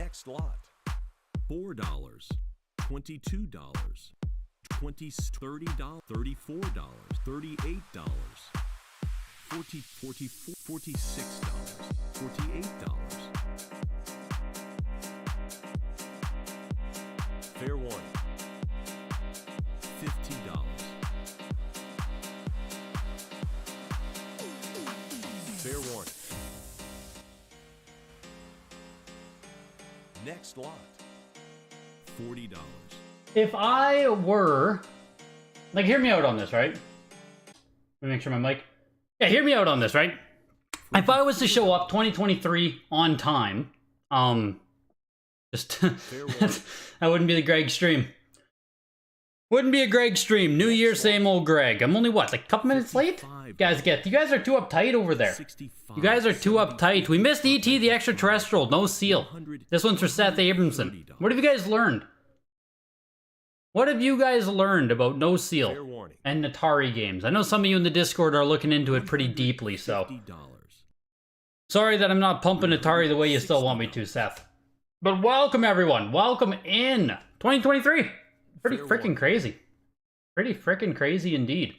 Next lot. $4, $22, $20, $30, $34, $38, $40, $44, $46, $48. Fair warning. $50. Fair warning. Next lot. $40. If I were... Like, hear me out on this, right? Let me make sure my mic... Yeah, hear me out on this, right? If I was to show up 2023 on time, just... that wouldn't be the Greg stream. Wouldn't be a Greg stream. New Year, same old Greg. I'm only, what, like a couple minutes late? You guys are too uptight over there. You guys are too uptight. We missed E.T. the Extraterrestrial. No seal. This one's for Seth Abramson. What have you guys learned? What have you guys learned about No Seal and Atari games? I know some of you in the Discord are looking into it pretty deeply, so... Sorry that I'm not pumping Atari the way you still want me to, Seth. But welcome, everyone. Welcome in 2023. Pretty freaking crazy. Pretty freaking crazy indeed.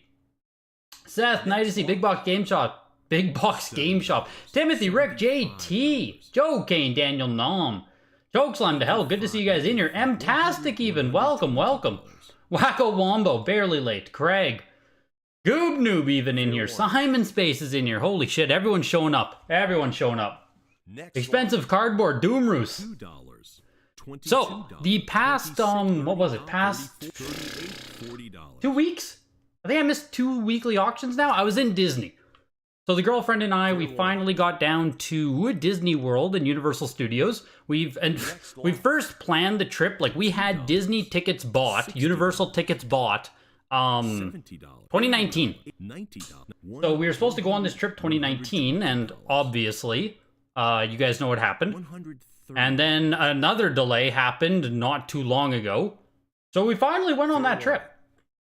Seth, nice to see Big Box Game Shop. Big Box Game Shop. Timothy, Rick, JT, Joe Kane, Daniel Nom. Chokeslam to hell. Good to see you guys in here. M-tastic even. Welcome, welcome. Wacko Wombo, barely late. Craig. Goob Noob even in here. Simon Space is in here. Holy shit, everyone's showing up. Everyone's showing up. Expensive Cardboard, Doomroos. So, the past, what was it? Past 2 weeks? I think I missed 2 weekly auctions now. I was in Disney. So the girlfriend and I, we finally got down to Disney World and Universal Studios. We first planned the trip, like we had Disney tickets bought, Universal tickets bought, 2019. So we were supposed to go on this trip 2019, and obviously, you guys know what happened. And then another delay happened not too long ago. So we finally went on that trip.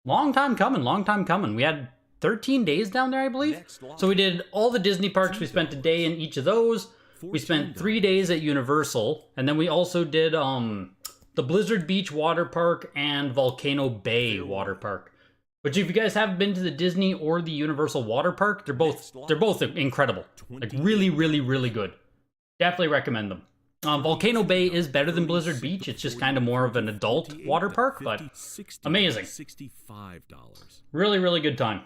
Long time coming, long time coming. We had 13 days down there, I believe. So we did all the Disney parks. We spent a day in each of those. We spent 3 days at Universal. And then we also did the Blizzard Beach Water Park and Volcano Bay Water Park. Which if you guys haven't been to the Disney or the Universal Water Park, they're both incredible. Like really, really, really good. Definitely recommend them. Volcano Bay is better than Blizzard Beach. It's just kind of more of an adult water park, but amazing. Really, really good time.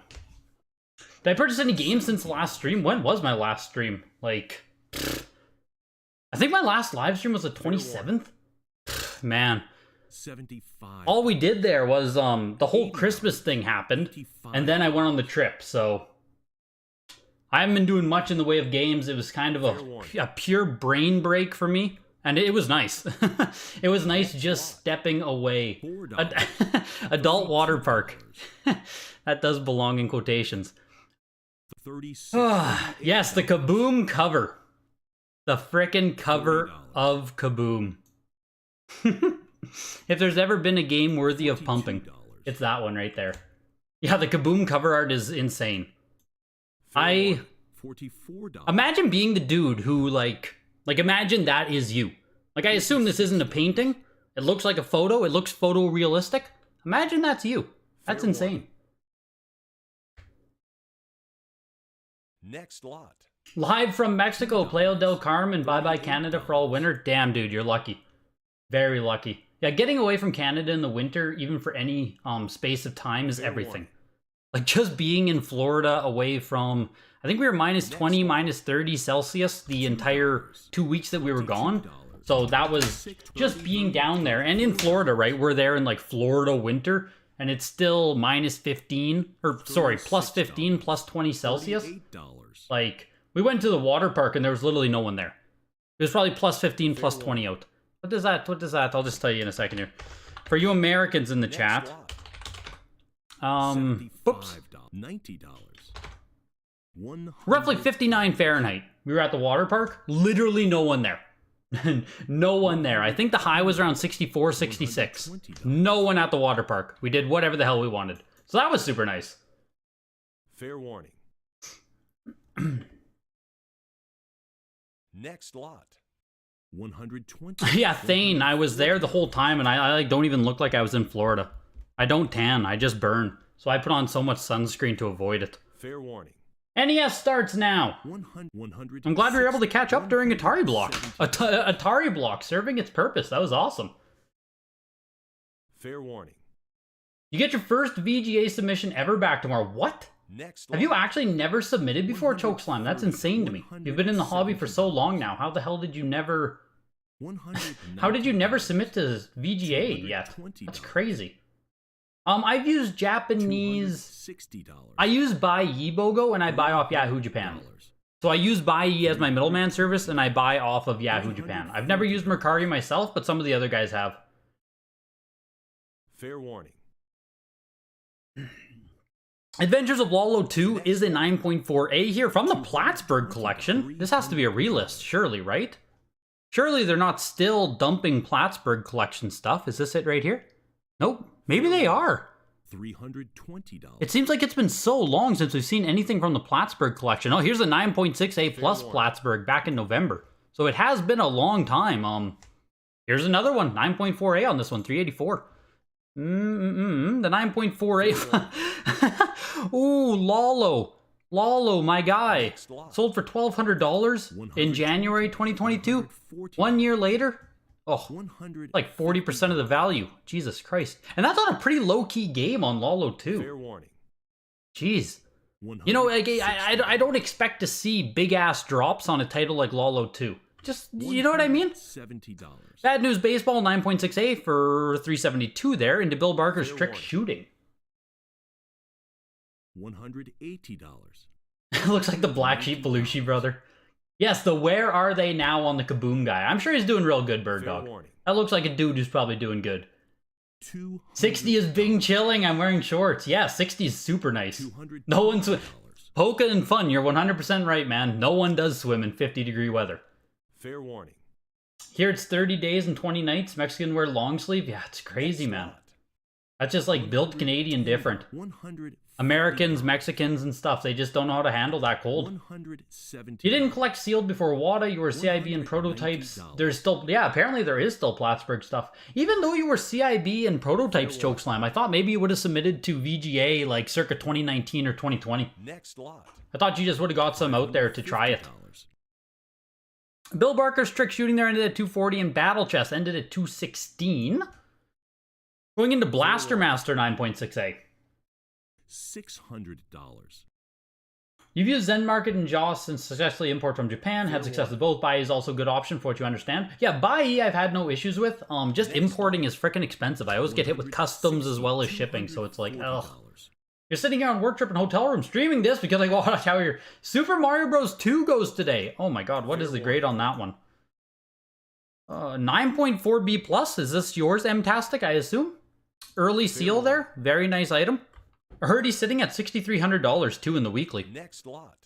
Did I purchase any games since the last stream? When was my last stream? Like, I think my last live stream was the 27th. Man. All we did there was the whole Christmas thing happened, and then I went on the trip, so... I haven't been doing much in the way of games. It was kind of a pure brain break for me. And it was nice. It was nice just stepping away. Adult water park. That does belong in quotations. Yes, the Kaboom cover. The frickin' cover of Kaboom. If there's ever been a game worthy of pumping, it's that one right there. Yeah, the Kaboom cover art is insane. Imagine being the dude who, like imagine that is you. Like, I assume this isn't a painting. It looks like a photo. It looks photorealistic. Imagine that's you. That's insane. Next lot. Live from Mexico, Playa del Carmen, bye-bye Canada for all winter. Damn, dude, you're lucky. Very lucky. Yeah, getting away from Canada in the winter, even for any space of time, is everything. Like, just being in Florida away from... I think we were minus 20, minus 30 Celsius the entire 2 weeks that we were gone. So that was just being down there. And in Florida, right? We're there in, like, Florida winter. And it's still minus 15... Or, sorry, plus 15, plus 20 Celsius. Like, we went to the water park and there was literally no one there. It was probably plus 15, plus 20 out. What does that? What does that? I'll just tell you in a second here. For you Americans in the chat... Oops. $90. Roughly 59 Fahrenheit. We were at the water park. Literally no one there. No one there. I think the high was around 64, 66. No one at the water park. We did whatever the hell we wanted. So that was super nice. Fair warning. Next lot. 120. Yeah, Thane, I was there the whole time, and I like don't even look like I was in Florida. I don't tan, I just burn. So I put on so much sunscreen to avoid it. Fair warning. NES starts now. 100. I'm glad we were able to catch up during Atari Block. Atari Block serving its purpose. That was awesome. Fair warning. You get your first VGA submission ever back tomorrow. What? Next. Have you actually never submitted before, Chokeslam? That's insane to me. You've been in the hobby for so long now. How the hell did you never... How did you never submit to VGA yet? That's crazy. I've used Japanese... $60. I use Buy Yibogo and I buy off Yahoo Japan. So I use Buy Yi as my middleman service and I buy off of Yahoo Japan. I've never used Mercari myself, but some of the other guys have. Fair warning. Adventures of Lalo 2 is a 9.4A here from the Plattsburgh collection. This has to be a relist, surely, right? Surely they're not still dumping Plattsburgh collection stuff. Is this it right here? Nope. Maybe they are. $320. It seems like it's been so long since we've seen anything from the Plattsburgh collection. Oh, here's a 9.6A plus Plattsburgh back in November. So it has been a long time. Here's another one, 9.4A on this one, $384. The 9.4A. Ooh, Lalo, my guy. Sold for $1,200 in January 2022. 1 year later, oh, like 40% of the value. Jesus Christ. And that's on a pretty low-key game on Lalo too. Fair warning. Jeez. You know, like, I don't expect to see big-ass drops on a title like Lalo 2. Just, you know what I mean? $70. Bad News Baseball, 9.6A for $372 there into Bill Barker's Fair Trick warning. Shooting. $180. Looks like the Black Sheep Belushi brother. Yes, the Where Are They Now on the Kaboom guy. I'm sure he's doing real good, Bird Fair Dog. warning. That looks like a dude who's probably doing good. 60 is $200. Bing chilling. I'm wearing shorts. Yeah, 60 is super nice. $200. No one's... Polka and fun. You're 100% right, man. No one does swim in 50-degree weather. Fair warning. Here it's 30 days and 20 nights. Mexican wear long sleeve. Yeah, it's crazy, man. That's just like built Canadian different. 100. Americans, Mexicans, and stuff. They just don't know how to handle that cold. 170. You didn't collect sealed before WATA. You were CIB and prototypes. There's still, yeah, apparently there is still Plattsburgh stuff. Even though you were CIB and prototypes, Chokeslam, I thought maybe you would have submitted to VGA like circa 2019 or 2020. Next lot. I thought you just would have got some out there to try it. Bill Barker's Trick Shooting there ended at 240 and Battle Chest ended at 216. Going into Blaster Master 9.6A. $600. You've used Zen Market and Joss and successfully import from Japan. Had success with both. Bai is also a good option for what you understand. Yeah, Bai I've had no issues with. Just importing is freaking expensive. I always get hit with customs as well as shipping, so it's like, ugh. You're sitting here on work trip and hotel room streaming this because I watch how your Super Mario Bros. 2 goes today. Oh my god, what is the grade on that one? 9.4B plus. Is this yours, M-tastic, I assume? Early seal there. Very nice item. I heard he's sitting at $6,300 too in the weekly. Next lot.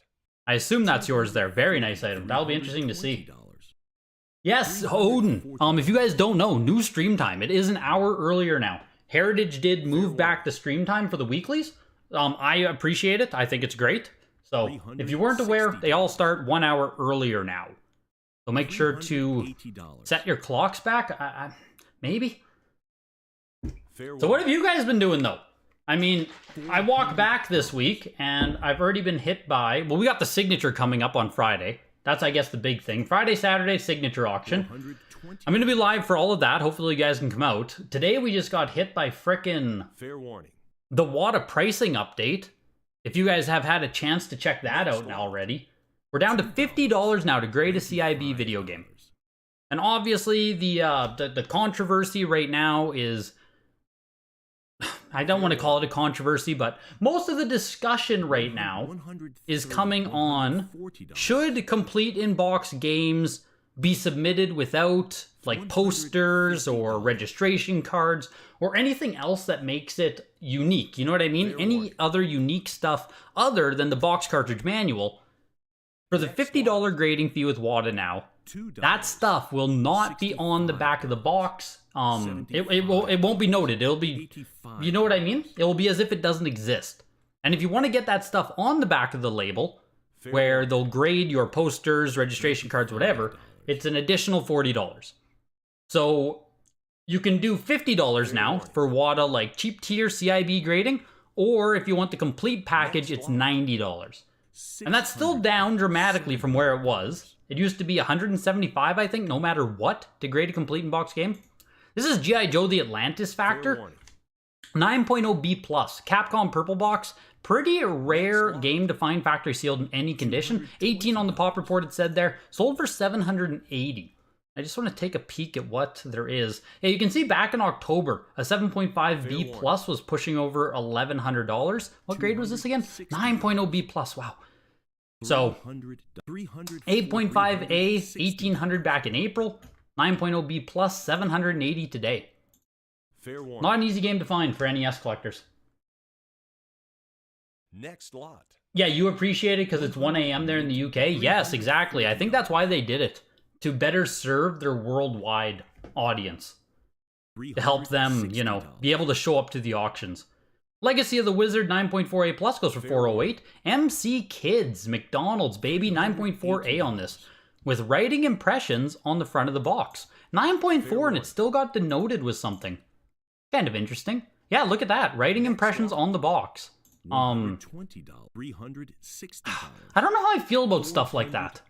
I assume that's yours there. Very nice item. That'll be interesting to see. Yes, Odin. If you guys don't know, new stream time. It is an hour earlier now. Heritage did move back the stream time for the weeklies. I appreciate it. I think it's great. So if you weren't aware, they all start 1 hour earlier now. So make sure to set your clocks back. Maybe. So what have you guys been doing though? I mean, I walk back this week and I've already been hit by, well, we got the signature coming up on Friday. That's, I guess, the big thing. Friday, Saturday, signature auction. I'm going to be live for all of that. Hopefully you guys can come out. Today we just got hit by frickin' Fair warning. the WATA pricing update. If you guys have had a chance to check that out now already. We're down to $50 now to grade a CIB video game. And obviously the controversy right now is, I don't want to call it a controversy, but most of the discussion right now is coming on, should complete in-box games be submitted without like posters or registration cards or anything else that makes it unique? You know what I mean? Any other unique stuff other than the box cartridge manual. For the $50 grading fee with WATA now, that stuff will not be on the back of the box. It won't be noted. It'll be, you know what I mean? It will be as if it doesn't exist. And if you want to get that stuff on the back of the label, where they'll grade your posters, registration cards, whatever, It's an additional $40. So you can do $50 now for WATA, like cheap tier CIB grading, or if you want the complete package, it's $90. And that's still down dramatically from where it was. It used to be $175, I think, no matter what, to grade a complete in-box game. This is G.I. Joe the Atlantis Factor. 9.0 B+. Capcom Purple Box. Pretty rare game to find factory sealed in any condition. 18 on the pop report, it said there. Sold for $780. I just want to take a peek at what there is. Yeah, you can see back in October, a 7.5 B+ was pushing over $1,100. What grade was this again? 9.0 B+. Wow. So, 8.5A, 1,800 back in April. 9.0 B+, 780 today. Not an easy game to find for NES collectors. Next lot. Yeah, you appreciate it because it's 1 a.m. there in the UK? Yes, exactly. I think that's why they did it. To better serve their worldwide audience. To help them, you know, be able to show up to the auctions. Legacy of the Wizard 9.4A Plus goes for $408. MC Kids, McDonald's, baby, 9.4A on this. With writing impressions on the front of the box. 9.4 and it still got denoted with something. Kind of interesting. Yeah, look at that. Writing impressions on the box. $120, $360. I don't know how I feel about stuff like that.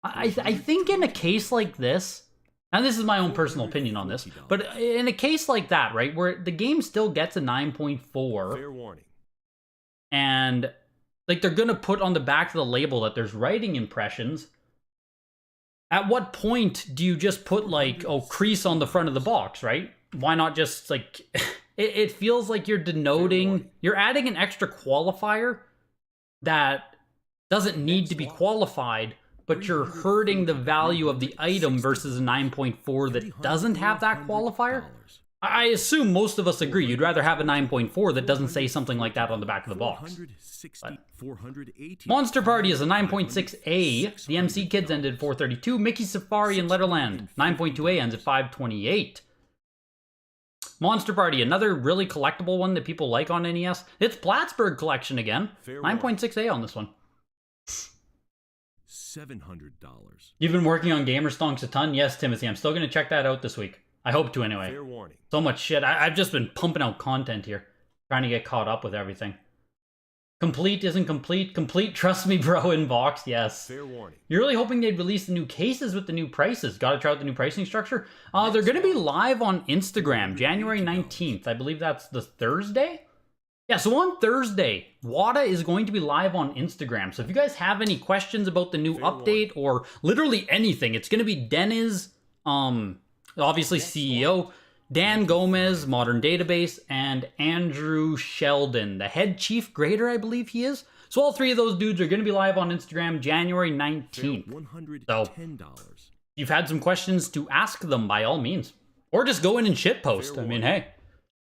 I think in a case like this, and this is my own personal opinion on this, but in a case like that, right, where the game still gets a 9.4, Fair warning. and like they're gonna put on the back of the label that there's writing impressions, at what point do you just put like, oh, crease on the front of the box, right? Why not just like, it feels like you're denoting, you're adding an extra qualifier that doesn't need to be qualified, but you're hurting the value of the item versus a 9.4 that doesn't have that qualifier. I assume most of us agree you'd rather have a 9.4 that doesn't say something like that on the back of the box. But Monster Party is a 9.6A. The MC Kids ended at 432. Mickey Safari and Letterland, 9.2A ends at 528. Monster Party, another really collectible one that people like on NES. It's Plattsburgh Collection again. 9.6A on this one. $700. You've been working on Gamer Stonks a ton? Yes, Timothy. I'm still going to check that out this week. I hope to anyway. Fair warning. So much shit. I've just been pumping out content here. Trying to get caught up with everything. Complete isn't complete. Complete, trust me, bro, in box. Yes. Fair warning. You're really hoping they'd release the new cases with the new prices. Gotta try out the new pricing structure. They're going to be live on Instagram, January 19th. I believe that's the Thursday? Yeah, so on Thursday, WATA is going to be live on Instagram. So if you guys have any questions about the new update or literally anything, it's going to be Dennis, obviously CEO, Dan Gomez, Modern Database, and Andrew Sheldon, the head chief grader, I believe he is. So all three of those dudes are going to be live on Instagram January 19th. So if you've had some questions to ask them, by all means. Or just go in and shitpost. I mean, hey.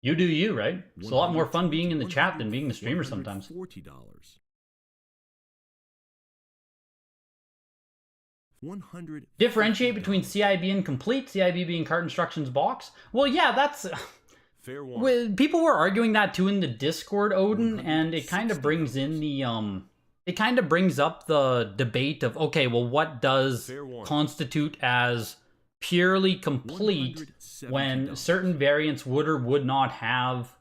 You do you, right? It's a lot more fun being in the chat than being the streamer sometimes. Differentiate between CIB and complete, CIB being cart instructions box. Well, yeah, that's... Fair warning. People were arguing that too in the Discord, Odin, and it kind of brings in the... It kind of brings up the debate of, okay, well, what does constitute as purely complete when certain variants would or would not have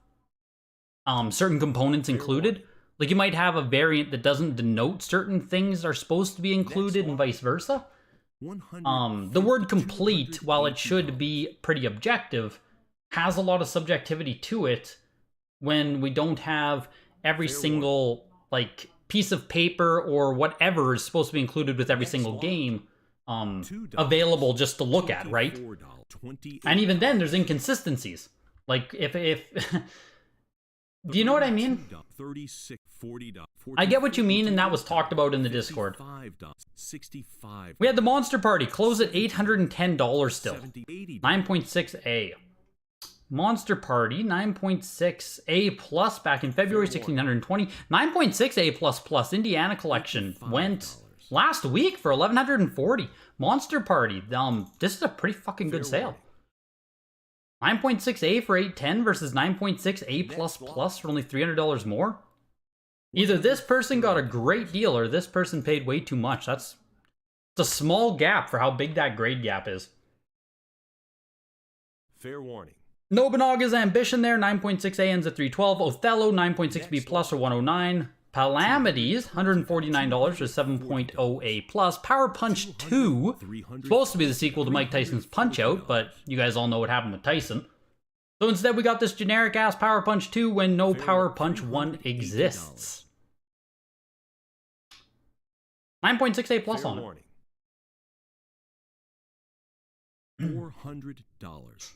certain components included? Like, you might have a variant that doesn't denote certain things are supposed to be included and vice versa. The word complete, while it should be pretty objective, has a lot of subjectivity to it when we don't have every single, like, piece of paper or whatever is supposed to be included with every single game available just to look at, right? And even then, there's inconsistencies. Like, if do you know what I mean? I get what you mean, and that was talked about in the Discord. We had the Monster Party, close at $810 still. 9.6A. Monster Party, 9.6A plus back in February, 1620. 9.6A plus plus Indiana Collection went last week for $1,140. Monster Party, this is a pretty fucking good sale. 9.6A for $810 versus 9.6A plus plus for only $300 more. Either this person got a great deal or this person paid way too much. That's It's a small gap for how big that grade gap is. Fair warning. Nobunaga's Ambition there, 9.6A ends at 312. Othello, 9.6B plus or 109. Calamities, $149 or 7.0A plus. Power Punch 2, supposed to be the sequel to Mike Tyson's Punch-Out, but you guys all know what happened with Tyson. So instead we got this generic-ass Power Punch 2 when no Power Punch 1 exists. 9.6A plus on it. $400.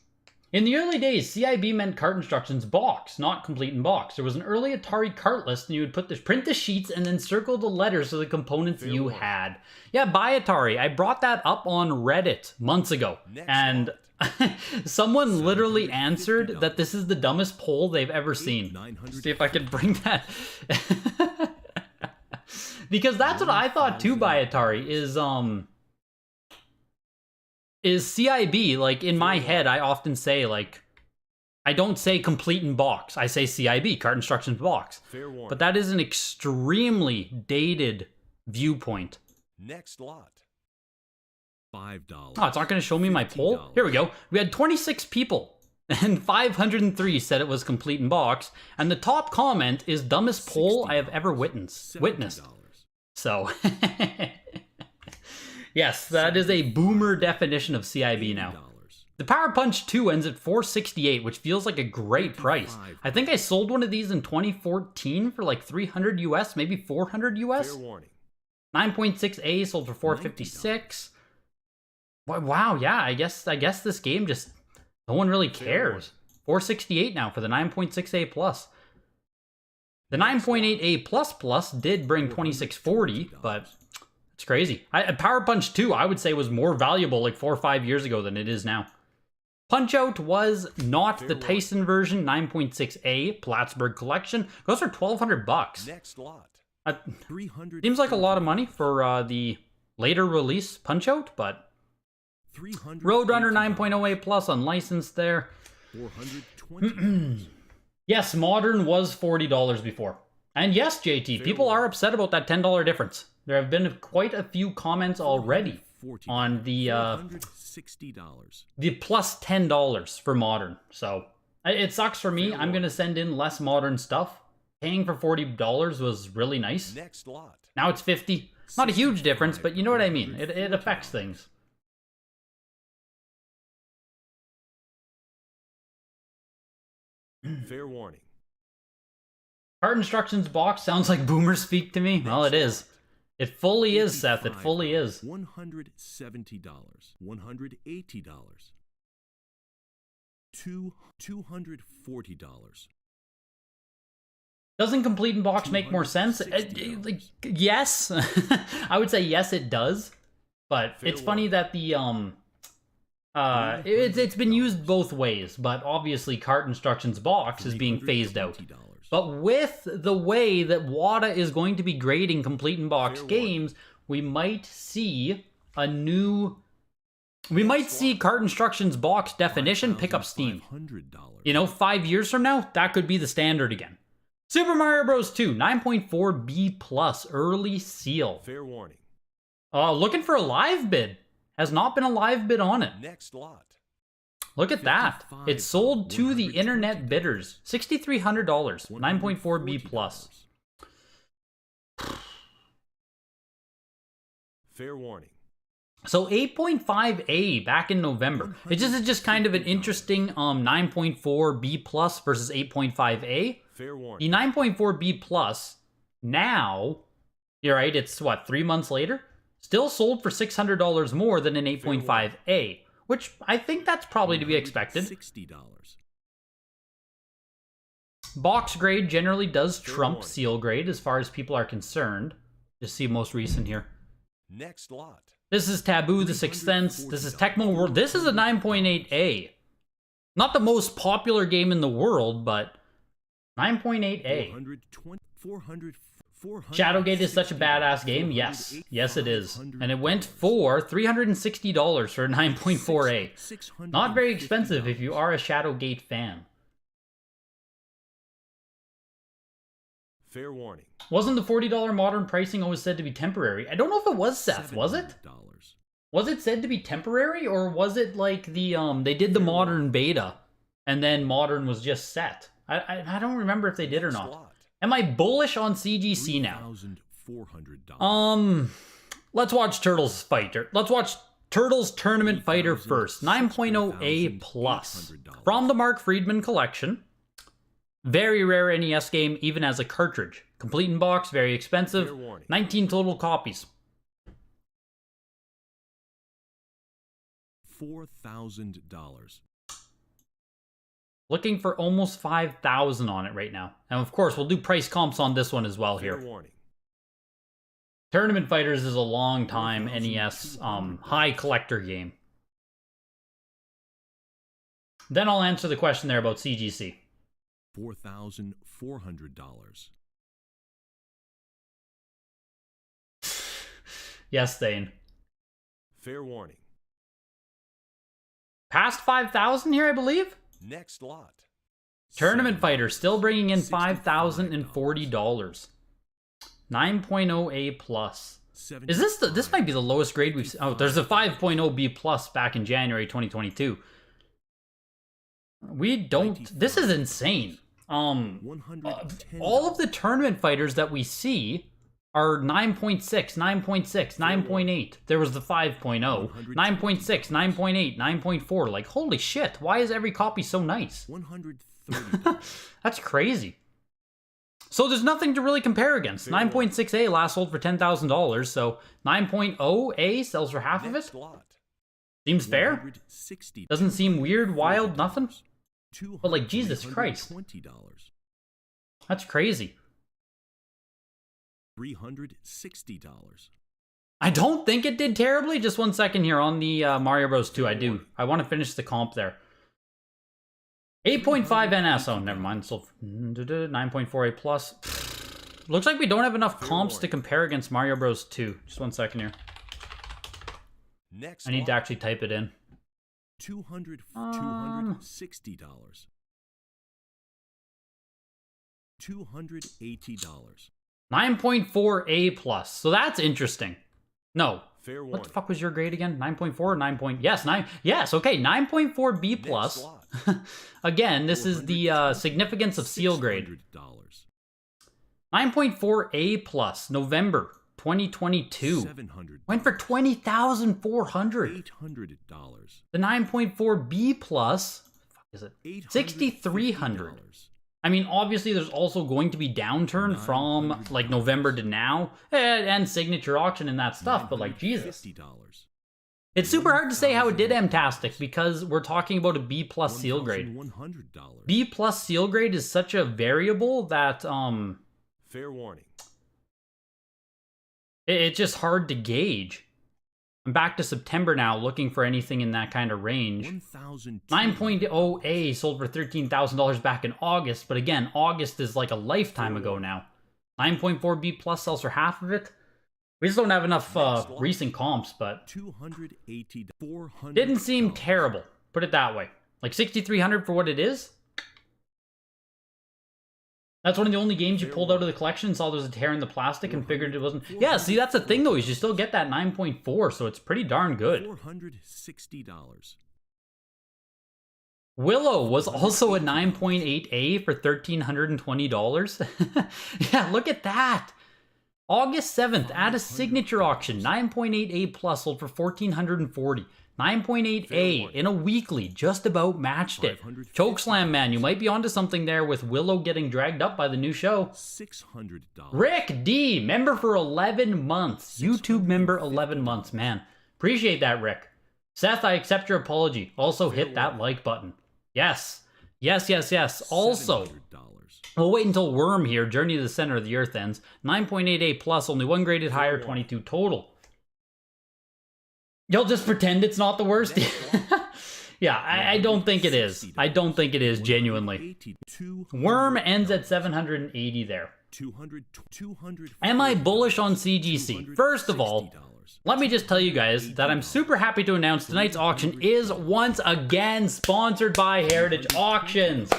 In the early days, CIB meant cart instructions box, not complete in box. There was an early Atari cart list, and you would print the sheets and then circle the letters of the components you had. Yeah, buy Atari. I brought that up on Reddit months ago, and someone literally answered that this is the dumbest poll they've ever seen. See if I could bring that. Because that's what I thought too by Atari, is CIB, like, in my head, I often say, like, I don't say complete in box. I say CIB, cart instructions box. But that is an extremely dated viewpoint. Next lot. $5. Oh, it's not going to show me my poll? Here we go. We had 26 people, and 503 said it was complete in box. And the top comment is dumbest poll I have ever witnessed. So... Yes, that is a boomer definition of CIB now. The Power Punch 2 ends at $468, which feels like a great price. I think I sold one of these in 2014 for like $300 US, maybe $400 US. 9.6A sold for $456. Wow, yeah, I guess this game just, no one really cares. $468 now for the 9.6A plus. The 9.8A plus did bring $2640, but it's crazy. Power Punch 2, I would say, was more valuable like 4 or 5 years ago than it is now. Punch-Out was not the Tyson version, 9.6A, Plattsburgh Collection. Goes for $1,200. Next lot. Seems like a lot of money for the later release Punch-Out, but Roadrunner 9.0A plus unlicensed there. Yes, Modern was $40 before. And yes, JT, people are upset about that $10 difference. There have been quite a few comments already on the plus $10 for Modern. So it sucks for me. I'm going to send in less Modern stuff. Paying for $40 was really nice. Next lot. Now it's $50. Not a huge difference, but you know what I mean. It affects things. Fair warning. Card instructions box sounds like boomer speak to me. Well, it is. It fully is, Seth. It fully is. $170. $180. $240. Doesn't complete in box make more sense? Like, yes. I would say yes, it does. But it's funny that the it's been used both ways, but obviously cart instructions box is being phased out. But with the way that WATA is going to be grading complete in box games, we might see a new... We might see cart instructions box definition pick up steam. You know, 5 years from now, that could be the standard again. Super Mario Bros. 2, 9.4B+, early seal. Fair warning. Looking for a live bid. Has not been a live bid on it. Next lot. Look at that. It's sold to the internet bidders. $6,300. 9.4B+. Fair warning. So 8.5A back in November. It's just kind of an interesting 9.4B+ versus 8.5A. Fair warning. The 9.4B+ now, you're right, it's what, 3 months later? Still sold for $600 more than an 8.5A, which I think that's probably to be expected. $60. Box grade generally does trump seal grade as far as people are concerned. Just see most recent here. Next lot. This is Taboo, The Sixth Sense. This is Tecmo World. This is a 9.8A. Not the most popular game in the world, but 9.8A. Shadowgate is such a badass game. Yes. Yes, it is. And it went for $360 for a 9.4A. Not very expensive if you are a Shadowgate fan. Fair warning. Wasn't the $40 modern pricing always said to be temporary? I don't know if it was, Seth. Was it? Was it said to be temporary, or was it like the they did the modern beta and then modern was just set? I don't remember if they did or not. Am I bullish on CGC now? Let's watch Turtles Fighter. Let's watch Turtles Tournament Fighter first. 9.0 A+. From the Mark Friedman collection. Very rare NES game, even as a cartridge. Complete in box, very expensive. 19 total copies. $4,000. Looking for almost 5,000 on it right now. And of course, we'll do price comps on this one as well here. Tournament Fighters is a long time NES high collector game. Then I'll answer the question there about CGC. $4,400. Yes, Thane. Fair warning. Past 5,000 here, I believe? Next lot. Tournament Fighter still bringing in $5,040. 9.0 A+. Is this this might be the lowest grade we've seen. Oh, there's a 5.0 B+ back in January 2022. We don't, this is insane. All of the tournament fighters that we see are 9.6, 9.6, 9.8. There was the 5.0, 9.6, 9.8, 9.4. Like, holy shit, why is every copy so nice? That's crazy. So there's nothing to really compare against. 9.6A last sold for $10,000, so 9.0A sells for half of it? Seems fair? Doesn't seem weird, wild, nothing? But like, Jesus Christ. That's crazy. $360. I don't think it did terribly. Just 1 second here on the Mario Bros. 2. I do. I want to finish the comp there. 8.5 NS. Oh, never mind. So 9.4 A+. Looks like we don't have enough comps to compare against Mario Bros. 2. Just 1 second here. I need to actually type it in. $260. $280. 9.4 A+. So that's interesting. No. What the fuck was your grade again? 9.4, 9. Yes, 9. Yes, okay, 9.4 B+. Again, this is the significance of seal grade. 9.4 A+, November 2022. Went for $20,400. The 9.4 B+, fuck is it? $6,300. I mean, obviously, there's also going to be downturn from, like, November to now, and signature auction and that stuff, but, like, Jesus. It's super hard to say how it did M-tastic, because we're talking about a B+ seal grade. B+ seal grade is such a variable that, fair warning. It's just hard to gauge. I'm back to September now, looking for anything in that kind of range. 9.0A sold for $13,000 back in August, but again, August is like a lifetime ago now. 9.4 B+ sells for half of it. We just don't have enough recent comps, but didn't seem terrible, put it that way. Like $6,300 for what it is? That's one of the only games you pulled out of the collection, saw there was a tear in the plastic and figured it wasn't... Yeah, see, that's the thing though, is you still get that 9.4, so it's pretty darn good. $460. Willow was also a 9.8A for $1,320. Yeah, look at that. August 7th, at a signature auction, 9.8A+ sold for $1,440. 9.8A in a weekly, just about matched it. Chokeslam, man, you might be onto something there with Willow getting dragged up by the new show. $600. Rick D, member for 11 months. YouTube member 11 months, man. Appreciate that, Rick. Seth, I accept your apology. Also hit that like button. Yes. Yes, yes, yes. Also, we'll wait until Worm here, Journey to the Center of the Earth ends. 9.8A+, only one graded higher, 22 total. You'll just pretend it's not the worst? Yeah, I don't think it is. I don't think it is, genuinely. Worm ends at 780 there. Am I bullish on CGC? First of all, let me just tell you guys that I'm super happy to announce tonight's auction is once again sponsored by Heritage Auctions.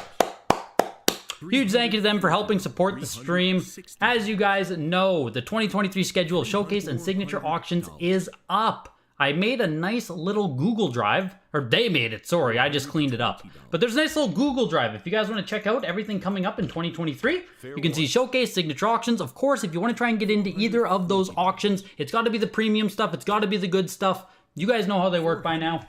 Huge thank you to them for helping support the stream. As you guys know, the 2023 schedule of Showcase and Signature Auctions is up. I made a nice little Google Drive, or they made it, sorry, I just cleaned it up. But there's a nice little Google Drive. If you guys want to check out everything coming up in 2023, you can see Showcase, Signature Auctions. Of course, if you want to try and get into either of those auctions, it's got to be the premium stuff, it's got to be the good stuff. You guys know how they work by now.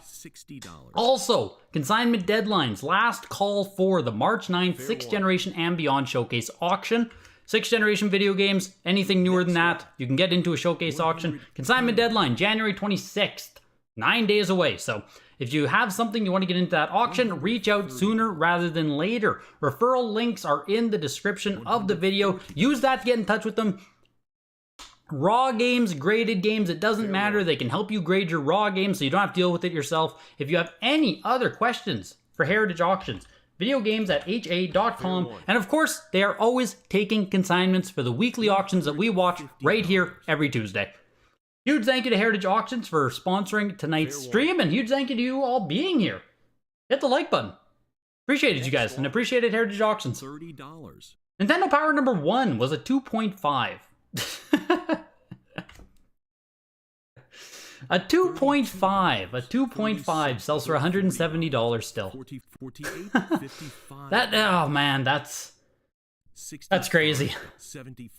Also, Consignment Deadlines, last call for the March 9th 6th Generation and Beyond Showcase auction. 6th Generation video games, anything newer than that, you can get into a Showcase auction. Consignment Deadline, January 26th, 9 days away. So if you have something you want to get into that auction, reach out sooner rather than later. Referral links are in the description of the video. Use that to get in touch with them. Raw games, graded games, it doesn't matter. They can help you grade your raw games so you don't have to deal with it yourself. If you have any other questions for Heritage Auctions, videogames@ha.com. And of course, they are always taking consignments for the weekly auctions that we watch right here every Tuesday. Huge thank you to Heritage Auctions for sponsoring tonight's stream, and huge thank you to you all being here. Hit the like button. Appreciated you guys, and appreciated Heritage Auctions. $30. Nintendo Power number 1 was a 2.5. A 2.5 sells for $170 still. 55. That, oh man, that's crazy.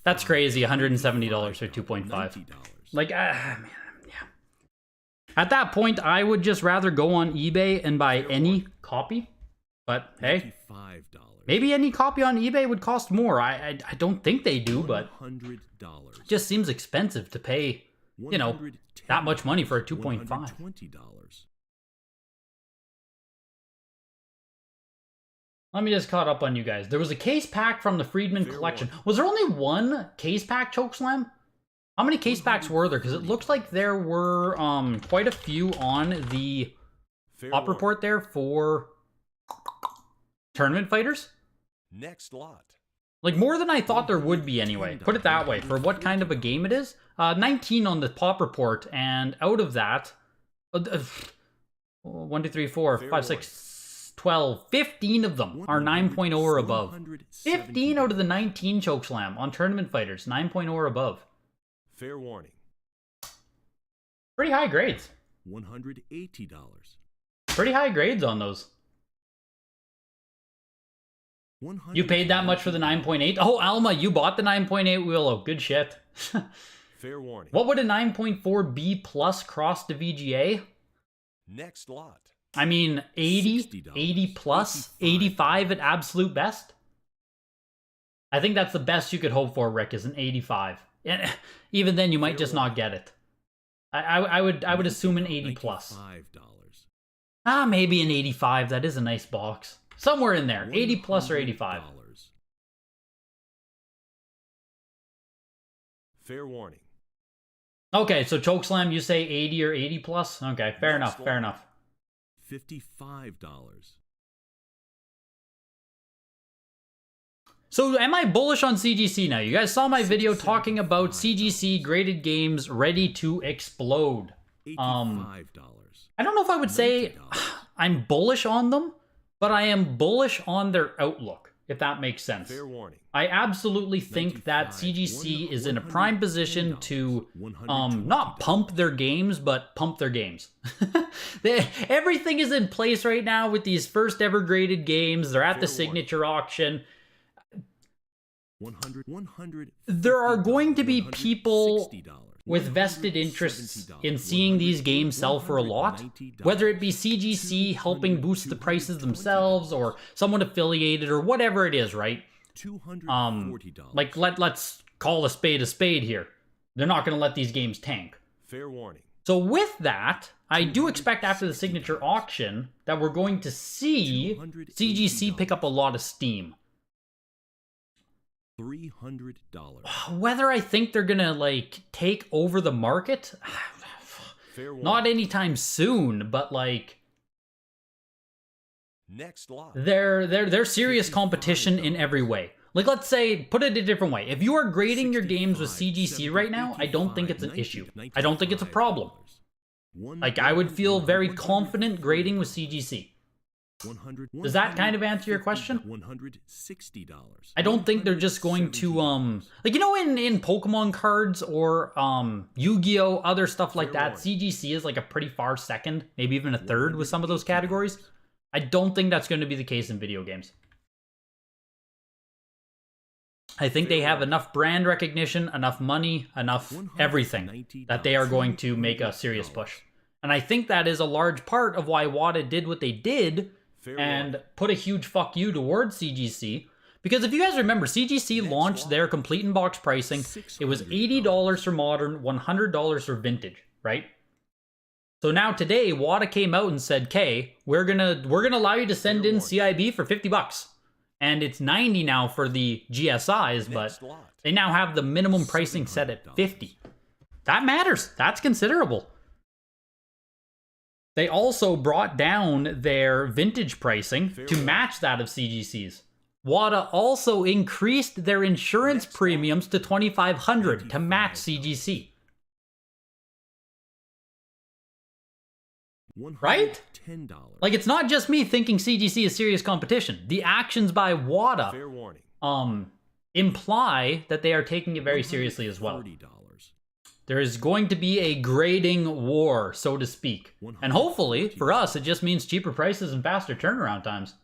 That's crazy, $170 for 2.5. Like, man, yeah. At that point, I would just rather go on eBay and buy any copy. But hey, maybe any copy on eBay would cost more. I don't think they do, but it just seems expensive to pay, you know, that much money for a 2.5. Let me just caught up on you guys. There was a case pack from the Friedman collection. Was there only one case pack, Chokeslam? How many case packs were there? Because it looks like there were quite a few on the op report there for Tournament Fighters. Next lot. Like more than I thought there would be anyway. Put it that way, for what kind of a game it is. 19 on the pop report, and out of that, 1, 2, 3, 4, 5, 6, 12, 15 of them are 9.0 or above. 15 out of the 19 Chokeslam on Tournament Fighters, 9.0 or above. Fair warning. Pretty high grades. $180. Pretty high grades on those. You paid that much for the 9.8? Oh, Alma, you bought the 9.8 Willow. Good shit. Fair warning. What would a 9.4 B plus cross to VGA? Next lot. I mean, 80, $60, 80 plus, 85 at absolute best. I think that's the best you could hope for, Rick, is an 85. And even then, you might just not get it. I would assume an 80 plus. Maybe an 85. That is a nice box. Somewhere in there, 80 plus or 85. Fair warning. Okay, so Chokeslam, you say 80 or 80 plus? Okay, fair enough, fair enough. $55. So am I bullish on CGC now? You guys saw my video talking about CGC graded games ready to explode. $85. I don't know if I would say I'm bullish on them, but I am bullish on their outlook, if that makes sense. Fair warning. I absolutely think that CGC is in a prime position to not pump their games, but pump their games. Everything is in place right now with these first ever graded games. They're at the signature auction. There are going to be people with vested interests in seeing these games sell for a lot, whether it be CGC helping boost the prices themselves or someone affiliated or whatever it is, right? Like let's call a spade here. They're not going to let these games tank. Fair warning. So with that, I do expect after the signature auction that we're going to see CGC pick up a lot of steam. $300. Whether I think they're gonna like take over the market, not anytime soon, but like Next lot. they're serious competition in every way. Like, let's say, put it a different way. If you are grading your games with CGC right now, I don't think it's an issue. I don't think it's a problem. Like, I would feel very confident grading with CGC. Does that kind of answer your question? $160. I don't think they're just going to, like, you know, in Pokemon cards or Yu-Gi-Oh!, other stuff like that, CGC is like a pretty far second, maybe even a third with some of those categories. I don't think that's going to be the case in video games. I think they have enough brand recognition, enough money, enough everything that they are going to make a serious push. And I think that is a large part of why WATA did what they did and put a huge fuck you towards CGC. Because if you guys remember, CGC launched their complete in-box pricing. It was $80 for modern, $100 for vintage, right? So now today, WATA came out and said, "Okay, we're gonna allow you to send in CIB for $50. And it's $90 now for the GSIs, but they now have the minimum pricing set at $50. That matters. That's considerable. They also brought down their vintage pricing to match that of CGC's. WATA also increased their insurance premiums to $2,500 to match CGC. Right? Like, it's not just me thinking CGC is serious competition. The actions by WATA imply that they are taking it very seriously as well. There is going to be a grading war, so to speak. And hopefully, for us, it just means cheaper prices and faster turnaround times.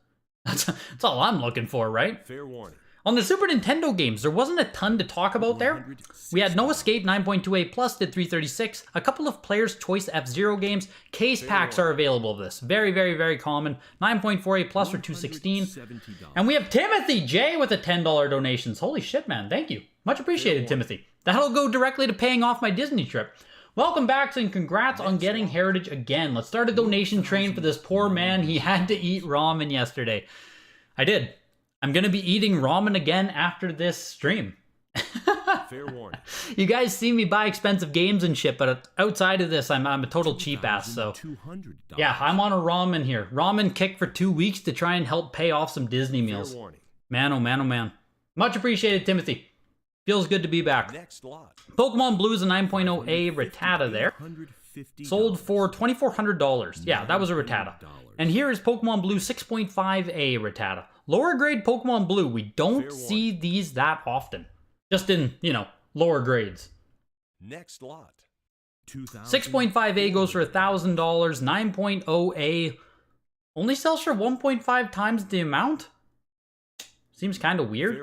That's all I'm looking for, right? Fair warning. On the Super Nintendo games, there wasn't a ton to talk about there. We had No Escape 9.2a Plus did 336, a couple of Player's Choice F-Zero games. Case packs are available of this. Very, very, very common. 9.4a Plus for 216. And we have Timothy J with a $10 donations. Holy shit, man. Thank you. Much appreciated, Timothy. That'll go directly to paying off my Disney trip. Welcome back and congrats on getting Heritage again. Let's start a donation train for this poor man. He had to eat ramen yesterday. I did. I'm going to be eating ramen again after this stream. Fair warning. You guys see me buy expensive games and shit, but outside of this, I'm a total cheap ass, so... Yeah, I'm on a ramen here. Ramen kick for 2 weeks to try and help pay off some Disney meals. Man, oh man, oh man. Much appreciated, Timothy. Feels good to be back. Next lot. Pokemon Blue's a 9.0a Rattata there. Sold for $2,400. Yeah, that was a Rattata. And here is Pokemon Blue 6.5a Rattata. Lower grade Pokemon Blue, we don't see these that often. Just in, you know, lower grades. Next lot. 6.5a goes for $1,000. 9.0a only sells for 1.5 times the amount? Seems kind of weird.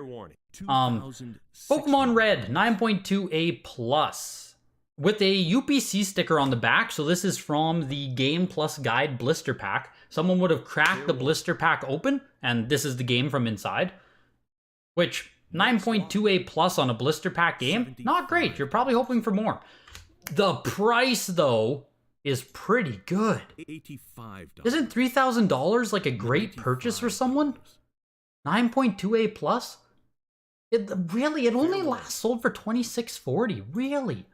Pokemon Red 9.2a Plus with a UPC sticker on the back. So this is from the Game Plus Guide blister pack. Someone would have cracked the blister pack open, and this is the game from inside. Which, 9.2a Plus on a blister pack game? Not great. You're probably hoping for more. The price, though, is pretty good. $85. Isn't $3,000 like a great purchase for someone? 9.2a Plus? It only last sold for $26.40. Really?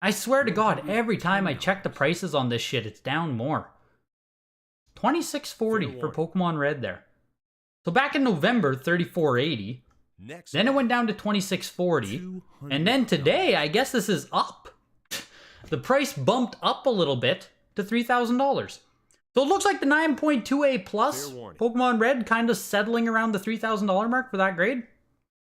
I swear to God, every time I check the prices on this shit, it's down more. $26.40 for Pokemon Red there. So back in November, $34.80. Then it went down to $26.40. And then today, I guess this is up. The price bumped up a little bit to $3,000. So it looks like the 9.2a Plus Pokemon Red kind of settling around the $3,000 mark for that grade.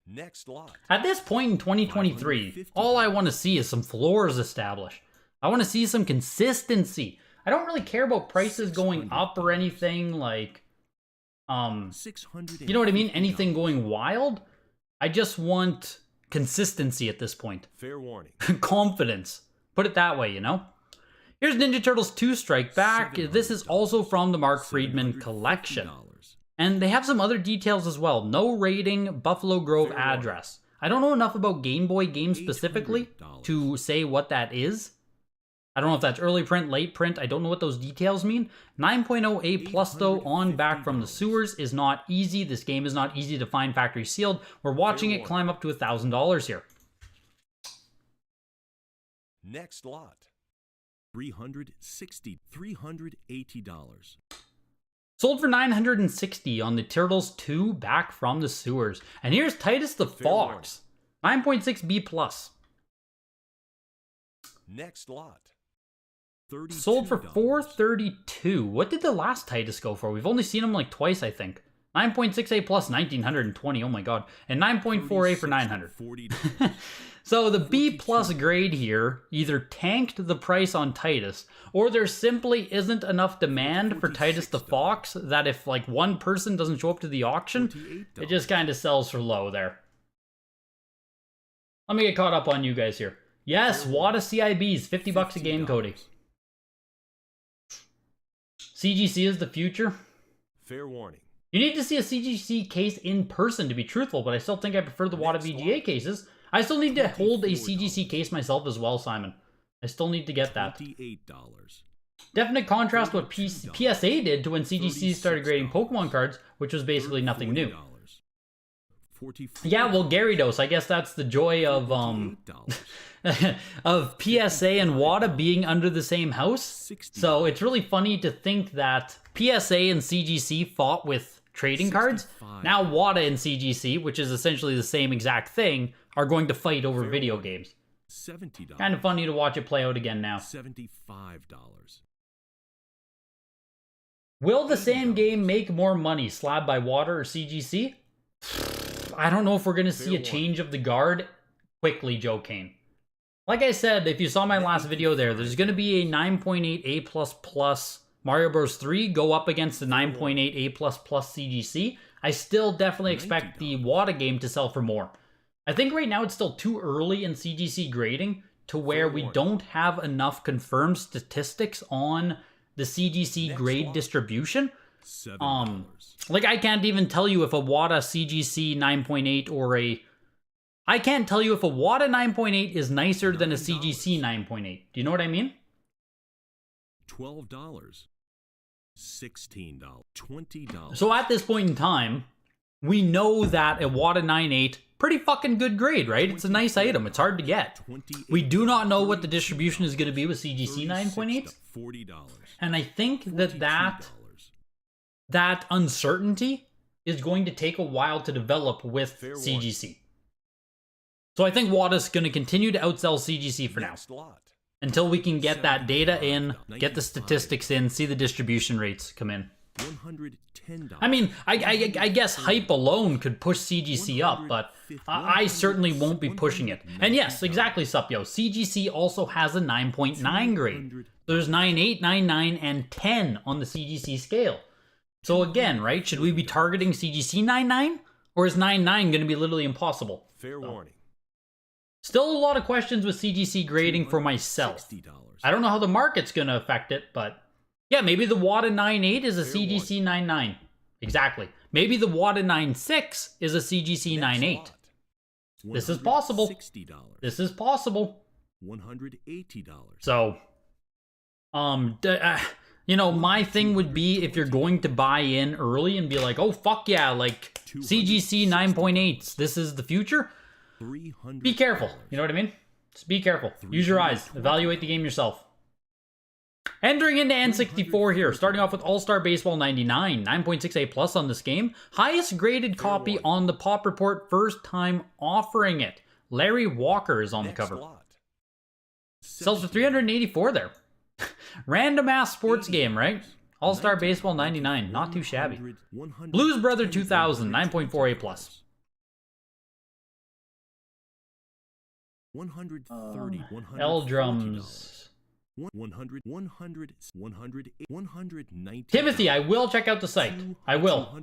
Next lot. At this point in 2023, all I want to see is some floors established. I want to see some consistency. I don't really care about prices going up or anything like, you know what I mean? Anything going wild. I just want consistency at this point. Fair warning. Confidence. Put it that way, you know? Here's Ninja Turtles 2 Strike Back. This is also from the Mark Friedman collection. And they have some other details as well. No rating, Buffalo Grove address. I don't know enough about Game Boy games specifically to say what that is. I don't know if that's early print, late print. I don't know what those details mean. 9.0a Plus though, on Back from the Sewers is not easy. This game is not easy to find factory sealed. We're watching it climb up to $1,000 here. Next lot. $380. Sold for $960 on the Turtles 2 Back from the Sewers. And here's Titus the Fox. 9.6b Plus. Next lot. Sold for $32. $432. What did the last Titus go for? We've only seen them like twice, I think. 9.6A plus 1920. Oh my god. And 9.4A for 900. $40. So the B plus grade here either tanked the price on Titus, or there simply isn't enough demand for Titus the Fox that if like one person doesn't show up to the auction, it just kind of sells for low there. Let me get caught up on you guys here. Yes, WATA CIBs, 50 bucks a game, Cody. CGC is the future. Fair warning. You need to see a CGC case in person to be truthful, but I still think I prefer the WATA VGA cases. I still need to hold a CGC case myself as well, Simon. I still need to get that. $28. Definite contrast what PSA did to when CGC started grading Pokemon cards, which was basically nothing new. Yeah, well, Gyarados, I guess that's the joy of of PSA and WATA being under the same house. So it's really funny to think that PSA and CGC fought with trading cards. Now WATA and CGC, which is essentially the same exact thing, are going to fight over video games. $70. Kind of funny to watch it play out again now. $75. Will the same game make more money, Slab by WATA or CGC? I don't know if we're going to see a change of the guard quickly, Joe Kane. Like I said, if you saw my last video there's going to be a 9.8A++ Mario Bros. 3 go up against the 9.8A++ CGC. I still definitely expect the WATA game to sell for more. I think right now it's still too early in CGC grading to where we don't have enough confirmed statistics on the CGC grade distribution. $7. Like I can't even tell you if a WATA CGC 9.8 or a... I can't tell you if a WATA 9.8 is nicer than a CGC 9.8. Do you know what I mean? $12. $16. $20. So at this point in time, we know that a WATA 9.8, pretty fucking good grade, right? It's a nice item. It's hard to get. We do not know what the distribution is going to be with CGC 9.8. $40. And I think that uncertainty is going to take a while to develop with CGC. So I think WATA's going to continue to outsell CGC for now. Until we can get that data in, get the statistics in, see the distribution rates come in. $110. I mean, I guess hype alone could push CGC up, but I certainly won't be pushing it. And yes, exactly, Supyo. CGC also has a 9.9 grade. There's 9.8, 9.9, and 10 on the CGC scale. So again, right, should we be targeting CGC 9.9? Or is 9.9 going to be literally impossible? Fair warning. Still a lot of questions with CGC grading for myself. I don't know how the market's going to affect it, but yeah, maybe the WATA 9.8 is a CGC 9.9. Exactly. Maybe the WATA 9.6 is a CGC 9.8. This is possible. This is possible. $180. So, you know, my thing would be if you're going to buy in early and be like, oh, fuck yeah, like CGC 9.8s, this is the future. Be careful. You know what I mean? Just be careful. Use your eyes. Evaluate the game yourself. Entering into N64 here, starting off with All-Star Baseball 99, 9.6A plus on this game. Highest graded copy on the Pop Report, first time offering it. Larry Walker is on the cover. Sells for 384 there. Random ass sports game, right? All-Star Baseball 99, not too shabby. Blues Brother 2000, 9.4A plus. 130. L Drums. 190. Timothy, I will check out the site. I will.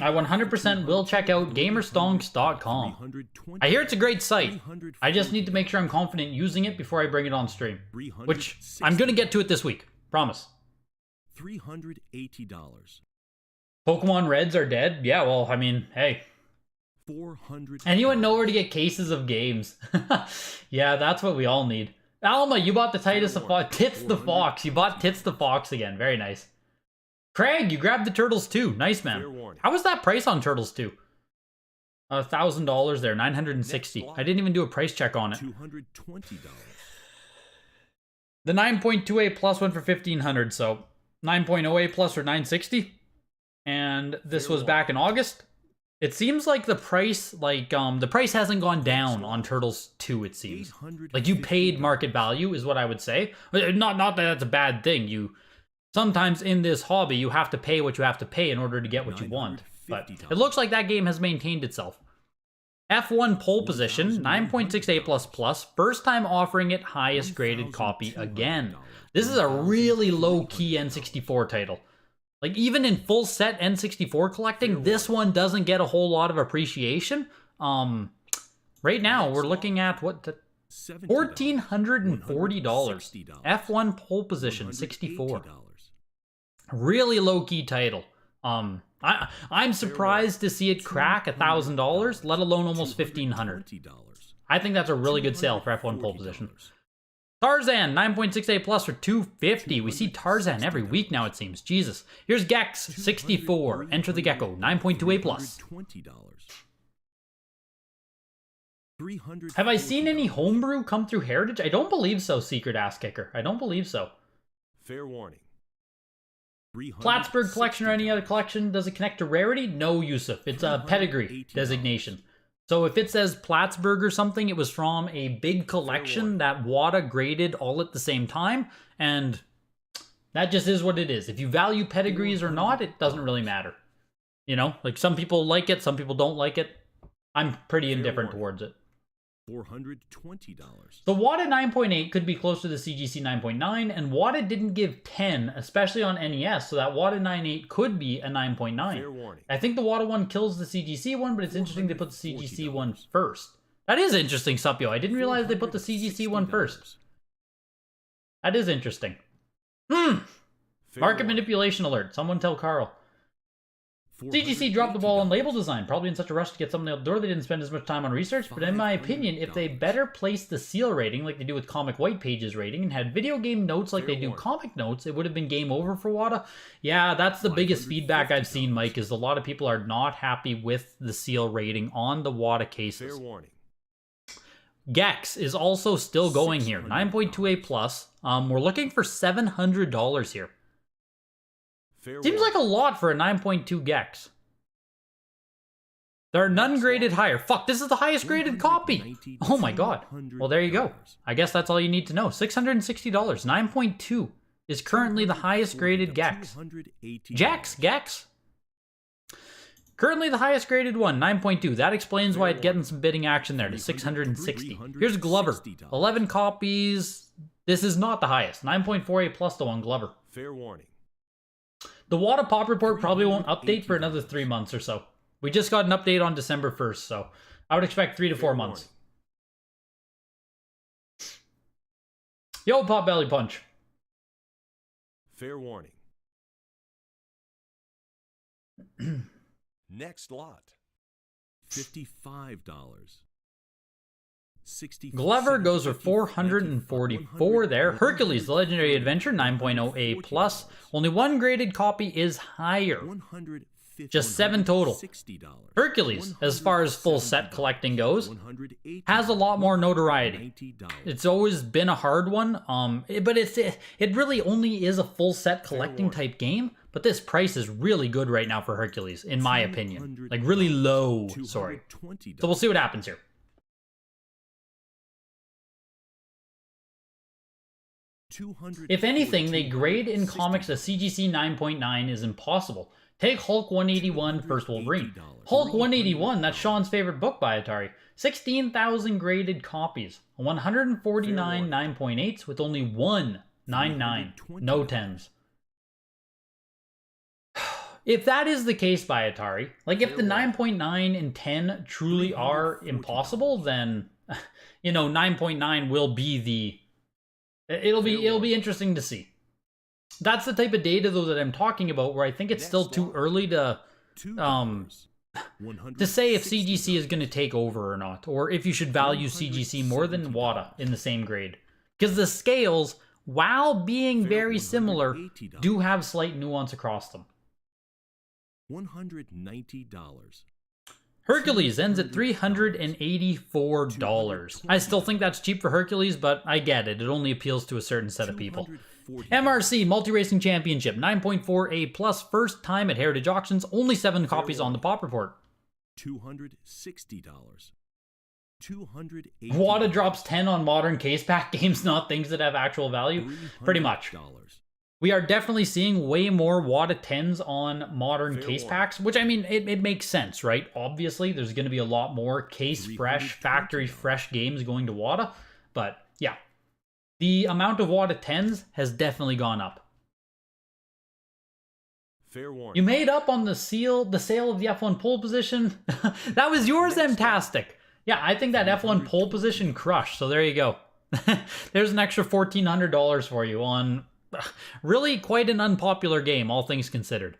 I 100% will check out gamerstonks.com. I hear it's a great site. I just need to make sure I'm confident using it before I bring it on stream. Which, I'm going to get to it this week. Promise. $380. Pokemon Reds are dead? Yeah, well, I mean, hey. Anyone know where to get cases of games? Yeah, that's what we all need. Alma, you bought the Titus the Fox. Tits the Fox. You bought Tits the Fox again. Very nice. Craig, you grabbed the Turtles too. Nice, man. How was that price on Turtles 2? $1,000 there. $960. I didn't even do a price check on it. $220. The 9.2A plus went for $1,500, so 9.0A plus for $960. And this was back in August. It seems like the price, the price hasn't gone down on Turtles 2, it seems. Like, you paid market value, is what I would say. Not that that's a bad thing. Sometimes in this hobby, you have to pay what you have to pay in order to get what you want. But it looks like that game has maintained itself. F1 pole position, 9.68++, first time offering it highest graded copy again. This is a really low-key N64 title. Like, even in full set N64 collecting, this one doesn't get a whole lot of appreciation. Right now, we're looking at, $1,440. F1 pole position, 64. Really low-key title. I'm surprised to see it crack $1,000, let alone almost $1,500. I think that's a really good sale for F1 pole position. Tarzan, 9.68+ for $250. We see Tarzan every week now, it seems. Jesus. Here's Gex, 64. Enter the Gecko, 9.28+. Have I seen any homebrew come through Heritage? I don't believe so, Secret Ass Kicker. I don't believe so. Fair warning. Plattsburgh collection or any other collection, does it connect to rarity? No, Yusuf. It's a pedigree designation. So if it says Plattsburgh or something, it was from a big collection that WATA graded all at the same time, and that just is what it is. If you value pedigrees or not, it doesn't really matter. You know, like some people like it, some people don't like it. I'm pretty indifferent towards it. $420. The WATA 9.8 could be close to the CGC 9.9, and WATA didn't give 10, especially on NES, so that WATA 9.8 could be a 9.9. I think the WATA one kills the CGC one, but it's interesting they put the CGC one first. That is interesting, Supio. I didn't realize they put the CGC one first. That is interesting. Market manipulation alert. Someone tell Carl. CGC dropped the ball on label design, probably in such a rush to get something out the door they didn't spend as much time on research, but in my opinion, if they better placed the seal rating like they do with Comic White Pages rating and had video game notes like they do comic notes, it would have been game over for WATA. Yeah, that's the biggest feedback I've seen, Mike, is a lot of people are not happy with the seal rating on the WATA cases. Fair warning. Gex is also still going here, 9.28+. We're looking for $700 here. Seems like a lot for a 9.2 Gex. There are none graded higher. Fuck, this is the highest graded copy. Oh my god. Well, there you go. I guess that's all you need to know. $660. 9.2 is currently the highest graded Gex. Gex. Currently the highest graded one, 9.2. That explains why it's getting some bidding action there to 660. Here's Glover. 11 copies. This is not the highest. 9.48+ the one Glover. Fair warning. The WATA Pop Report probably won't update for another 3 months or so. We just got an update on December 1st, so I would expect 3 to 4 months. Yo, Pop Belly Punch. Fair warning. Next lot. $55. Glover goes for 444 there. Hercules, the Legendary Adventure, 9.0A+. Only one graded copy is higher. Just 7 total. Hercules, as far as full set collecting goes, has a lot more notoriety. It's always been a hard one, but it really only is a full set collecting type game. But this price is really good right now for Hercules, in my opinion. Like, really low, sorry. So we'll see what happens here. If anything, they grade in comics a CGC 9.9 is impossible. Take Hulk 181, First Wolverine. Hulk 181, that's Sean's favorite book by Atari. 16,000 graded copies. 149 9.8s with only one 9.9. No 10s. If that is the case by Atari, like if the 9.9 and 10 truly are impossible, then, you know, 9.9 will be the... It'll be interesting to see. That's the type of data, though, that I'm talking about, where I think it's still too early to say if CGC is going to take over or not, or if you should value CGC more than WATA in the same grade. Because the scales, while being very similar, do have slight nuance across them. $190. Hercules ends at $384. I still think that's cheap for Hercules, but I get it. It only appeals to a certain set of people. MRC Multi-Racing Championship, 9.4A+, first time at Heritage Auctions, only 7 copies on the Pop Report. $260. $280. WATA drops 10 on modern case pack games, not things that have actual value. Pretty much. We are definitely seeing way more WATA 10s on modern case packs, which I mean, it makes sense, right? Obviously, there's going to be a lot more case fresh, factory fresh games going to WATA, but yeah. The amount of WATA 10s has definitely gone up. Fair warning. You made up on the sale of the F1 pole position. That was yours, Mtastic. Yeah, I think that F1 pole position crushed, so there you go. There's an extra $1,400 for you on really quite an unpopular game, all things considered.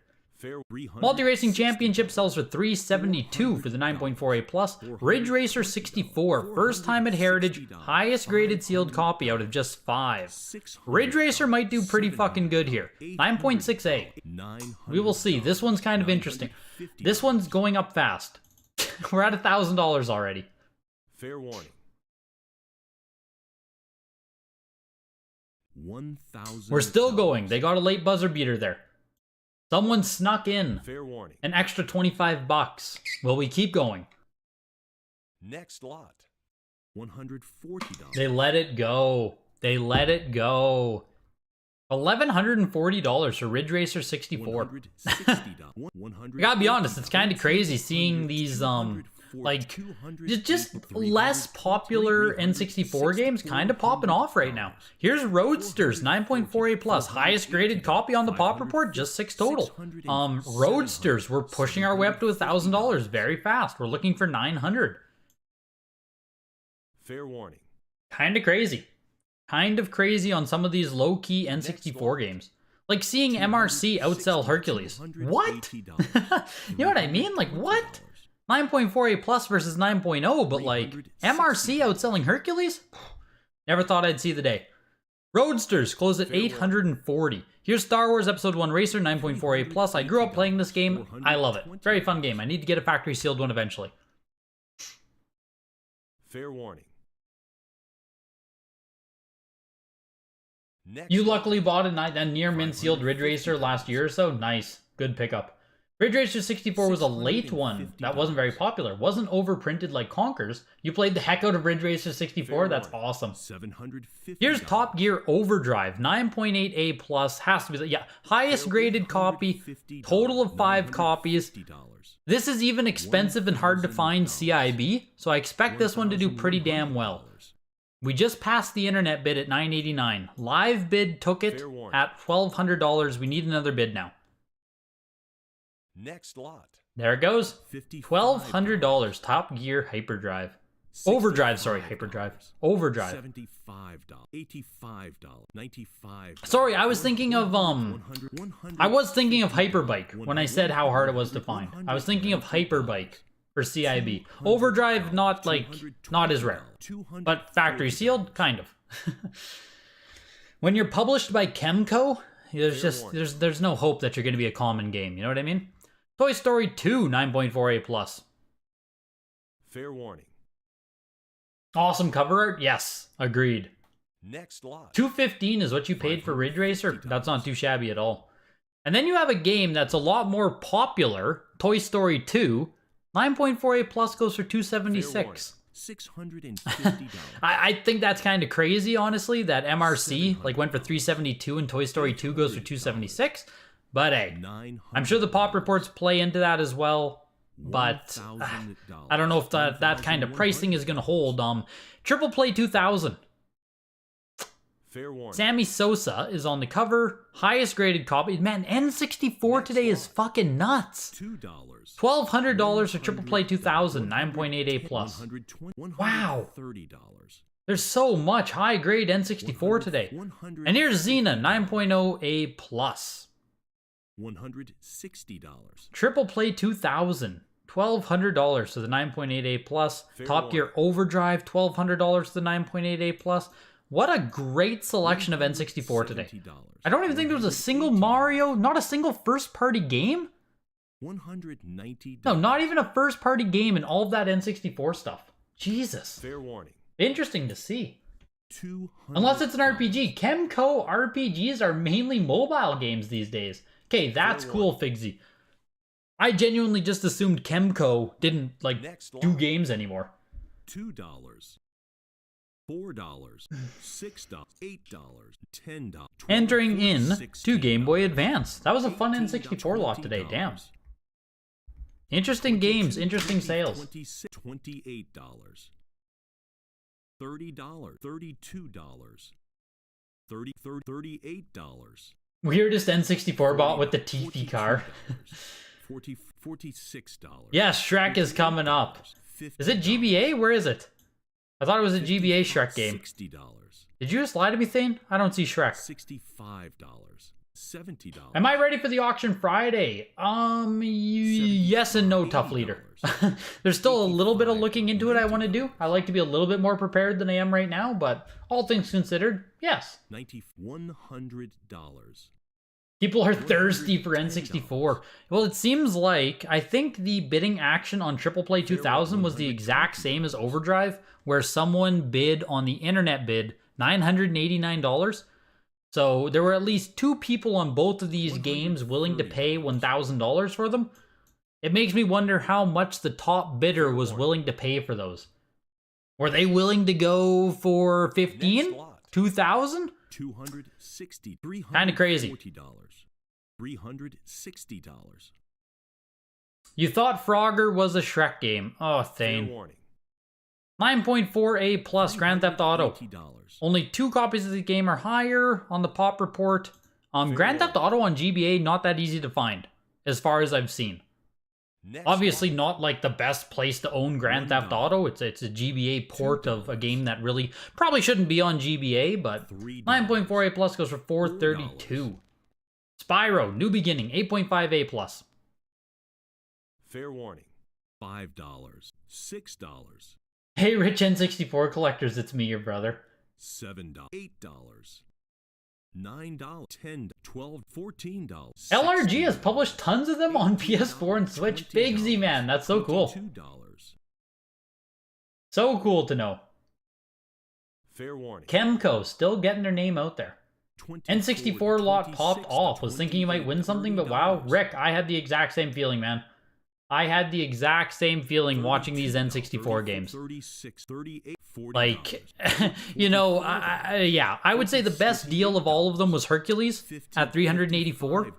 Multi-Racing Championship sells for $372 for the 9.48 Plus. Ridge Racer 64, first time at Heritage, highest graded sealed copy out of just 5. Ridge Racer might do pretty fucking good here. 9.6A. We will see. This one's kind of interesting. This one's going up fast. We're at $1,000 already. Fair warning. 1,000. We're still going. They got a late buzzer beater there. Someone snuck in Fair warning. an extra $25. Will we keep going? Next lot. $140. They let it go. They let it go. $1,140 for Ridge Racer 64. I gotta be honest, it's kind of crazy seeing these like just less popular N64 games kind of popping off right now. Here's Roadsters 9.48 Plus, highest graded copy on the pop report, just 6 total. Roadsters, we're pushing our way up to $1,000 very fast. We're looking for 900. Fair warning. Kind of crazy. Kind of crazy on some of these low-key N64 games. Like seeing MRC outsell Hercules. What? You know what I mean? Like, what? 9.48 Plus versus 9.0, but like, MRC outselling Hercules? Never thought I'd see the day. Roadsters close at 840. Here's Star Wars Episode 1 Racer 9.48 Plus. I grew up playing this game. I love it. Very fun game. I need to get a factory sealed one eventually. Fair warning. Next You luckily bought a near mint sealed Ridge Racer last year or so. Nice. Good pickup. Ridge Racer 64 was a late one that wasn't very popular. Wasn't overprinted like Conkers. You played the heck out of Ridge Racer 64. That's awesome. Here's Top Gear Overdrive 9.8A Plus. Has to be, yeah, highest graded copy. Total of 5 copies. This is even expensive and hard to find CIB, so I expect this one to do pretty damn well. We just passed the internet bid at $989. Live bid took it at $1,200. We need another bid now. Next lot. There it goes. $1,200. Top Gear Hyperdrive. Overdrive, sorry, Hyperdrive. Overdrive. $75, $85, $95. Sorry, I was thinking of Hyperbike when I said how hard it was to find. I was thinking of Hyperbike for CIB. Overdrive, not as rare. But factory sealed, kind of. When you're published by Chemco, there's no hope that you're going to be a common game. You know what I mean? Toy Story 2 9.48 Plus. Fair warning. Awesome cover art. Yes, agreed. Next lot. $215 is what you paid for Ridge Racer. That's not too shabby at all. And then you have a game that's a lot more popular. Toy Story 2 9.48 Plus goes for $276. $650. I think that's kind of crazy, honestly, that MRC went for $372 and Toy Story 2 goes for $276. But hey, I'm sure the pop reports play into that as well. But I don't know if that kind of pricing is going to hold. Triple Play 2000. Fair warning. Sammy Sosa is on the cover. Highest graded copy. Man, N64 today is fucking nuts. $1,200 for Triple Play 2000, 9.88 Plus. Wow. There's so much high grade N64 today. And here's Xena, 9.0A Plus. $160. Triple Play 2000, $1,200 to the 9.88 Plus. Top Gear Overdrive, $1,200 to the 9.88 Plus. What a great selection of N64 today. I don't even think there was a single Mario, not a single first-party game. $190. No, not even a first-party game in all of that N64 stuff. Jesus. Fair warning. Interesting to see. $200. Unless it's an RPG. Chemco RPGs are mainly mobile games these days. Okay, that's cool, Figsy. I genuinely just assumed Chemco didn't, like, Next do lot. games anymore. $2, $4, $6, $8, $10. Entering in to Game Boy $16, Advance. That was a fun N64 lot today, damn. Interesting games, interesting sales. $28, $30, $32, $38. Weirdest N64 bot with the teethy car. $46. Yes, Shrek is coming up. Is it GBA? Where is it? I thought it was a GBA Shrek game. $60. Did you just lie to me, Thane? I don't see Shrek. $65. $70. Am I ready for the auction Friday? Yes and no, tough leader. There's still a little bit of looking into it I want to do. I like to be a little bit more prepared than I am right now, but all things considered, yes. $100. People are thirsty for N64. Well, it seems like, I think the bidding action on Triple Play 2000 was the exact same as Overdrive, where someone bid on the internet bid $989. So there were at least 2 people on both of these games willing to pay $1,000 for them. It makes me wonder how much the top bidder was willing to pay for those. Were they willing to go for 15? 2,000? $260. Kinda crazy. $360. You thought Frogger was a Shrek game. Oh, Fair Thane. warning. 9.4A plus Grand Theft Auto. $380. Only 2 copies of the game are higher on the pop report. Grand Theft Auto on GBA, not that easy to find, as far as I've seen. Next Obviously lot. not like the best place to own Grand Theft Auto. It's a GBA port of a game that really probably shouldn't be on GBA, but $3. 9.4A plus goes for $432. Spyro, New Beginning, 8.5A plus. Fair warning. $5. $6. Hey, rich N64 collectors, it's me, your brother. $7. $8. $9. $10. $12. $14. LRG has $16, published tons of them on PS4 and Switch. $20, Bigsy, man, that's so cool. $22. So cool to know. Fair warning. Chemco, still getting their name out there. 24, N64 lot popped 26, off. Was thinking you might win something, but wow. $30. Rick, I had the exact same feeling, man. I had the exact same feeling watching these N64 games. 36, 38, $40. Like, you know, yeah, I would say the best deal of all of them was Hercules at $384. $55.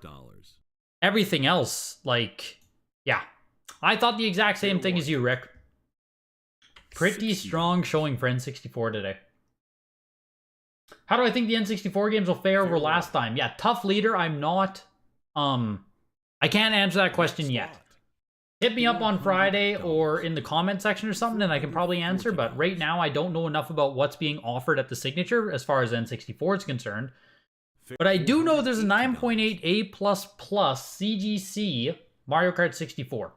Everything else, like, yeah. I thought the exact same thing as you, Rick. Pretty strong showing for N64 today. How do I think the N64 games will fare over last time? Yeah, tough leader, I'm not, I can't answer that question yet. Hit me up on Friday or in the comment section or something and I can probably answer, but right now I don't know enough about what's being offered at the signature as far as N64 is concerned. But I do know there's a 9.8A++ CGC Mario Kart 64.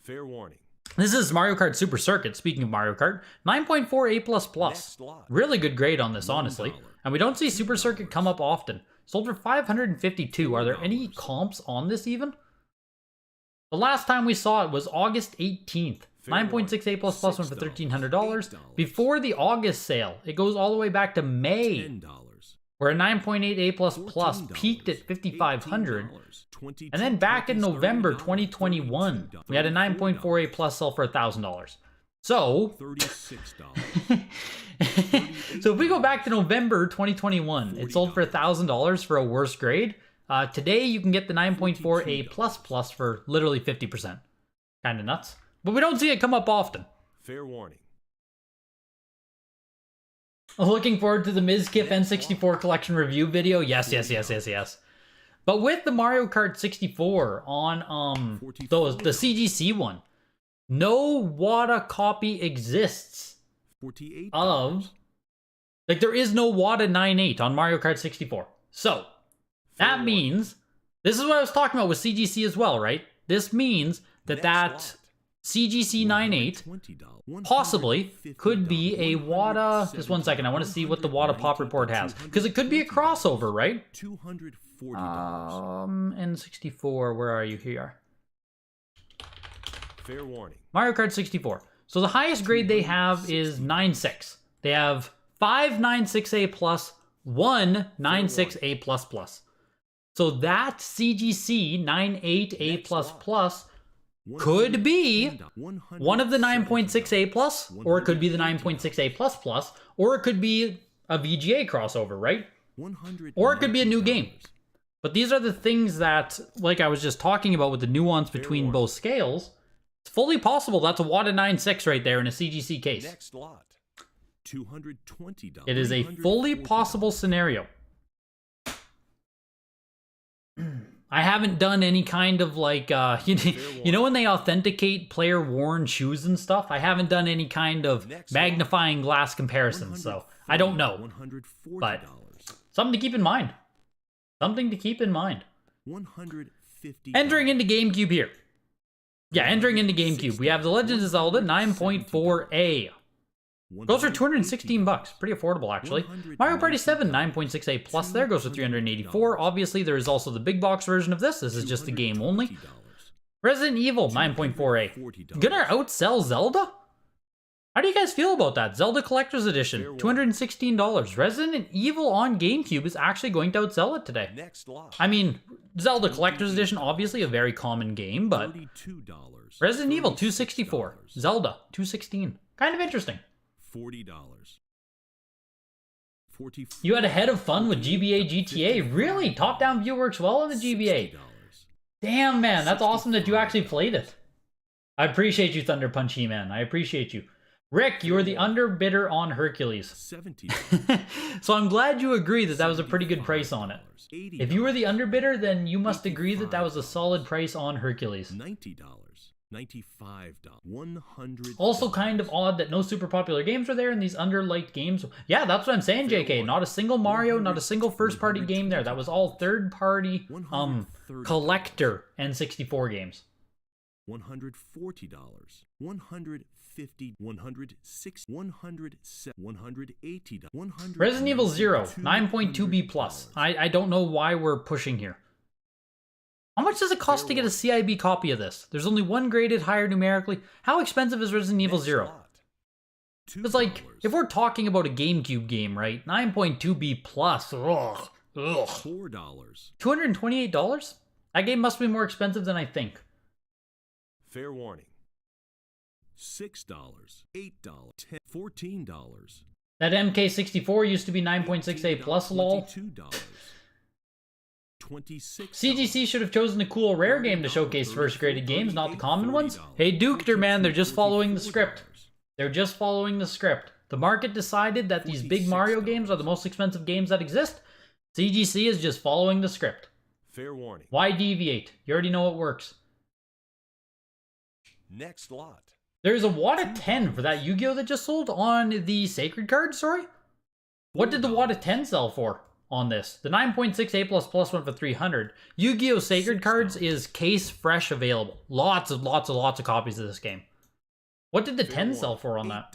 Fair warning. This is Mario Kart Super Circuit, speaking of Mario Kart. 9.4A++. Next lot. Really good grade on this, honestly. And we don't see Super Circuit come up often. Sold for $552. Are there any comps on this even? The last time we saw it was August 18th. 9.6A++ went for $1,300. Before the August sale, it goes all the way back to May, $10. where a 9.8A++ peaked at $5,500. And then back in November 2021, we had a 9.4A+ sell for $1,000. So, $36. so if we go back to November 2021, it sold for $1,000 for a worse grade. Today, you can get the 9.4A++ for literally 50%. Kind of nuts. But we don't see it come up often. Fair warning. Looking forward to the Mizkif N64 collection review video. Yes. But with the Mario Kart 64 on the CGC one, no WATA copy exists $48. of, like, there is no WATA 9.8 on Mario Kart 64. So that means, this is what I was talking about with CGC as well, right? This means that that CGC 9.8 possibly could be a WATA. Just one second, I want to see what the WATA pop report has, because it could be a crossover, right? $240. N64, where are you? Here. Fair warning. Mario Kart 64. So the highest grade they have is 9.6. They have 5 9.6A+, 1 9.6A++. So that CGC 9.8A++ could be one of the 9.6A plus, or it could be the 9.6A plus plus, or it could be a VGA crossover, right? Or it could be a new game. But these are the things that, like I was just talking about with the nuance between both scales, it's fully possible that's a WATA 9.6 right there in a CGC case. Next lot. $220. It is a fully possible scenario. I haven't done any kind of like, you know when they authenticate player-worn shoes and stuff? I haven't done any kind of magnifying glass comparison, so I don't know. But something to keep in mind. Something to keep in mind. Entering into GameCube here. Yeah, entering into GameCube. We have The Legend of Zelda 9.4A. Goes for 216 bucks. Pretty affordable, actually. Mario Party 7, 9.6A plus there, goes for 384. Obviously, there is also the big box version of this. This is just the game only. Resident Evil, 9.4A. Gonna outsell Zelda? How do you guys feel about that? Zelda Collector's Edition, $216. Resident Evil on GameCube is actually going to outsell it today. I mean, Zelda Collector's Edition, obviously a very common game, but Resident Evil, $264. Zelda, $216. Kind of interesting. $40. You had a head of fun with GBA GTA? Really? Top-down view works well on the GBA. Damn, man, that's awesome that you actually played it. I appreciate you, Thunder Punch He-Man. I appreciate you. Rick, you were the underbidder on Hercules. $70. So I'm glad you agree that that was a pretty good price on it. If you were the underbidder, then you must agree that that was a solid price on Hercules. $90. $95. $100. Also kind of odd that no super popular games are there in these underliked games. Yeah, that's what I'm saying, JK. Not a single Mario, not a single first-party game there. That was all third-party, collector N64 games. $140. $150. $160. $180. Resident Evil 0, 9.2B plus. I don't know why we're pushing here. How much does it cost to get a CIB copy of this? There's only one graded higher numerically. How expensive is Resident Evil 0? It's like, if we're talking about a GameCube game, right? 9.2B plus. Ugh. $4. $228? That game must be more expensive than I think. Fair warning. $6. $8. $10. $14. That MK64 used to be 9.6A plus, lol. $22. $26. CGC should have chosen a cool rare game to showcase first graded games, not the common ones. Hey, Dukester, man, they're just following the script. They're just following the script. The market decided that these big Mario games are the most expensive games that exist. CGC is just following the script. Fair warning. Why deviate? You already know it works. Next lot. There's a WATA 10 for that Yu-Gi-Oh that just sold on the Sacred card, sorry? What did the WATA 10 sell for on this? The 9.6A plus plus went for 300. Yu-Gi-Oh Sacred cards is case fresh available. Lots of copies of this game. What did the 10 sell for on that?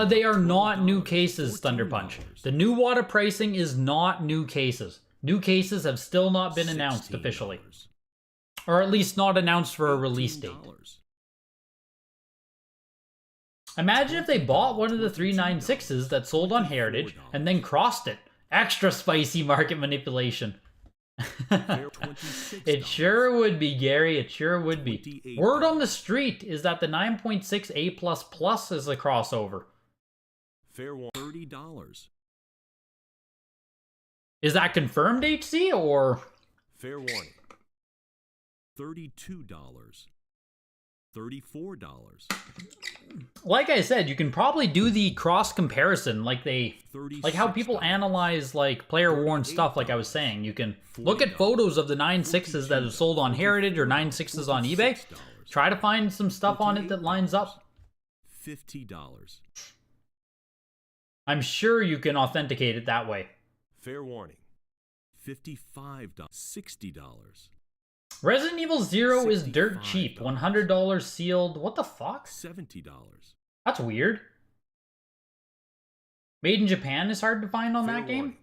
They are not new cases, Thunder Punch. The new WATA pricing is not new cases. New cases have still not been announced officially. Or at least not announced for a release date. Imagine if they bought one of the 396s that sold on Heritage and then crossed it. Extra spicy market manipulation. It sure would be, Gary. It sure would be. Word on the street is that the 9.6A++ is a crossover. Fair warning. $30. Is that confirmed, HC, or? Fair warning. $32. $34. Like I said, you can probably do the cross comparison like how people analyze like player worn stuff, like I was saying. You can look at photos of the 9.6s that have sold on Heritage or 9.6s on eBay. Try to find some stuff on it that lines up. $50. I'm sure you can authenticate it that way. Fair warning. $55. $60. Resident Evil 0 is dirt cheap. $100 sealed. What the fuck? $70. That's weird. Made in Japan is hard to find on that game?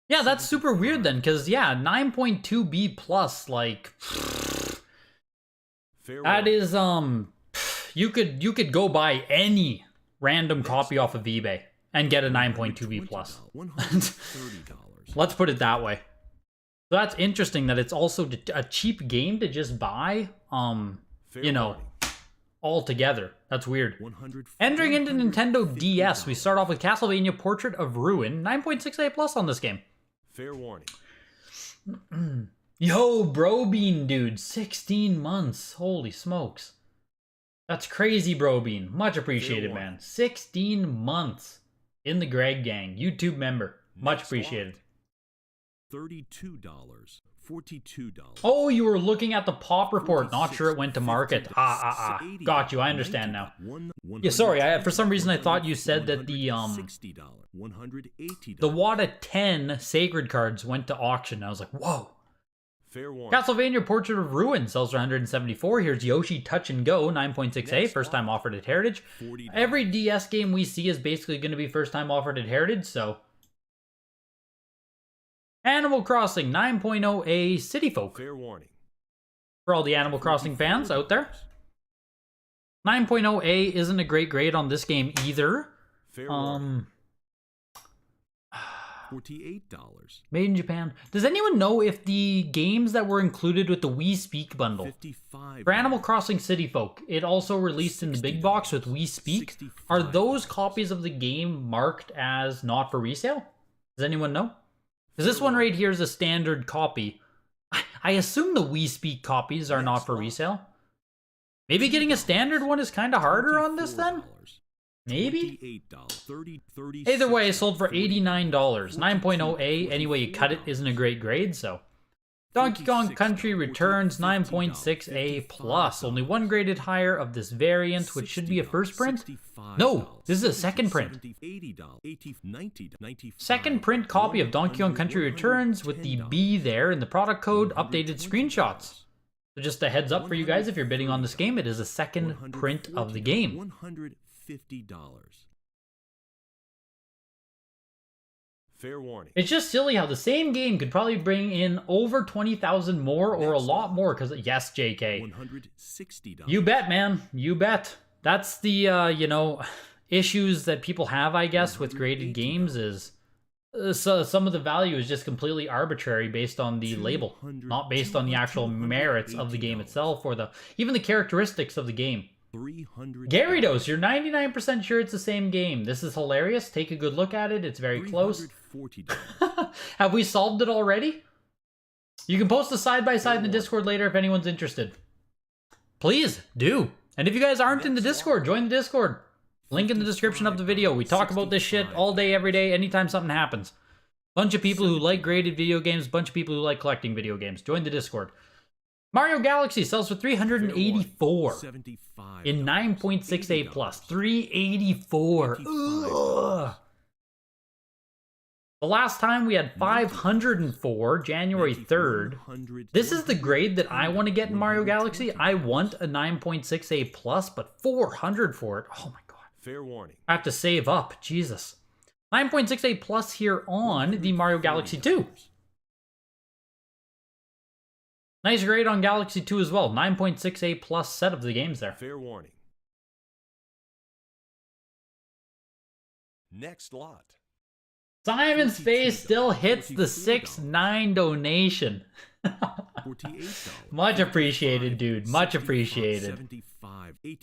Yeah, that's super weird then, because yeah, 9.2B plus, like, that is, you could go buy any random copy off of eBay and get a 9.2B plus. $130. Let's put it that way. So that's interesting that it's also a cheap game to just buy, Fair you know, warning. all together. That's weird. 100. Entering into Nintendo DS, we start off with Castlevania Portrait of Ruin, 9.68 plus on this game. Fair warning. Yo, Bro Bean, dude, 16 months. Holy smokes. That's crazy, Bro Bean. Much appreciated, man. 16 months in the Greg Gang. YouTube member. Much Next appreciated. $32. $42. Oh, you were looking at the pop report. Not sure it went to market. Got you. I understand now. Yeah, sorry. For some reason I thought you said that the WATA 10 Sacred cards went to auction. I was like, whoa. Fair warning. Castlevania Portrait of Ruin sells for 174. Here's Yoshi Touch and Go, 9.68, first time offered at Heritage. Every DS game we see is basically going to be first time offered at Heritage, so. Animal Crossing 9.0A City Folk. Fair warning. For all the Animal Crossing fans out there. 9.0A isn't a great grade on this game either. Fair warning. $48. Made in Japan. Does anyone know if the games that were included with the Wii Speak bundle 55. for Animal Crossing City Folk, it also released in the big box with Wii Speak, are those copies of the game marked as not for resale? Does anyone know? Because this one right here is a standard copy. I assume the Wii Speak copies are not for resale. Maybe getting a standard one is kind of harder on this then? Maybe? Either way, it sold for $89. 9.0A, any way you cut it, isn't a great grade, so. Donkey Kong Country Returns 9.6A plus. Only one graded higher of this variant, which should be a first print? No, this is a second print. Second print copy of Donkey Kong Country Returns with the B there in the product code, updated screenshots. So just a heads up for you guys, if you're bidding on this game, it is a second print of the game. $150. Fair warning. It's just silly how the same game could probably bring in over 20,000 more or a lot more, because yes, JK. $160. You bet, man. You bet. That's the, you know, issues that people have, I guess, with graded games is so some of the value is just completely arbitrary based on the label, not based on the actual merits of the game itself or even the characteristics of the game. Gyarados, you're 99% sure it's the same game. This is hilarious. Take a good look at it. It's very close. Have we solved it already? You can post a side-by-side in the Discord later if anyone's interested. Please, do. And if you guys aren't in the Discord, join the Discord. Link in the description of the video. We talk about this shit all day, every day, anytime something happens. Bunch of people who like graded video games, bunch of people who like collecting video games. Join the Discord. Mario Galaxy sells for $384 in 9.68 plus. $384. Ugh. The last time we had 504, January 3rd. This is the grade that I want to get in Mario Galaxy. I want a 9.68 plus, but 400 for it. Oh my god. Fair warning. I have to save up. Jesus. 9.68 plus here on the Mario Galaxy 2. Nice grade on Galaxy 2 as well. 9.68 plus set of the games there. Fair warning. Next lot. Simon's face still hits the 6.9 donation. Much appreciated, dude. Much appreciated.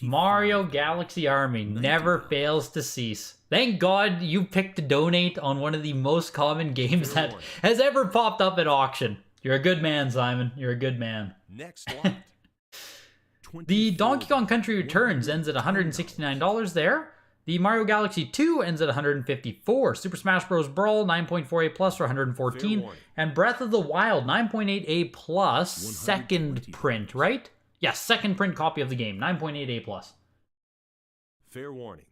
Mario Galaxy Army never fails to cease. Thank God you picked to donate on one of the most common games that has ever popped up at auction. You're a good man, Simon. You're a good man. Next lot. The Donkey Kong Country Returns ends at $169 there. The Mario Galaxy 2 ends at $154. Super Smash Bros. Brawl 9.48 plus for $114. And Breath of the Wild 9.8A plus, second print, right? Yes, second print copy of the game, 9.8A plus. Fair warning.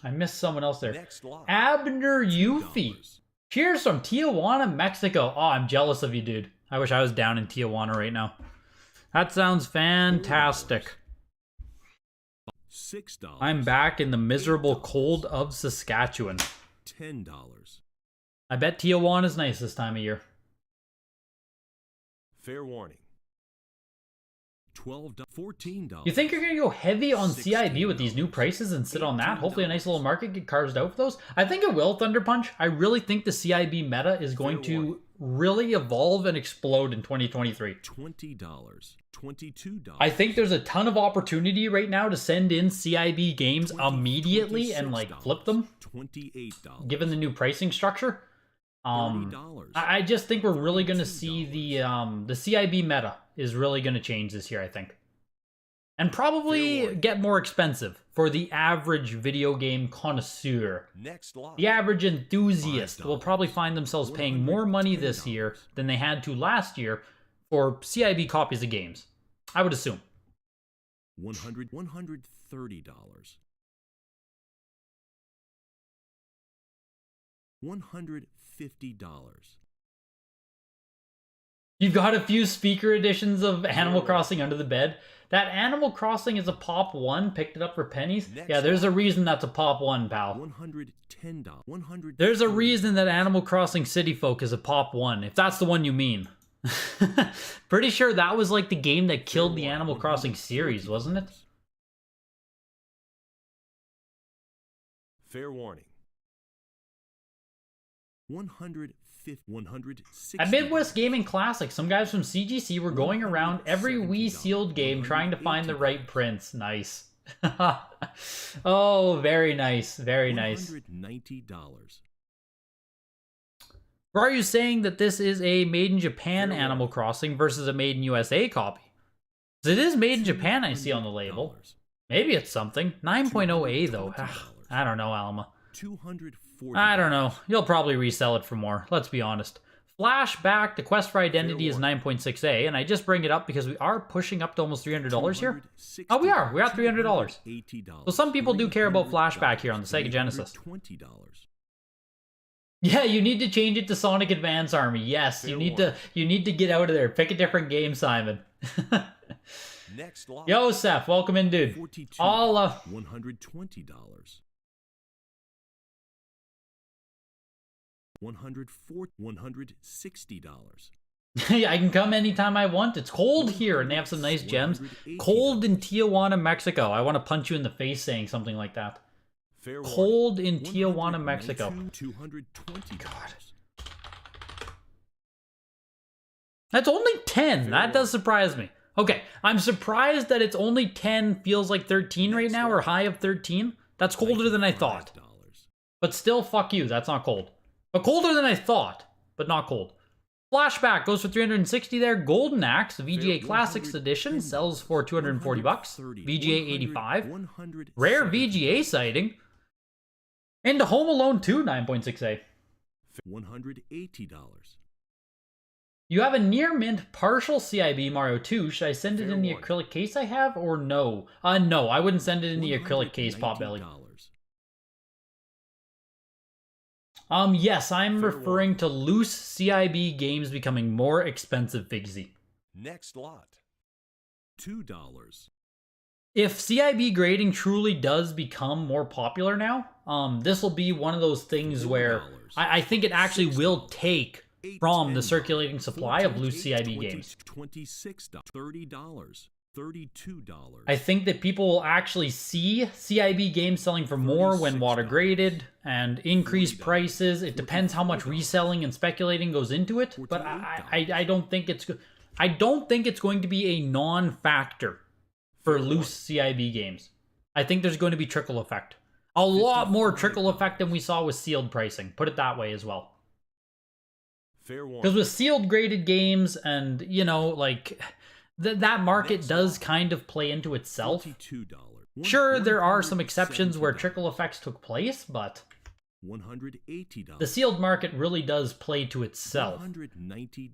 I missed someone else there. Next lot. Abner Yuffie. Cheers from Tijuana, Mexico. Oh, I'm jealous of you, dude. I wish I was down in Tijuana right now. That sounds fantastic. $6. I'm back in the miserable cold of Saskatchewan. $10. I bet Tijuana's nice this time of year. Fair warning. $14. You think you're going to go heavy on CIB with these new prices and sit on that? Hopefully a nice little market get carved out for those. I think it will, Thunder Punch. I really think the CIB meta is going to really evolve and explode in 2023. $20. $22. I think there's a ton of opportunity right now to send in CIB games immediately and like flip them, $28. given the new pricing structure. $30. I just think we're really going to see the CIB meta is really going to change this year, I think. And probably get more expensive for the average video game connoisseur. Next lot. The average enthusiast will probably find themselves paying more money this year than they had to last year for CIB copies of games. I would assume. $130. $150. You've got a few speaker editions of Animal Crossing under the bed. That Animal Crossing is a pop 1, picked it up for pennies. Yeah, there's a reason that's a pop 1, pal. $110. There's a reason that Animal Crossing City Folk is a pop 1, if that's the one you mean. Pretty sure that was like the game that killed the Animal Crossing series, wasn't it? Fair warning. $160. At Midwest Gaming Classic, some guys from CGC were going around every Wii sealed game trying to find the right prints. Nice. Oh, very nice. Very nice. $190. Or are you saying that this is a made in Japan Animal Crossing versus a made in USA copy? 'Cause it is made in Japan, I see on the label. Maybe it's something. 9.0A though. I don't know, Alma. $240. I don't know. You'll probably resell it for more. Let's be honest. Flashback, the quest for identity is 9.6A, and I just bring it up because we are pushing up to almost $300 here. Oh, we are. We're at $300. So some people do care about Flashback here on the Sega Genesis. $20. Yeah, you need to change it to Sonic Advance Army. Yes, you need to get out of there. Pick a different game, Simon. Next lot. Yo, Seth, welcome in, dude. All $120. $160. I can come anytime I want. It's cold here, and they have some nice gems. Cold in Tijuana, Mexico. I want to punch you in the face saying something like that. Fair Cold in Tijuana, Mexico. $220. God. That's only 10. That does surprise me. Okay, I'm surprised that it's only 10, feels like 13 right now, or high of 13. That's colder than I thought. But still, fuck you. That's not cold. But colder than I thought, but not cold. Flashback goes for 360 there. Golden Axe, VGA Classics Edition, sells for 240 bucks. VGA 85. Rare VGA sighting. Into Home Alone 2, 9.6A. $180. You have a near mint partial CIB Mario 2. Should I send it in the acrylic case I have, or no? No, I wouldn't send it in the acrylic case, Potbelly. Yes, I'm referring to loose CIB games becoming more expensive, Figsy. Next lot. $2. If CIB grading truly does become more popular now, this will be one of those things where I think it actually will take from the circulating supply of loose CIB games. $26. $30. $32. I think that people will actually see CIB games selling for more when water graded and increased prices. It depends how much reselling and speculating goes into it, but I don't think it's going to be a non-factor for loose CIB games. I think there's going to be trickle effect. A lot more trickle effect than we saw with sealed pricing. Put it that way as well. Because with sealed graded games and, you know, like... that market does kind of play into itself. Sure, there are some exceptions where trickle effects took place, but the sealed market really does play to itself. And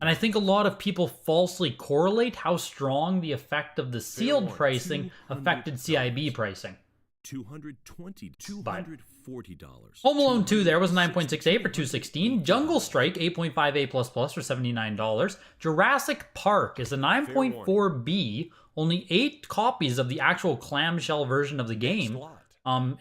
I think a lot of people falsely correlate how strong the effect of the sealed pricing affected CIB pricing. But Home Alone 2 there was 9.6A for $216. Jungle Strike 8.5A++ for $79. Jurassic Park is a 9.4B. Only 8 copies of the actual clamshell version of the game.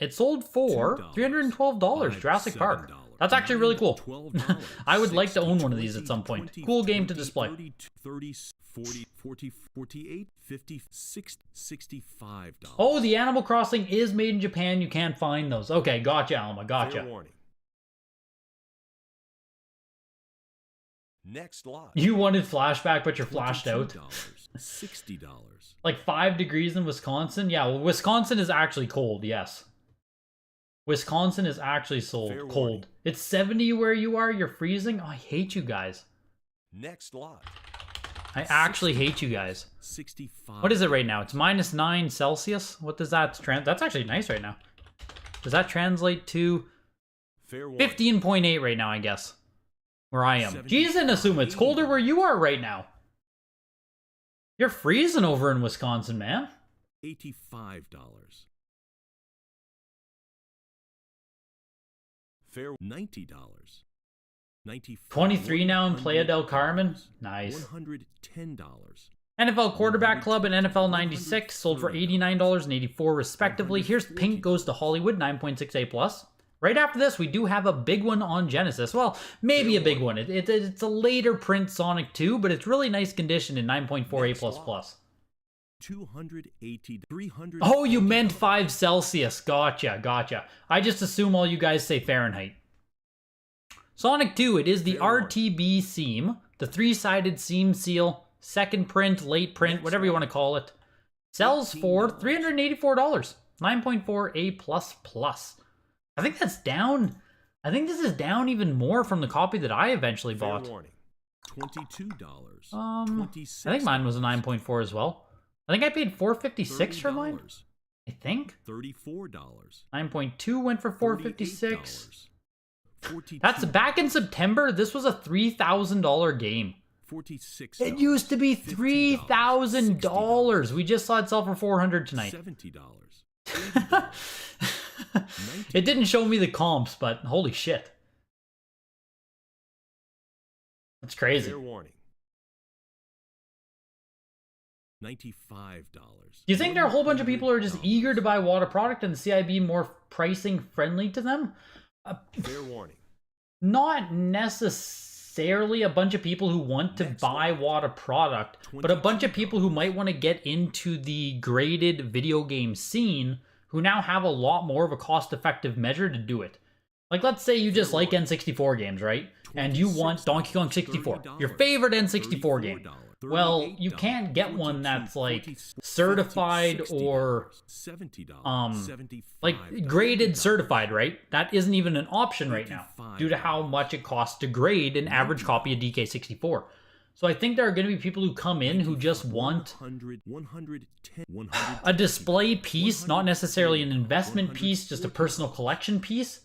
It sold for $312. Jurassic Park. That's actually really cool. $12, I would like to own one of these 20, at some point. 20, Cool game to 20, display. 30, 30, 40, 40, 48, 50, 60, $65. Oh, the Animal Crossing is made in Japan. You can't find those. Okay, gotcha, Alma. Fair Gotcha. warning. Next lot. You wanted flashback, but you're flashed out. $60. Like 5 degrees in Wisconsin? Yeah, well, Wisconsin is actually cold, yes. Wisconsin is actually Fair cold. warning. It's 70 where you are? You're freezing? Oh, I hate you guys. Next lot. I actually hate you guys. 65. What is it right now? It's -9 Celsius? What does that that's actually nice right now. Does that translate to Fair warning. 15.8 right now, I guess? Where I am. 75, Geez, and assume it's colder where you are right now. You're freezing over in Wisconsin, man. $85. Fair. $90. 95. 23 now in Playa del Carmen. Nice. $110. NFL Quarterback Club and NFL 96 sold for $89 and $84 respectively. Here's Pink Goes to Hollywood, 9.68+. Right after this, we do have a big one on Genesis. Well, maybe a big one. It's a later print Sonic 2, but it's really nice condition in 9.48++. 280. 300. Oh, you meant 5 Celsius. Gotcha. I just assume all you guys say Fahrenheit. Sonic 2, it is the RTB seam, the 3-sided seam seal, second print, late print, whatever you want to call it. Sells for $384, 9.4A++. I think that's down. I think this is down even more from the copy that I eventually Fair bought. warning. $22. I think mine was a 9.4 as well. I think I paid $456 for mine. I think. $34. 9.2 went for $456. $42. That's back in September. This was a $3,000 game. $46. It used to be $3,000. We just saw it sell for $400 tonight. $70. It didn't show me the comps, but holy shit. That's crazy. Fair warning. $95. Do you think there are a whole bunch of people who are just eager to buy WATA product and the CIB more pricing friendly to them? Fair warning. Not necessarily a bunch of people who want to buy WATA product, but a bunch of people who might want to get into the graded video game scene who now have a lot more of a cost-effective measure to do it. Like, let's say you just like N64 games, right? And you want Donkey Kong 64, your favorite N64 game. Well, you can't get one that's like certified or like graded certified, right? That isn't even an option right now due to how much it costs to grade an average copy of DK64. So I think there are going to be people who come in who just want a display piece, not necessarily an investment piece, just a personal collection piece.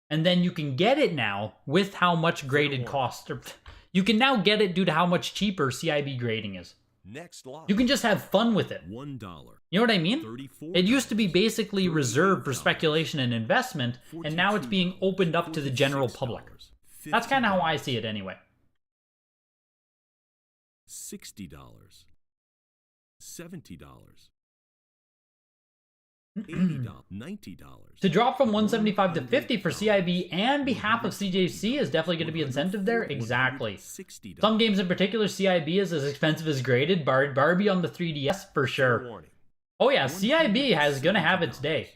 And then you can get it now with how much graded cost. You can now get it due to how much cheaper CIB grading is. Next lot. You can just have fun with it. $1. You know what I mean? It used to be basically reserved for speculation and investment, and now it's being opened up to the general public. That's kind of how I see it anyway. $60. $70. $80. $90. To drop from 175 to 50 for CIB and behalf of CJC is definitely going to be incentive there. Exactly. Some games in particular, CIB is as expensive as graded. Barbie on the 3DS for sure. Oh yeah, CIB is going to have its day.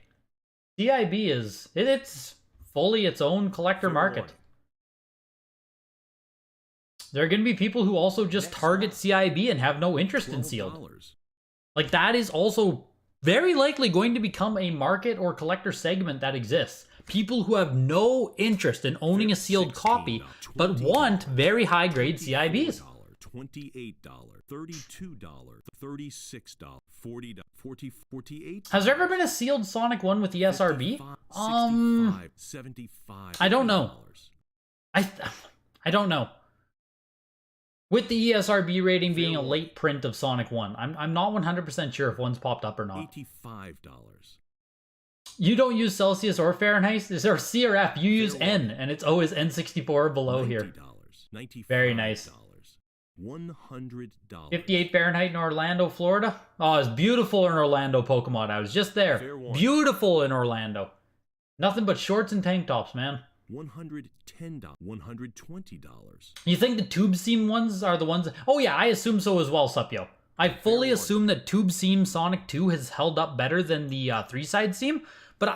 CIB is it's fully its own collector market. There are going to be people who also just target CIB and have no interest in sealed. Like that is also very likely going to become a market or collector segment that exists. People who have no interest in owning a sealed copy, but want very high grade CIBs. $28, $32, $36, $40, $40, $48. Has there ever been a sealed Sonic 1 with ESRB? 65, 75. I don't know. I don't know. With the ESRB rating being a late print of Sonic 1, I'm not 100% sure if one's popped up or not. $85. You don't use Celsius or Fahrenheit? Is there C or F? You use N, and it's always N64 below here. Very nice. $100. 58 Fahrenheit in Orlando, Florida. Oh, it's beautiful in Orlando, Pokemon. I was just there. Beautiful in Orlando. Nothing but shorts and tank tops, man. $110, $120. You think the tube seam ones are the ones? Oh yeah, I assume so as well, Supyo. I fully assume that tube seam Sonic 2 has held up better than the three-side seam, but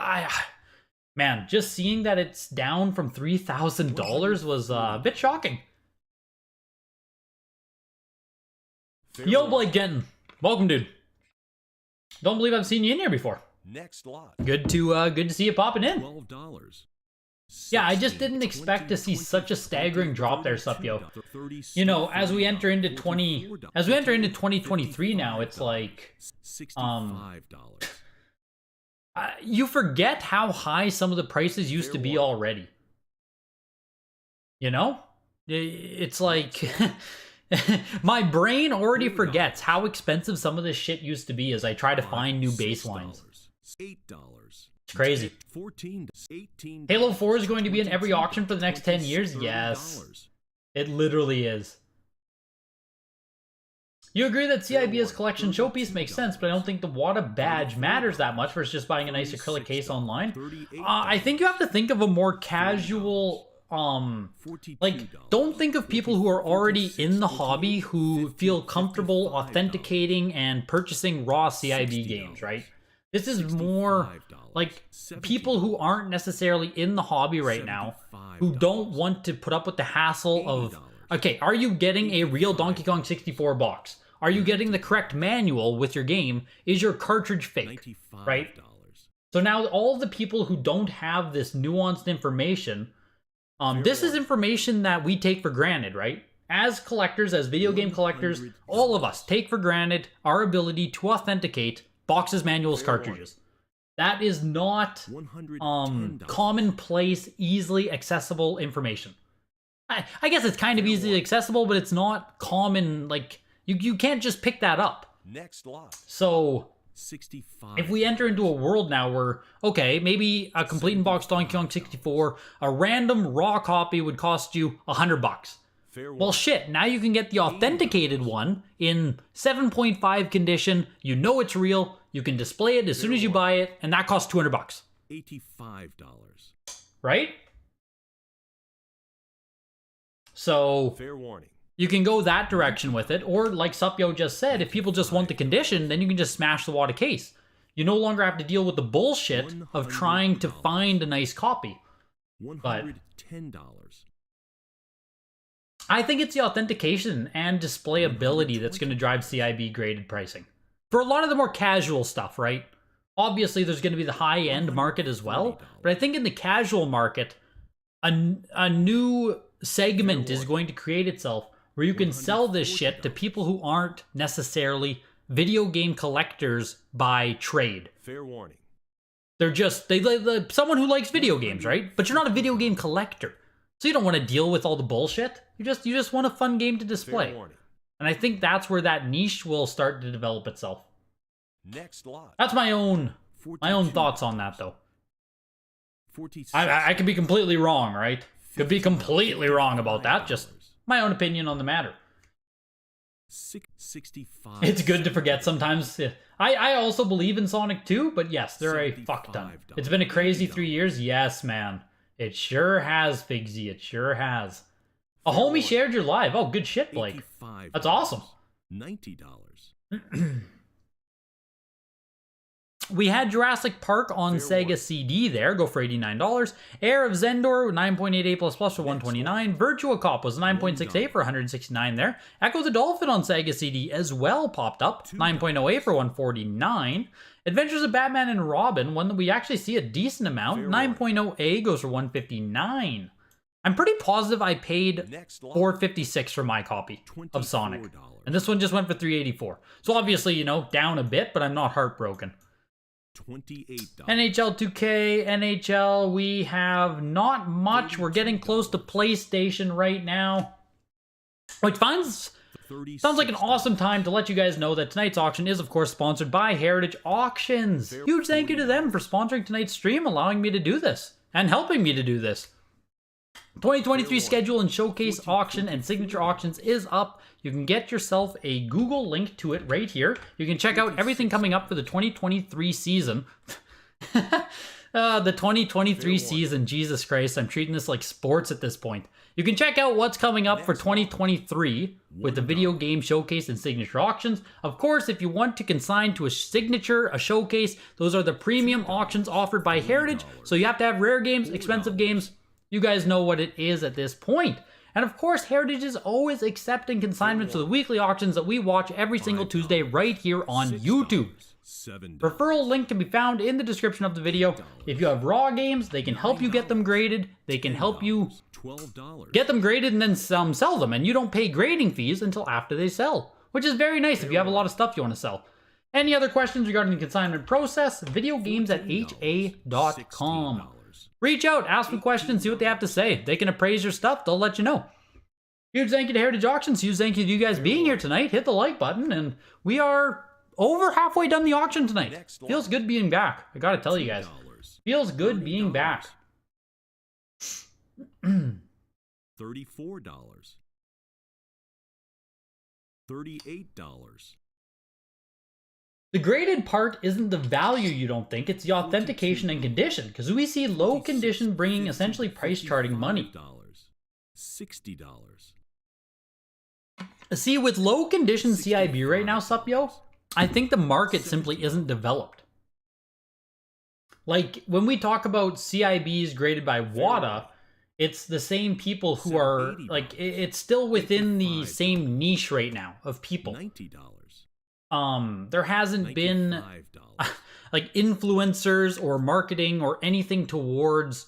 man, just seeing that it's down from $3,000 was a bit shocking. Yo, Blake Genton. Welcome, dude. Don't believe I've seen you in here before. Next lot. Good to see you popping in. $12. Yeah, I just didn't expect to see such a staggering drop there, Supyo. You know, as we enter into 2023 now, it's like $65. you forget how high some of the prices used to be already. You know? It's like my brain already forgets how expensive some of this shit used to be as I try to find new baselines. $8. It's crazy. $14, $18. Halo 4 is going to be in every auction for the next 10 years? Yes. It literally is. You agree that CIB's collection showpiece makes sense, but I don't think the WATA badge matters that much versus just buying a nice acrylic case online. I think you have to think of a more casual, like, don't think of people who are already in the hobby who feel comfortable authenticating and purchasing raw CIB games, right? This is more like people who aren't necessarily in the hobby right now, who don't want to put up with the hassle of, okay, are you getting a real Donkey Kong 64 box? Are you getting the correct manual with your game? Is your cartridge fake? Right? So now all the people who don't have this nuanced information, this is information that we take for granted, right? As collectors, as video game collectors, all of us take for granted our ability to authenticate boxes, manuals, cartridges. That is not commonplace, easily accessible information. I guess it's kind of easily accessible, but it's not common. Like, you can't just pick that up. Next lot. So 65. if we enter into a world now where, okay, maybe a complete in box Donkey Kong 64, a random raw copy would cost you $100. Well, shit, now you can get the authenticated one in 7.5 condition. You know it's real. You can display it as soon as you buy it, and that costs $200. $85. Right? So Fair warning. you can go that direction with it, or like Supyo just said, if people just want the condition, then you can just smash the WATA case. You no longer have to deal with the bullshit of trying to find a nice copy. $110. I think it's the authentication and display ability that's going to drive CIB graded pricing. For a lot of the more casual stuff, right? Obviously, there's going to be the high-end market as well, but I think in the casual market, a new segment is going to create itself where you can sell this shit to people who aren't necessarily video game collectors by trade. Fair warning. They're just someone who likes video games, right? But you're not a video game collector. So you don't want to deal with all the bullshit. You just want a fun game to display. Fair warning. And I think that's where that niche will start to develop itself. Next lot. That's my own thoughts on that, though. 46. I could be completely wrong, right? Could be completely wrong about that. Just my own opinion on the matter. 65. It's good to forget sometimes. I also believe in Sonic 2, but yes, they're a fuck ton. It's been a crazy 3 years. Yes, man. It sure has, Figsy. It sure has. A homie shared your live. Oh, good shit, Blake. That's awesome. $90. We had Jurassic Park on Sega CD there. Go for $89. Heir of Zendor, 9.88 plus plus for $129. Virtua Cop was 9.68 for $169 there. Echo the Dolphin on Sega CD as well popped up. 9.08 for $149. Adventures of Batman and Robin, one that we actually see a decent amount. 9.0A goes for $159. I'm pretty positive I paid $456 for my copy of Sonic. And this one just went for $384. So obviously, you know, down a bit, but I'm not heartbroken. $28. NHL 2K, NHL, we have not much. We're getting close to PlayStation right now. Which sounds like an awesome time to let you guys know that tonight's auction is, of course, sponsored by Heritage Auctions. Huge thank you to them for sponsoring tonight's stream, allowing me to do this, and helping me to do this. 2023 schedule and showcase auction and signature auctions is up. You can get yourself a Google link to it right here. You can check out everything coming up for the 2023 season. The 2023 season, Jesus Christ, I'm treating this like sports at this point. You can check out what's coming up for 2023 with the video game showcase and signature auctions. Of course, if you want to consign to a signature, a showcase, those are the premium auctions offered by Heritage. So you have to have rare games, expensive games. You guys know what it is at this point. And of course, Heritage is always accepting consignments for the weekly auctions that we watch every single Tuesday right here on YouTube. Referral link can be found in the description of the video. If you have raw games, they can help you get them graded. They can help you get them graded and then sell them. And you don't pay grading fees until after they sell, which is very nice if you have a lot of stuff you want to sell. Any other questions regarding the consignment process? videogames@ha.com. Reach out, ask them questions, see what they have to say. They can appraise your stuff, they'll let you know. Huge thank you to Heritage Auctions. Huge thank you to you guys being here tonight. Hit the like button, and we are over halfway done the auction tonight. Feels good being back. I gotta tell you guys. Feels good being back. $34. $38. The graded part isn't the value you don't think, it's the authentication and condition, because we see low condition bringing essentially price charting money. $60. See, with low condition CIB right now, Supyo, I think the market simply isn't developed. Like, when we talk about CIBs graded by WATA, it's the same people who are, like, it's still within the same niche right now of people. $90. There hasn't been like influencers or marketing or anything towards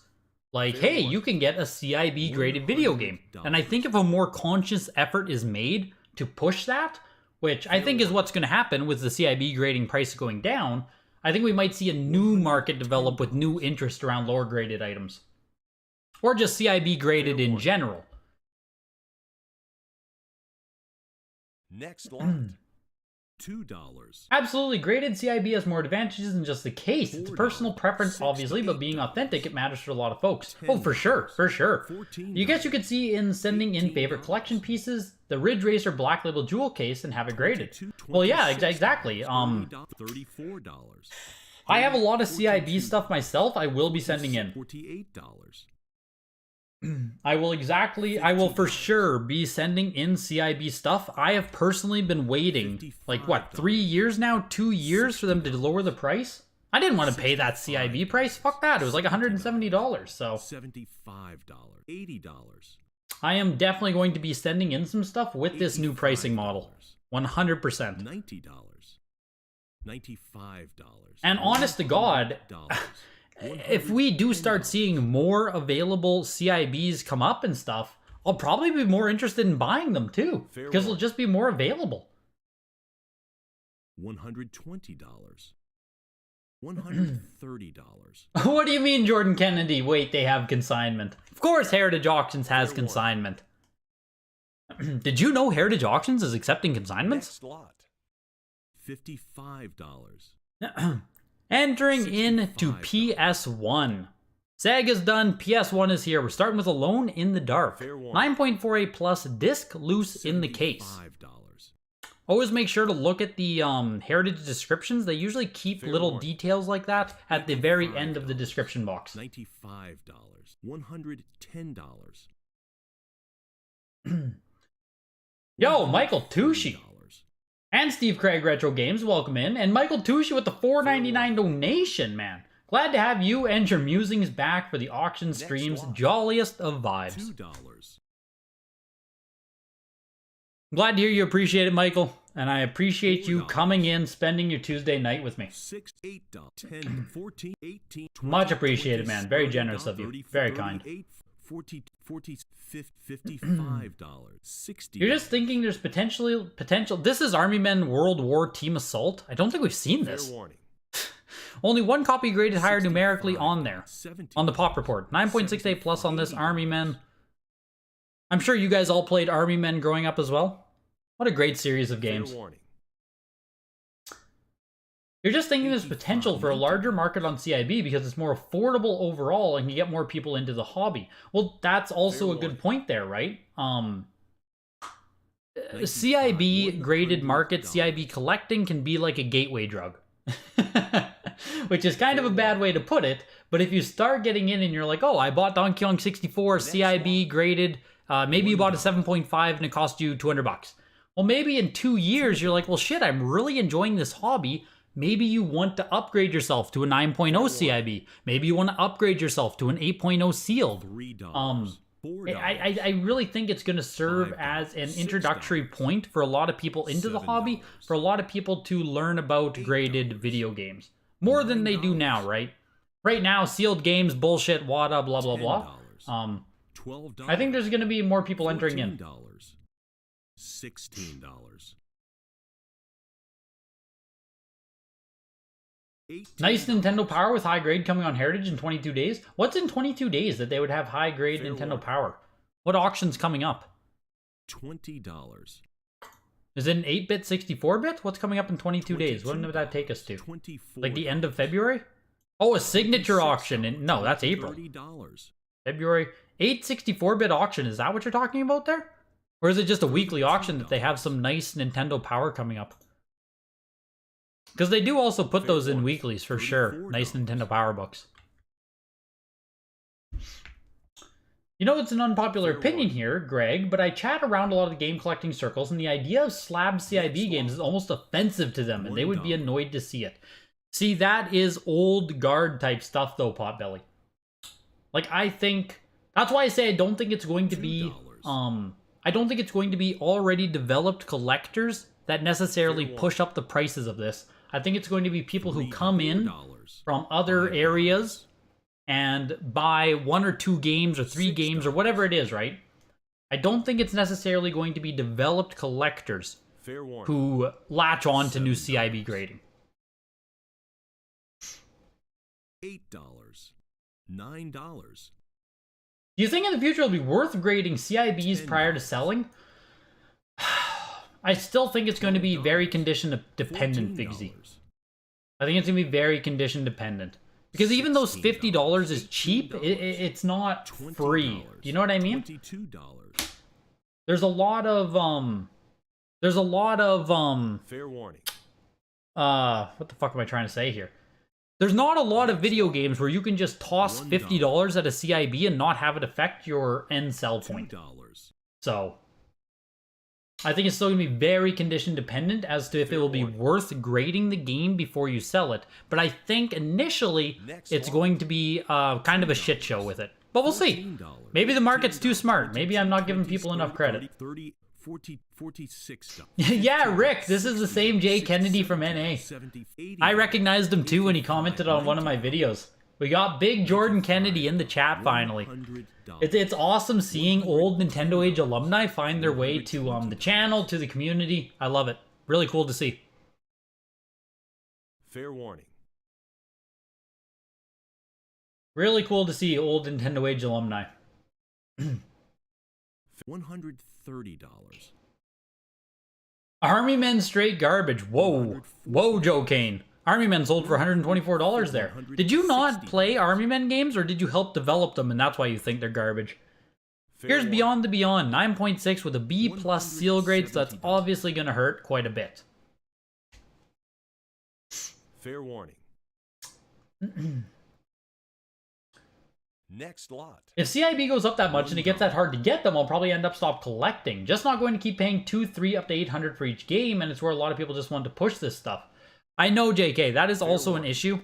like, hey, you can get a CIB graded video game. And I think if a more conscious effort is made to push that, which I think is what's going to happen with the CIB grading price going down, I think we might see a new market develop with new interest around lower graded items. Or just CIB graded in general. Next lot. $2. Absolutely, graded CIB has more advantages than just the case. It's a personal preference, obviously, but being authentic, it matters for a lot of folks. Oh, for sure, for sure. You guess you could see in sending in favorite collection pieces, the Ridge Racer Black Label Jewel case and have it graded. Well, yeah, exactly. $34. I have a lot of CIB stuff myself I will be sending in. $48. I will for sure be sending in CIB stuff. I have personally been waiting, like what, 3 years now? 2 years for them to lower the price? I didn't want to pay that CIB price. Fuck that. It was like $170, so. $75. $80. I am definitely going to be sending in some stuff with this new pricing model. 100%. $90. $95. And honest to God, if we do start seeing more available CIBs come up and stuff, I'll probably be more interested in buying them too, because they'll just be more available. $120. $130. What do you mean, Jordan Kennedy? Wait, they have consignment. Of course Heritage Auctions has consignment. Did you know Heritage Auctions is accepting consignments? Next lot. $55. Entering into PS1. Sega's done, PS1 is here. We're starting with Alone in the Dark. 9.48 plus, disc loose in the case. Always make sure to look at the Heritage descriptions. They usually keep little details like that at the very end of the description box. $95. $110. Yo, Michael Tucci. And Steve Craig Retro Games, welcome in. And Michael Tucci with the $4.99 donation, man. Glad to have you and your musings back for the auction stream's jolliest of vibes. $2. Glad to hear you appreciate it, Michael. And I appreciate you coming in, spending your Tuesday night with me. $6, $8, $10, $14, $18, Much appreciated, man. Very generous of you. Very kind. $40, $55, $60. You're just thinking there's potential. This is Army Men World War Team Assault. I don't think we've seen this. Only one copy graded higher numerically on there. On the pop report. 9.68 plus on this Army Men. I'm sure you guys all played Army Men growing up as well. What a great series of games. You're just thinking there's potential for a larger market on CIB because it's more affordable overall and can get more people into the hobby. Well, that's also a good point there, right? CIB graded market, CIB collecting can be like a gateway drug. Which is kind of a bad way to put it, But if you start getting in and you're like, oh, I bought Donkey Kong 64 CIB graded, maybe you bought a 7.5 and it cost you $200. Well, maybe in 2 years you're like, well, shit, I'm really enjoying this hobby. Maybe you want to upgrade yourself to a 9.0 CIB. Maybe you want to upgrade yourself to an 8.0 sealed. I really think it's going to serve as an introductory point for a lot of people into the hobby, for a lot of people to learn about graded video games. More than they do now, right? Right now, sealed games, bullshit, WATA, blah, blah, blah. I think there's going to be more people entering in. $16. Nice Nintendo Power with high grade coming on Heritage in 22 days. What's in 22 days that they would have high grade Nintendo Power? What auction's coming up? $20. Is it an 8-bit, 64-bit? What's coming up in 22 days? When would that take us to? Like the end of February? Oh, a signature auction. No, that's April. February. 8 64-bit auction. Is that what you're talking about there? Or is it just a weekly auction that they have some nice Nintendo Power coming up? Because they do also put those in weeklies for sure. Nice Nintendo Power books. You know, it's an unpopular opinion here, Greg, but I chat around a lot of the game collecting circles, and the idea of slab CIB games is almost offensive to them, and they would be annoyed to see it. See, that is old guard type stuff, though, Potbelly. Like, I think... That's why I say I don't think it's going to be... I don't think it's going to be already developed collectors that necessarily push up the prices of this. I think it's going to be people who come in from other areas and buy 1 or 2 games or 3 games or whatever it is, right? I don't think it's necessarily going to be developed collectors who latch on to new CIB grading. $8. $9. Do you think in the future it'll be worth grading CIBs prior to selling? I still think it's going to be very condition dependent, Figsy. I think it's going to be very condition dependent. Because even though $50 is cheap, it's not free. Do you know what I mean? There's a lot of, Fair warning. what the fuck am I trying to say here? There's not a lot of video games where you can just toss $50 at a CIB and not have it affect your end sell point. So, I think it's still going to be very condition dependent as to if it will be worth grading the game before you sell it. But I think initially it's going to be kind of a shit show with it. But we'll see. Maybe the market's too smart. Maybe I'm not giving people enough credit. $46. Yeah, Rick, this is the same Jay Kennedy from NA. I recognized him too when he commented on one of my videos. We got big Jordan Kennedy in the chat finally. It's awesome seeing old Nintendo Age alumni find their way to the channel, to the community. I love it. Really cool to see. Fair warning. Really cool to see old Nintendo Age alumni. $130. Army Men straight garbage. Whoa. Whoa, Joe Kane. Army Men sold for $124 there. Did you not play Army Men games, or did you help develop them and that's why you think they're garbage? Here's Beyond the Beyond, 9.6 with a B plus seal grade, so that's obviously going to hurt quite a bit. Fair warning. Next lot. If CIB goes up that much and it gets that hard to get them, I'll probably end up stop collecting. Just not going to keep paying 2, 3, up to 800 for each game, and it's where a lot of people just want to push this stuff. I know, JK, that is also an issue,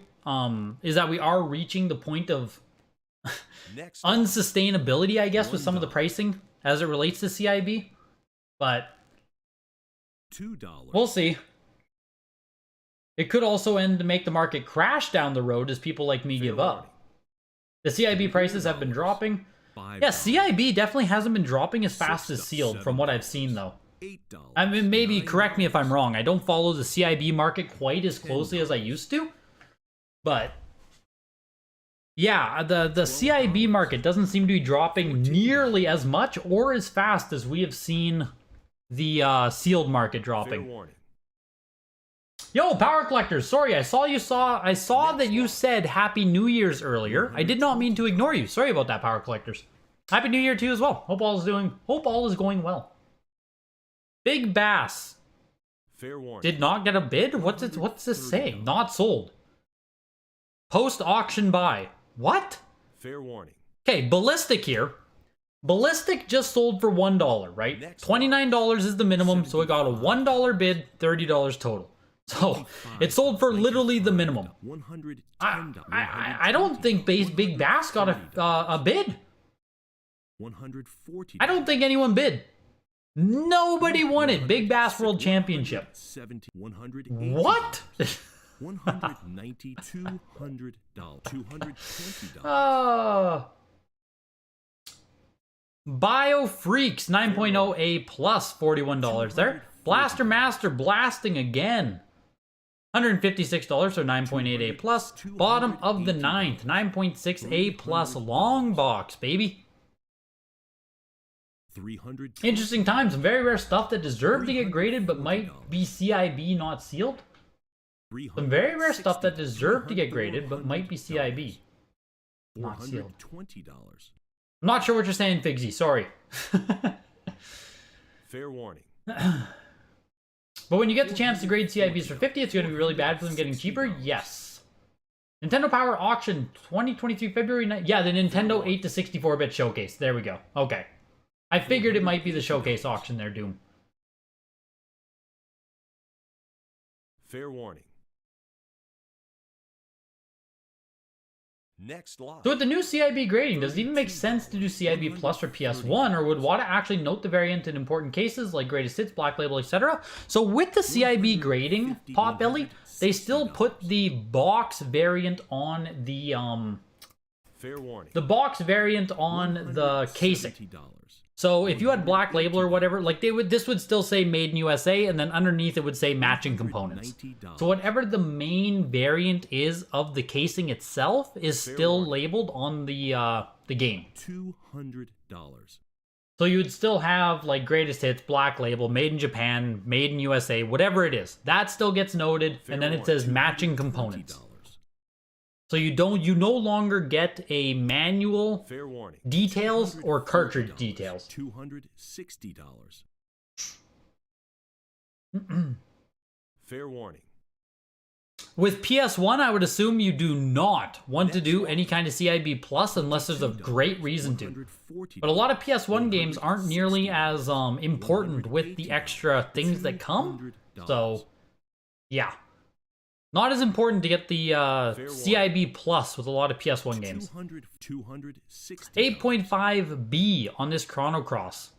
is that we are reaching the point of unsustainability, I guess, with some of the pricing as it relates to CIB. But $2. we'll see. It could also end to make the market crash down the road as people like me give up. The CIB prices have been dropping. Yeah, CIB definitely hasn't been dropping as fast as sealed from what I've seen, though. I mean, maybe correct me if I'm wrong. I don't follow the CIB market quite as closely as I used to. But yeah, the CIB market doesn't seem to be dropping nearly as much or as fast as we have seen the sealed market dropping. Yo, Power Collectors, sorry, I saw that you said Happy New Year's earlier. I did not mean to ignore you. Sorry about that, Power Collectors. Happy New Year to you as well. Hope all is going well. Big Bass did not get a bid? What's this saying? Not sold. Post-auction buy. What? Fair warning. Okay, Ballistic here. Ballistic just sold for $1, right? $29 is the minimum, so it got a $1 bid, $30 total. So it sold for literally the minimum. I don't think Big Bass got a bid. I don't think anyone bid. Nobody wanted Big Bass World Championship. What? $190, $200, $220. Bio Freaks 9.0 A plus $41 there. Blaster Master blasting again. $156 or 9.8 A plus. Bottom of the ninth, 9.6 A plus long box, baby. Interesting times. Some very rare stuff that deserve to get graded but might be CIB not sealed. Some very rare stuff that deserve to get graded but might be CIB not sealed. I'm not sure what you're saying, Figsy. Sorry. Fair warning. But when you get the chance to grade CIBs for 50, it's going to be really bad for them getting cheaper? Yes. Nintendo Power Auction 2023 February 9th. Yeah, the Nintendo 8 to 64-bit showcase. There we go. Okay. I figured it might be the showcase auction there, Doom. Fair warning. Next lot. So with the new CIB grading, does it even make sense to do CIB Plus for PS1, or would WATA actually note the variant in important cases like greatest hits, black label, etc.? So with the CIB grading, Potbelly, they still put the box variant on the Fair warning. the box variant on the casing. So if you had black label or whatever, like this would still say made in USA, and then underneath it would say matching components. So whatever the main variant is of the casing itself is still labeled on the game. $200. So you would still have like greatest hits, black label, made in Japan, made in USA, whatever it is. That still gets noted, and then it says matching components. So you no longer get a manual Fair warning. details or cartridge details. $260. Fair warning. With PS1, I would assume you do not want to do any kind of CIB Plus unless there's a great reason to. But a lot of PS1 games aren't nearly as important with the extra things that come. So, yeah. Not as important to get the CIB Plus with a lot of PS1 games. 8.5B on this Chrono Cross.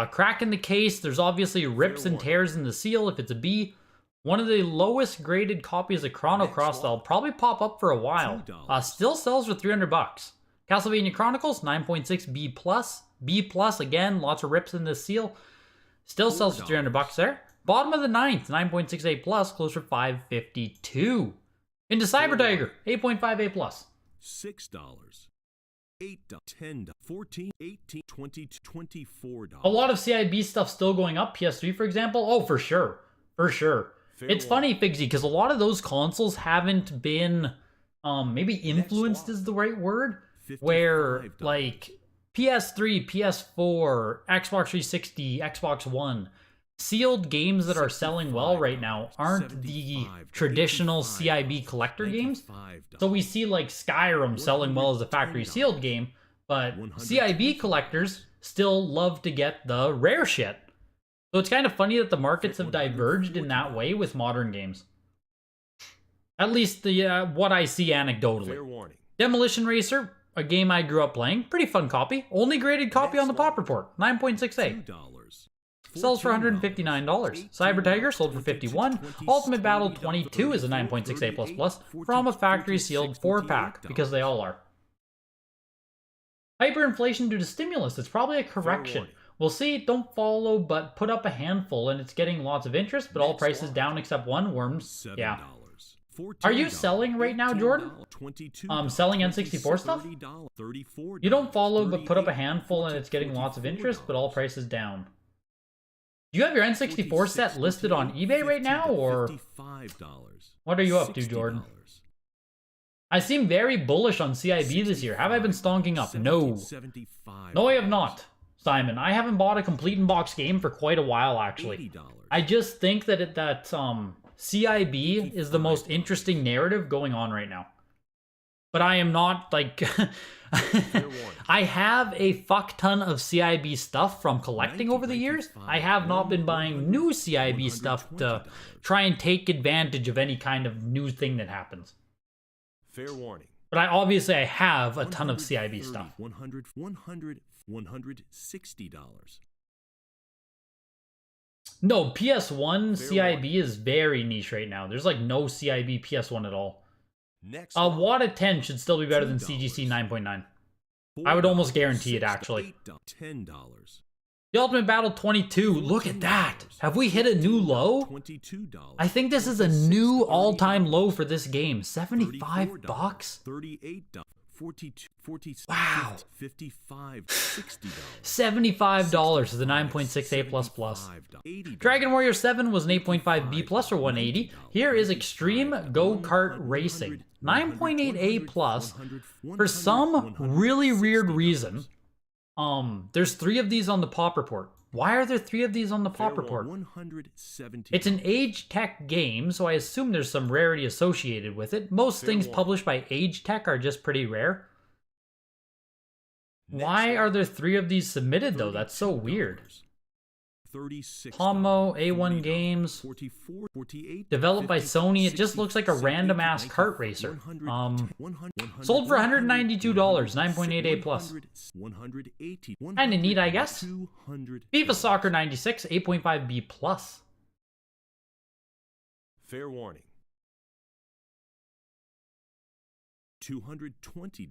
Crack in the case, there's obviously rips and tears in the seal if it's a B. One of the lowest graded copies of Chrono Cross that'll probably pop up for a while. Still sells for $300. Castlevania Chronicles, 9.6 B plus. B plus again, lots of rips in the seal. Still sells for $300 there. Bottom of the ninth, 9.6 A plus, close for $552. Into Cyber Tiger, 8.5 A plus. $6, $8, $10, $14, $18, $20, $24. A lot of CIB stuff still going up. PS3, for example. Oh, for sure. For sure. It's funny, Figsy, because a lot of those consoles haven't been, maybe influenced is the right word, where, like, PS3, PS4, Xbox 360, Xbox One, sealed games that are selling well right now aren't the traditional CIB collector games. So we see, like, Skyrim selling well as a factory sealed game, but CIB collectors still love to get the rare shit. So it's kind of funny that the markets have diverged in that way with modern games. At least the what I see anecdotally. Demolition Racer, a game I grew up playing. Pretty fun copy. Only graded copy on the Pop Report. 9.6A. Sells for $159. Cyber Tiger sold for $51. Ultimate Battle 22 is a 9.6A++ from a factory sealed 4-pack, because they all are. Hyperinflation due to stimulus. It's probably a correction. We'll see. Don't follow, but put up a handful, and it's getting lots of interest, but all prices down except one. Worms. Yeah. Are you selling right now, Jordan? Selling N64 stuff? You don't follow, but put up a handful, and it's getting lots of interest, but all prices down. Do you have your N64 set listed on eBay right now, or what are you up to, Jordan? I seem very bullish on CIB this year. Have I been stonking up? No. No, I have not, Simon. I haven't bought a complete in-box game for quite a while, actually. I just think that CIB is the most interesting narrative going on right now. but I am not like I have a fuck ton of CIB stuff from collecting over the years. I have not been buying new CIB stuff to try and take advantage of any kind of new thing that happens. Fair warning. But I have a ton of CIB stuff. $160. No, PS1 CIB is very niche right now. There's like no CIB PS1 at all. Next WATA 10 should still be better than CGC 9.9. I would almost guarantee it, actually. $10. The Ultimate Battle 22, look at that. Have we hit a new low? $22. I think this is a new all-time low for this game. 75 bucks? $38. 42, 46, Wow. 55, $60. $75 is the 9.6A++. Dragon Warrior 7 was an 8.5B plus or 180. Here is Extreme Go-Kart Racing. 9.8A plus. For some really weird reason, there's 3 of these on the pop report. Why are there 3 of these on the pop report? It's an Age Tech game, so I assume there's some rarity associated with it. Most things published by Age Tech are just pretty rare. Why are there 3 of these submitted, though? That's so weird. Pomo, A1 Games, 44, 48, developed by Sony. It just looks like a random-ass kart racer. Sold for $192, 9.8A plus. Kinda neat, I guess. FIFA Soccer 96, 8.5B plus. Fair warning. $220.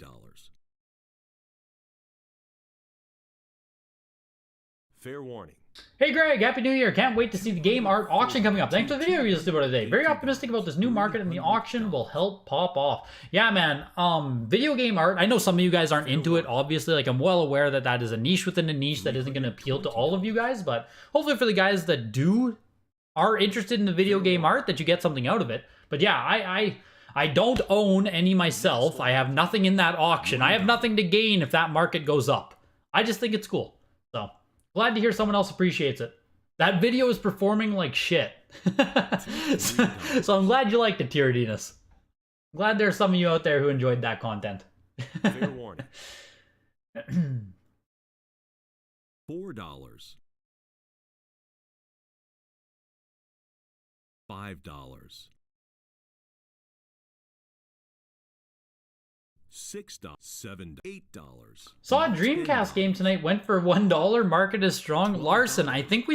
Fair warning. Hey Greg, Happy New Year. Can't wait to see the game art auction coming up. Thanks for the video you just did about today. Very optimistic about this new market and the auction will help pop off. Yeah, man. Video game art, I know some of you guys aren't into it, obviously. Like, I'm well aware that that is a niche within a niche that isn't going to appeal to all of you guys, but hopefully for the guys that are interested in the video game art, that you get something out of it. But yeah, I don't own any myself. I have nothing in that auction. I have nothing to gain if that market goes up. I just think it's cool. So glad to hear someone else appreciates it. That video is performing like shit. so I'm glad you liked it, Tyrannus. Glad there's some of you out there who enjoyed that content. Fair warning. $4. $5. $6, $7, $8. Saw a Dreamcast game tonight, went for $1. Market is strong. Larson, I think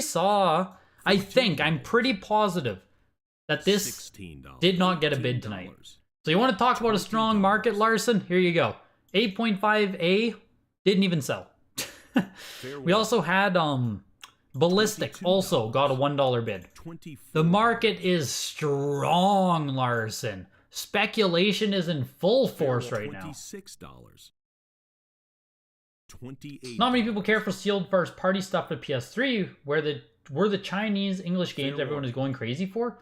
I'm pretty positive that this did not get a bid tonight. So you want to talk about a strong market, Larson? Here you go. 8.5A didn't even sell. We also had Ballistic also got a $1 bid. The market is strong, Larson. Speculation is in full force right now. $26. Not many people care for sealed first-party stuff for PS3, where the Chinese English games everyone is going crazy for.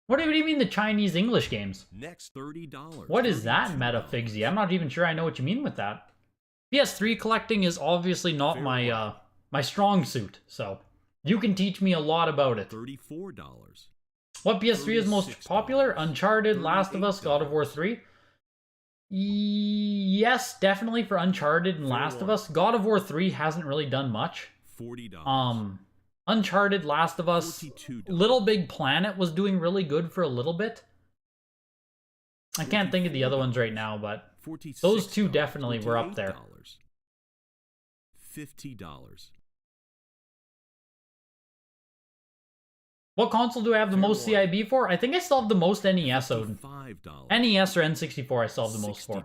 What do you mean the Chinese English games? Next $30. What is that, Metafigsy? I'm not even sure I know what you mean with that. PS3 collecting is obviously not my my strong suit, so you can teach me a lot about it. $34. What PS3 is most popular? Uncharted, Last of Us, God of War 3? Yes, definitely for Uncharted and Last of Us. God of War 3 hasn't really done much. $40. Uncharted, Last of Us, Little Big Planet was doing really good for a little bit. I can't think of the other ones right now, but those two definitely were up there. $50. What console do I have the most CIB for? I think I still have the most NES owned. NES or N64 I still have the most for.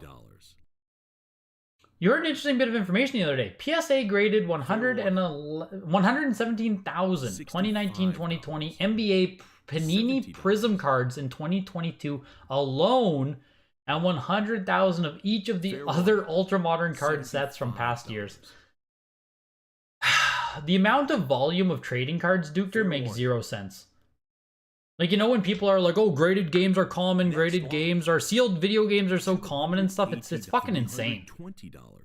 You heard an interesting bit of information the other day. PSA graded 117,000 2019-2020 NBA Panini Prism cards in 2022 alone, and 100,000 of each of the other ultra-modern card sets from past years. The amount of volume of trading cards, Dukter, makes 0 sense. Like, you know, when people are like, oh, graded games are common, graded games are sealed video games are so common and stuff, it's fucking insane.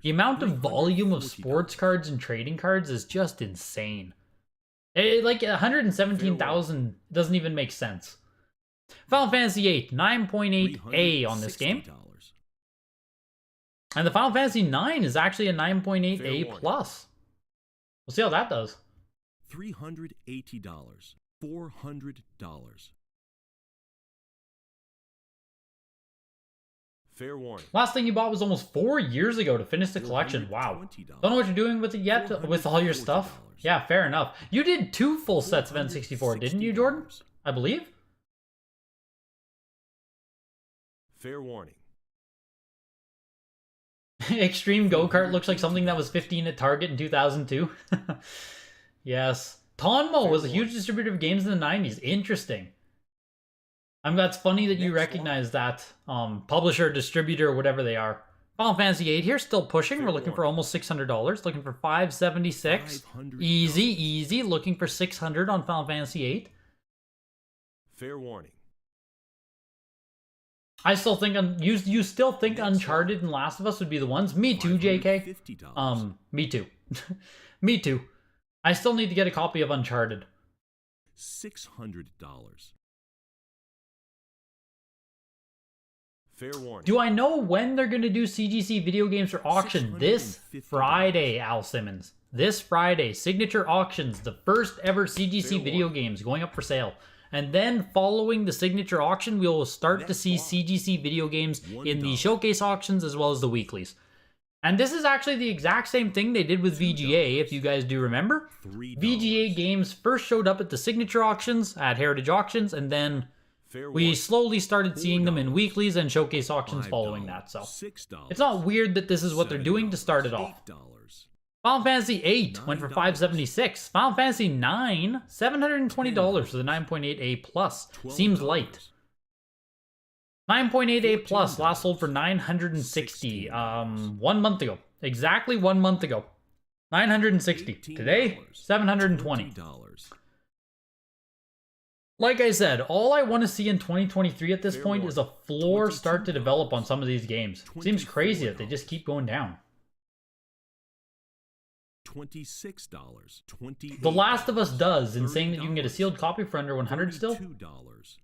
The amount of volume of sports cards and trading cards is just insane. Like, 117,000 doesn't even make sense. Final Fantasy VIII, 9.8A on this game. And the Final Fantasy 9 is actually a 9.8 Fair A+. warning. We'll see how that does. $380. $400. Fair warning. Last thing you bought was almost 4 years ago to finish the collection. Wow. $420. Don't know what you're doing with it yet, with all your stuff. $440. Yeah, fair enough. You did 2 full sets of N64, didn't you, Jordan? I believe? Fair warning. Extreme Go-Kart looks like something that was 15 at Target in 2002. Yes. Tonmo was a huge distributor of games in the 90s. Interesting. That's funny that you recognize that publisher, distributor, whatever they are. Final Fantasy VIII here, still pushing. We're looking for almost $600. Looking for $576. Easy, easy. Looking for $600 on Final Fantasy VIII. Fair warning. I still think you still think Uncharted and Last of Us would be the ones. Me too, JK. $550. Me too. Me too. I still need to get a copy of Uncharted. $600. Fair warning. Do I know when they're going to do CGC video games for auction? This Friday, Al Simmons. This Friday. Signature auctions. The first ever CGC video games going up for sale. And then following the signature auction, we will start to see CGC video games in the showcase auctions as well as the weeklies. And this is actually the exact same thing they did with VGA, if you guys do remember. VGA games first showed up at the signature auctions, at Heritage Auctions, and then we slowly started seeing them in weeklies and showcase auctions following that. So it's not weird that this is what they're doing to start it off. Final Fantasy VIII went for $576. Final Fantasy IX, $720 for the 9.8A+. Seems light. 9.8A+, last sold for $960. 1 month ago. Exactly 1 month ago. $960. Today, $720. Like I said, all I want to see in 2023 at this point is a floor start to develop on some of these games. Seems crazy that they just keep going down. $26. $28. The Last of Us does, in saying that you can get a sealed copy for under $100 still. $32.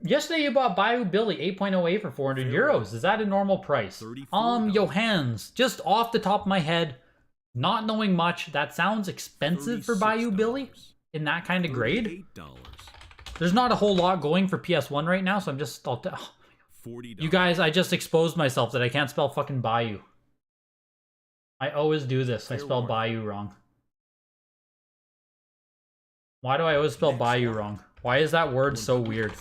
Yesterday you bought Bayou Billy 8.08 for 400 euros. Is that a normal price? $34. Johans, just off the top of my head, not knowing much, that sounds expensive for Bayou Billy in that kind of grade. $38. There's not a whole lot going for PS1 right now, so I'm just... $40. You guys, I just exposed myself that I can't spell fucking Bayou. I always do this. I spell Bayou wrong. Why do I always spell Bayou wrong? Why is that word so weird?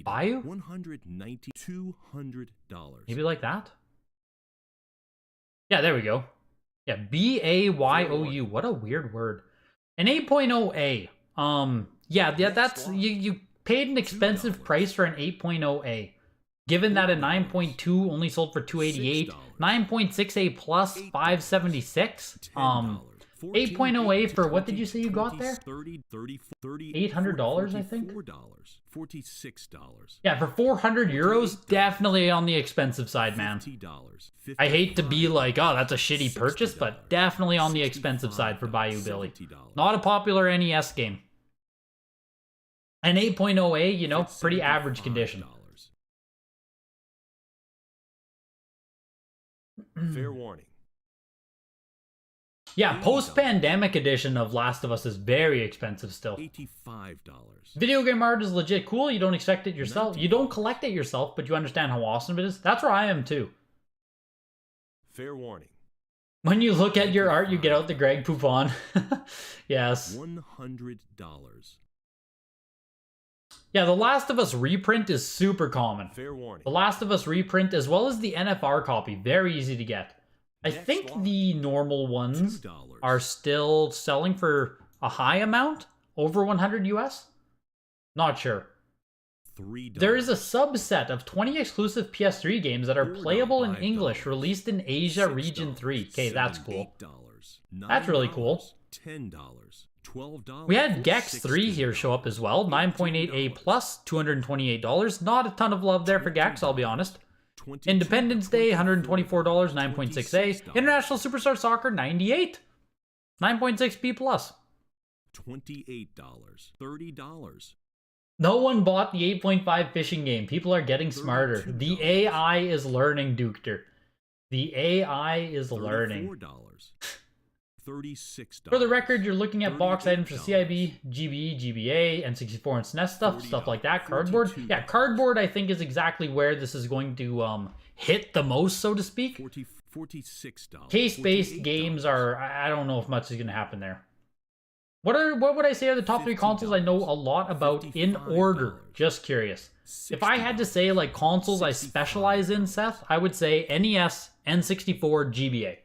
Bayou? $200. Maybe like that? Yeah, there we go. Yeah, B-A-Y-O-U. What a weird word. An 8.0A. Yeah, that's... You paid an expensive price for an 8.0A. Given that a 9.2 only sold for $288, 9.6A plus $576, 8.0A for what did you say you got there? $800, I think. $46. Yeah, for 400 euros, definitely on the expensive side, man. I hate to be like, oh, that's a shitty purchase, but definitely on the expensive side for Bayou Billy. Not a popular NES game. An 8.0A, you know, pretty average condition. Fair warning. Yeah, post-pandemic edition of Last of Us is very expensive still. $85. Video game art is legit cool. You don't expect it yourself. You don't collect it yourself, but you understand how awesome it is. That's where I am too. Fair warning. When you look at your art, you get out the Greg Poupon. Yes. $100. Yeah, the Last of Us reprint is super common. Fair warning. The Last of Us reprint, as well as the NFR copy, very easy to get. I think the normal ones $2. are still selling for a high amount, over 100 US. Not sure. $3. There is a subset of 20 exclusive PS3 games that are playable in English, released in Asia Region 3. Okay, that's cool. That's really cool. $10. $12. We had Gex 3 here show up as well. 9.8A plus, $228. Not a ton of love there for Gex, I'll be honest. Independence Day, $124, 9.6A. International Superstar Soccer, $98. 9.6B plus. $28. $30. No one bought the 8.5 fishing game. People are getting smarter. The AI is learning, Dukter. The AI is learning. $36. For the record, you're looking at box items for CIB, GBE, GBA, N64, and SNES stuff like that. Cardboard. Yeah, cardboard I think is exactly where this is going to hit the most, so to speak. $46. Case-based games are, I don't know if much is going to happen there. What would I say are the top 3 consoles I know a lot about in order? Just curious. If I had to say like consoles I specialize in, Seth, I would say NES, N64, GBA.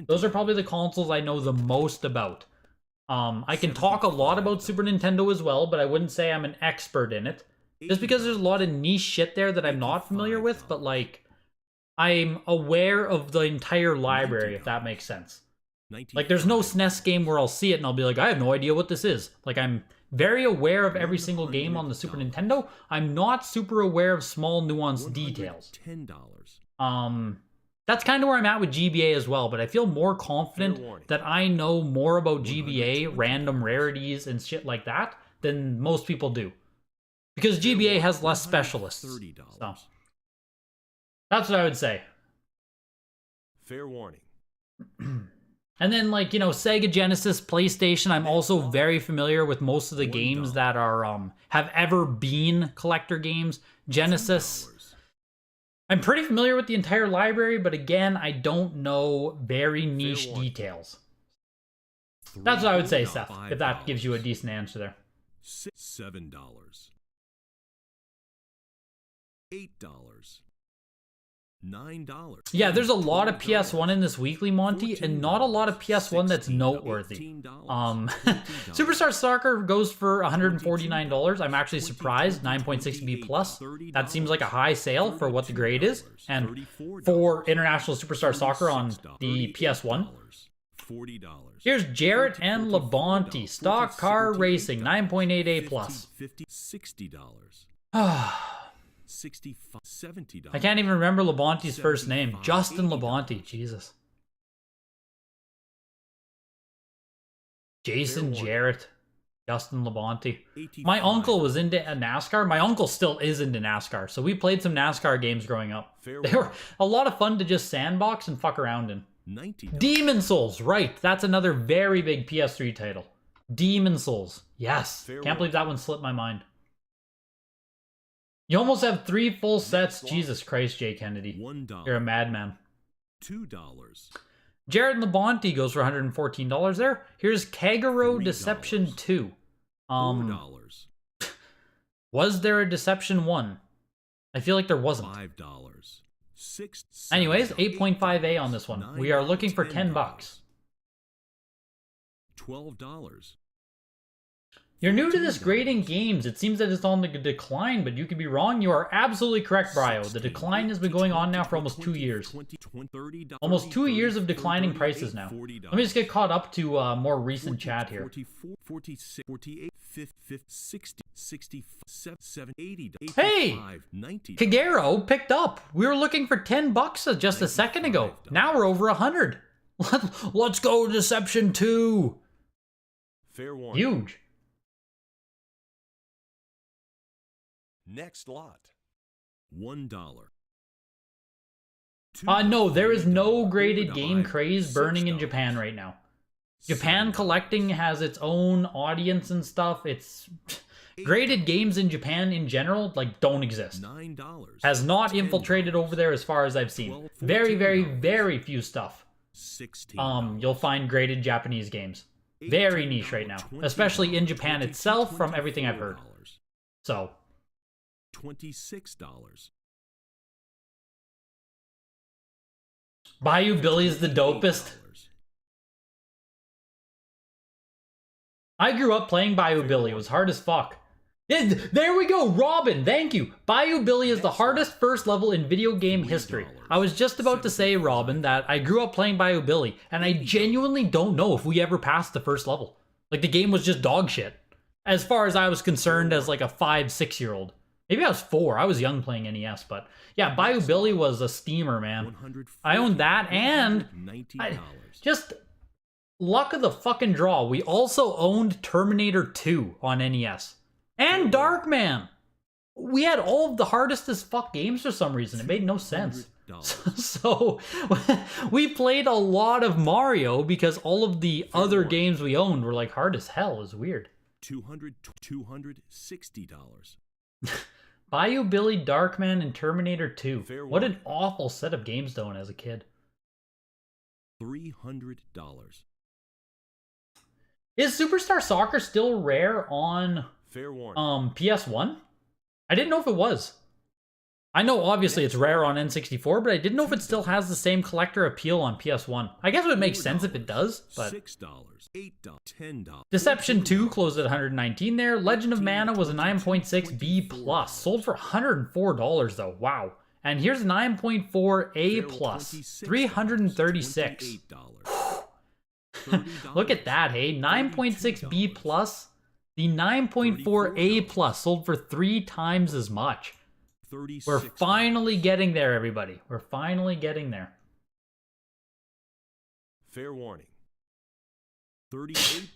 Those are probably the consoles I know the most about. I can talk a lot about Super Nintendo as well, but I wouldn't say I'm an expert in it. Just because there's a lot of niche shit there that I'm not familiar with, but like, I'm aware of the entire library, if that makes sense. Like, there's no SNES game where I'll see it and I'll be like, I have no idea what this is. Like, I'm very aware of every single game on the Super Nintendo. I'm not super aware of small nuanced details. That's kind of where I'm at with GBA as well, but I feel more confident that I know more about GBA, random rarities, and shit like that than most people do. Because GBA has less specialists. So, that's what I would say. Fair warning. And then, like, you know, Sega, Genesis, PlayStation, I'm also very familiar with most of the games that are, have ever been collector games. Genesis, I'm pretty familiar with the entire library, but again, I don't know very niche details. That's what I would say, Seth, if that gives you a decent answer there. $7. $8. $9. Yeah, there's a lot of PS1 in this weekly, Monty, and not a lot of PS1 that's noteworthy. Superstar Soccer goes for $149. I'm actually surprised. 9.6B plus. That seems like a high sale for what the grade is, and for International Superstar Soccer on the PS1. Here's Jarrett and Labonte, Stock Car Racing, 9.8A plus. $60. $65, $70. I can't even remember Labonte's first name. Justin Labonte. Jesus. Jason Jarrett. Justin Labonte. My uncle was into NASCAR. My uncle still is into NASCAR. So we played some NASCAR games growing up. They were a lot of fun to just sandbox and fuck around in. Demon Souls. Right. That's another very big PS3 title. Demon Souls. Yes. Can't believe that one slipped my mind. You almost have 3 full sets. Jesus Christ, Jay Kennedy. You're a madman. $2. Jared Labonte goes for $114 there. Here's Kagero Deception 2. $4. Was there a Deception 1? I feel like there wasn't. $5. $6. Anyways, 8.5A on this one. We are looking for $10. $12. You're new to this grading games. It seems that it's on the decline, but you could be wrong. You are absolutely correct, Brio. The decline has been going on now for almost 2 years. Almost 2 years of declining prices now. Let me just get caught up to more recent chat here. 46, 48, 50, 60, 67, 80, Hey! Kagero picked up. We were looking for $10 just a second ago. Now we're over 100. Let's go, Deception 2. Fair warning. Huge. Next lot. $1. No, there is no graded game craze burning in Japan right now. Japan collecting has its own audience and stuff. It's graded games in Japan in general like don't exist. $9. Has not infiltrated over there as far as I've seen. Very, very, very few stuff. You'll find graded Japanese games. Very niche right now, especially in Japan itself from everything I've heard. So, $26. Bayou Billy's the dopest. I grew up playing Bayou Billy. It was hard as fuck. There we go, Robin, thank you. Bayou Billy is the hardest first level in video game history. I was just about to say, Robin, that I grew up playing Bayou Billy, and I genuinely don't know if we ever passed the first level. Like, the game was just dog shit. As far as I was concerned as like a 5-6-year-old. Maybe I was 4. I was young playing NES, but yeah, Bayou Billy was a steamer, man. I owned that, and just luck of the fucking draw. We also owned Terminator 2 on NES. And Darkman. We had all of the hardest as fuck games for some reason. It made no sense. So we played a lot of Mario because all of the other games we owned were like hard as hell. It was weird. $260. Bayou Billy, Darkman, and Terminator 2. Fair What an warning. awful set of games to own as a kid. $300. Is Superstar Soccer still rare on Fair warning. PS1? I didn't know if it was. I know obviously it's rare on N64, but I didn't know if it still has the same collector appeal on PS1. I guess it would make sense if it does, but... $6, $8, $10. Deception 2 closed at 119 there. Legend of Mana was a 9.6 B+. Sold for $104 though. Wow. And here's a 9.4 A+. 336. Look at that, hey? 9.6 B+. The 9.4 A+ sold for 3 times as much. We're finally getting there, everybody. We're finally getting there. Fair warning. $38.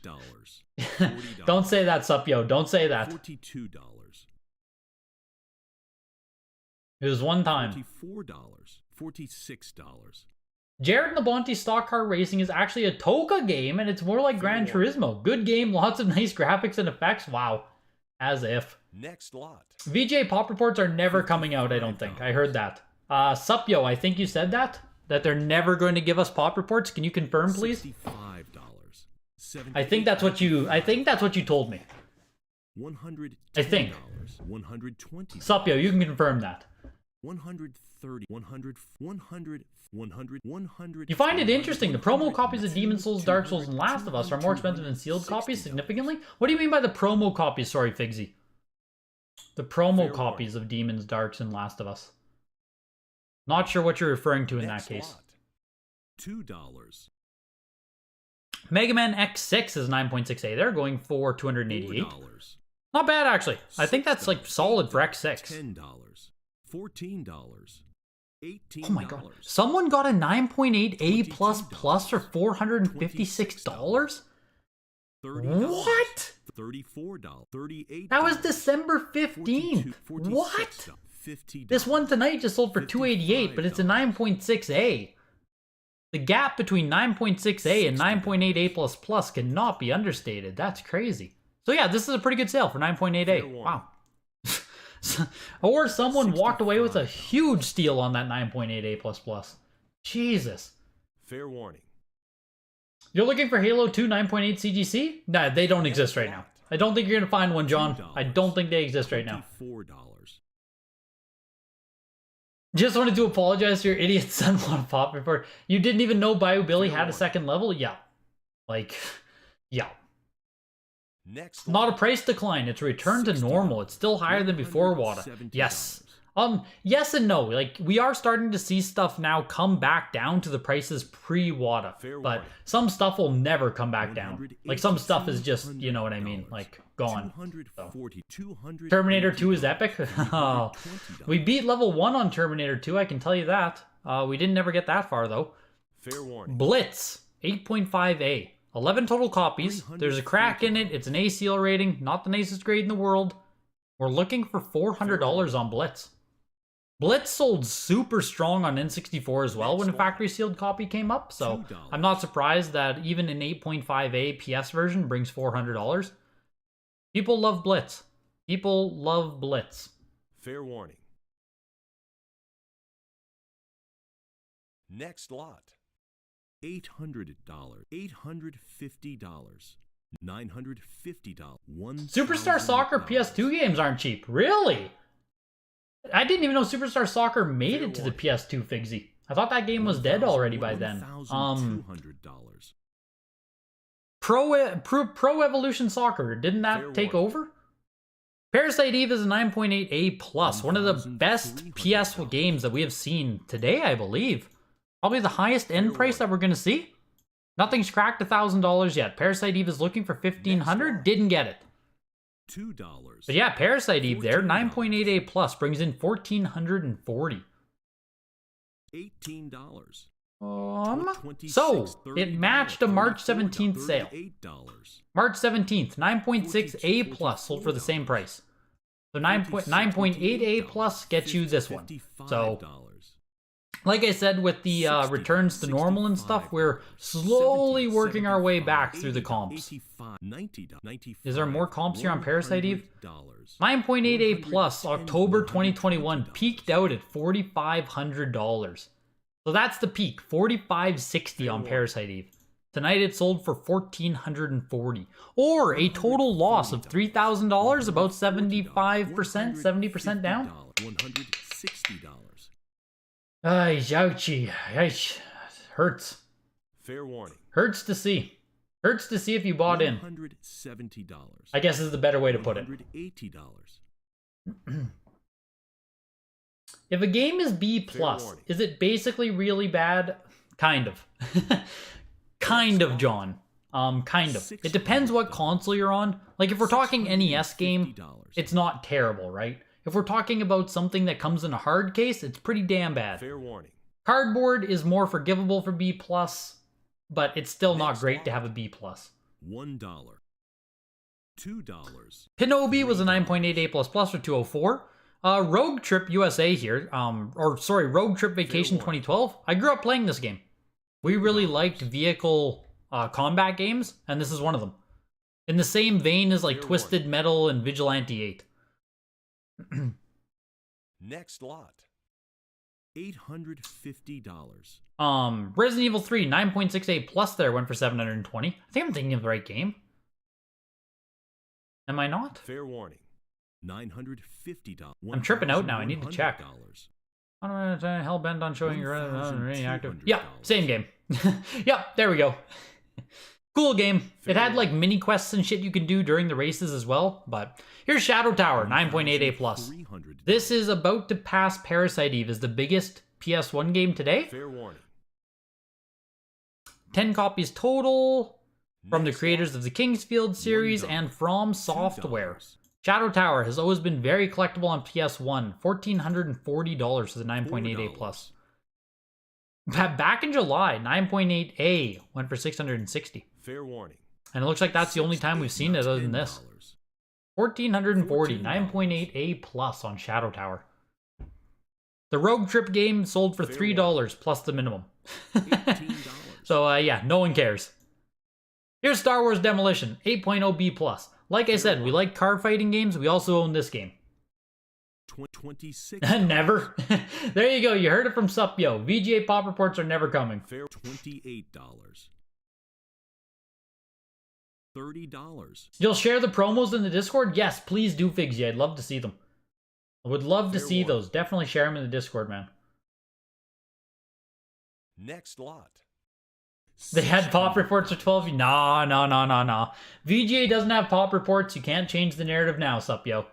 Don't say that, Supyo. Don't say that. $42. It was one time. $44. $46. Jared and the Bonte Stock Car Racing is actually a Toka game, and it's more like Gran Turismo. Good game, lots of nice graphics and effects. Wow. As if. Next lot. VJ Pop Reports are never coming out, I don't think. I heard that. Supyo, I think you said that? That they're never going to give us Pop Reports? Can you confirm, please? $65. I think that's what you told me. $110. I think. $120. Supyo, you can confirm that. $130. $100. You find it interesting. The promo copies of Demon's Souls, Dark Souls, and Last of Us are more expensive than sealed copies significantly? What do you mean by the promo copies? Sorry, Figsy. The promo copies of Demons, Darks, and Last of Us. Not sure what you're referring to in that case. $2. Mega Man X6 is 9.6A. They're going for $288. $4. Not bad, actually. I think that's like solid for X6. $10. $14. $18. Oh my god. Someone got a 9.8A++ for $456? What? $34. $38. That was December 15th. What? $50. This one tonight just sold for $288, but it's a 9.6A. The gap between 9.6A and 9.8A++ cannot be understated. That's crazy. So yeah, this is a pretty good sale for 9.8A. Wow. Or someone walked away with a huge steal on that 9.8A++. Jesus. Fair warning. You're looking for Halo 2 9.8 CGC? Nah, they don't exist right now. I don't think you're going to find one, John. I don't think they exist right now. $4. Just wanted to apologize to your idiot son on Pop Report. You didn't even know Bayou Billy had a second level? Yeah. Like, yeah. Next Not a price decline. It's a return to normal. It's still higher than before WATA. Yes. Yes and no. Like, we are starting to see stuff now come back down to the prices pre-WATA. But some stuff will never come back down. Like, some stuff is just, you know what I mean, like, gone. So. Terminator 2 is epic. Oh, we beat level 1 on Terminator 2, I can tell you that. We didn't ever get that far, though. Fair warning. Blitz, 8.5A. 11 total copies. There's a crack in it. It's an A seal rating. Not the nicest grade in the world. We're looking for $400 on Blitz. Blitz sold super strong on N64 as well when a factory sealed copy came up, so I'm not surprised that even an 8.5A PS version brings $400. People love Blitz. People love Blitz. Fair warning. Next lot. $800. $850. $950. Superstar Soccer PS2 games aren't cheap. Really? I didn't even know Superstar Soccer made it to the PS2, Figsy. I thought that game was dead already by then. Pro Evolution Soccer, didn't that take over? Parasite Eve is a 9.8A+, one of the best PS games that we have seen today, I believe. Probably the highest end price that we're going to see. Nothing's cracked $1,000 yet. Parasite Eve is looking for $1,500, didn't get it. $2. But yeah, Parasite Eve there, 9.8A+, brings in $1,440. $18. So it matched a March 17th sale. March 17th, 9.6 A plus sold for the same price. So 9.8 A plus gets you this one. So, like I said, with the returns to normal and stuff, we're slowly working our way back through the comps. Is there more comps here on Parasite Eve? 9.8 A plus, October 2021, peaked out at $4,500. So that's the peak, $4,560 on Parasite Eve. Tonight it sold for $1,440, or a total loss of $3,000, about 75%, 70% down. $160. Ay, ouchie, Aish. Hurts. Fair warning. Hurts to see. Hurts to see if you bought in. $170. I guess is the better way to put it. $180. If a game is B plus, is it basically really bad? Kind of. Kind of, John. Kind of. It depends what console you're on. Like, if we're talking NES game, it's not terrible, right? If we're talking about something that comes in a hard case, it's pretty damn bad. Fair warning. Cardboard is more forgivable for B plus, but it's still not great to have a B plus. $1. $2. Pinobi was a 9.8 A plus plus for 204. Rogue Trip USA here, Rogue Trip Vacation 2012. I grew up playing this game. We really liked vehicle combat games, and this is one of them. In the same vein as like Twisted Metal and Vigilante 8. Next lot. $850. Resident Evil 3, 9.68 plus there, went for $720. I think I'm thinking of the right game. Am I not? Fair warning. $950. I'm tripping out now, I need to check. I'm hell-bent on showing your active. Yeah, same game. Yep, there we go. Cool game. It had like mini quests and shit you can do during the races as well, but here's Shadow Tower, 9.8 A plus. This is about to pass Parasite Eve as the biggest PS1 game today. Fair warning. 10 copies total from the creators of the Kingsfield series and from Software. Shadow Tower has always been very collectible on PS1. $1,440 for the 9.8 A plus. Back in July, 9.8 A went for $660. Fair warning. And it looks like that's the only time we've seen it other than this. $1,440, 9.8 A plus on Shadow Tower. The Rogue Trip game sold for $3 plus the minimum. So yeah, no one cares. Here's Star Wars Demolition, 8.0 B plus. Like I said, we like car fighting games. We also own this game. 26. Never. There you go. You heard it from Supyo. VGA pop reports are never coming. Fair $28. $30. You'll share the promos in the Discord? Yes, please do, Figsy. I'd love to see them. I would love to see those. Definitely share them in the Discord, man. Next lot. They had pop reports for 12. No. VGA doesn't have pop reports. You can't change the narrative now, Supyo.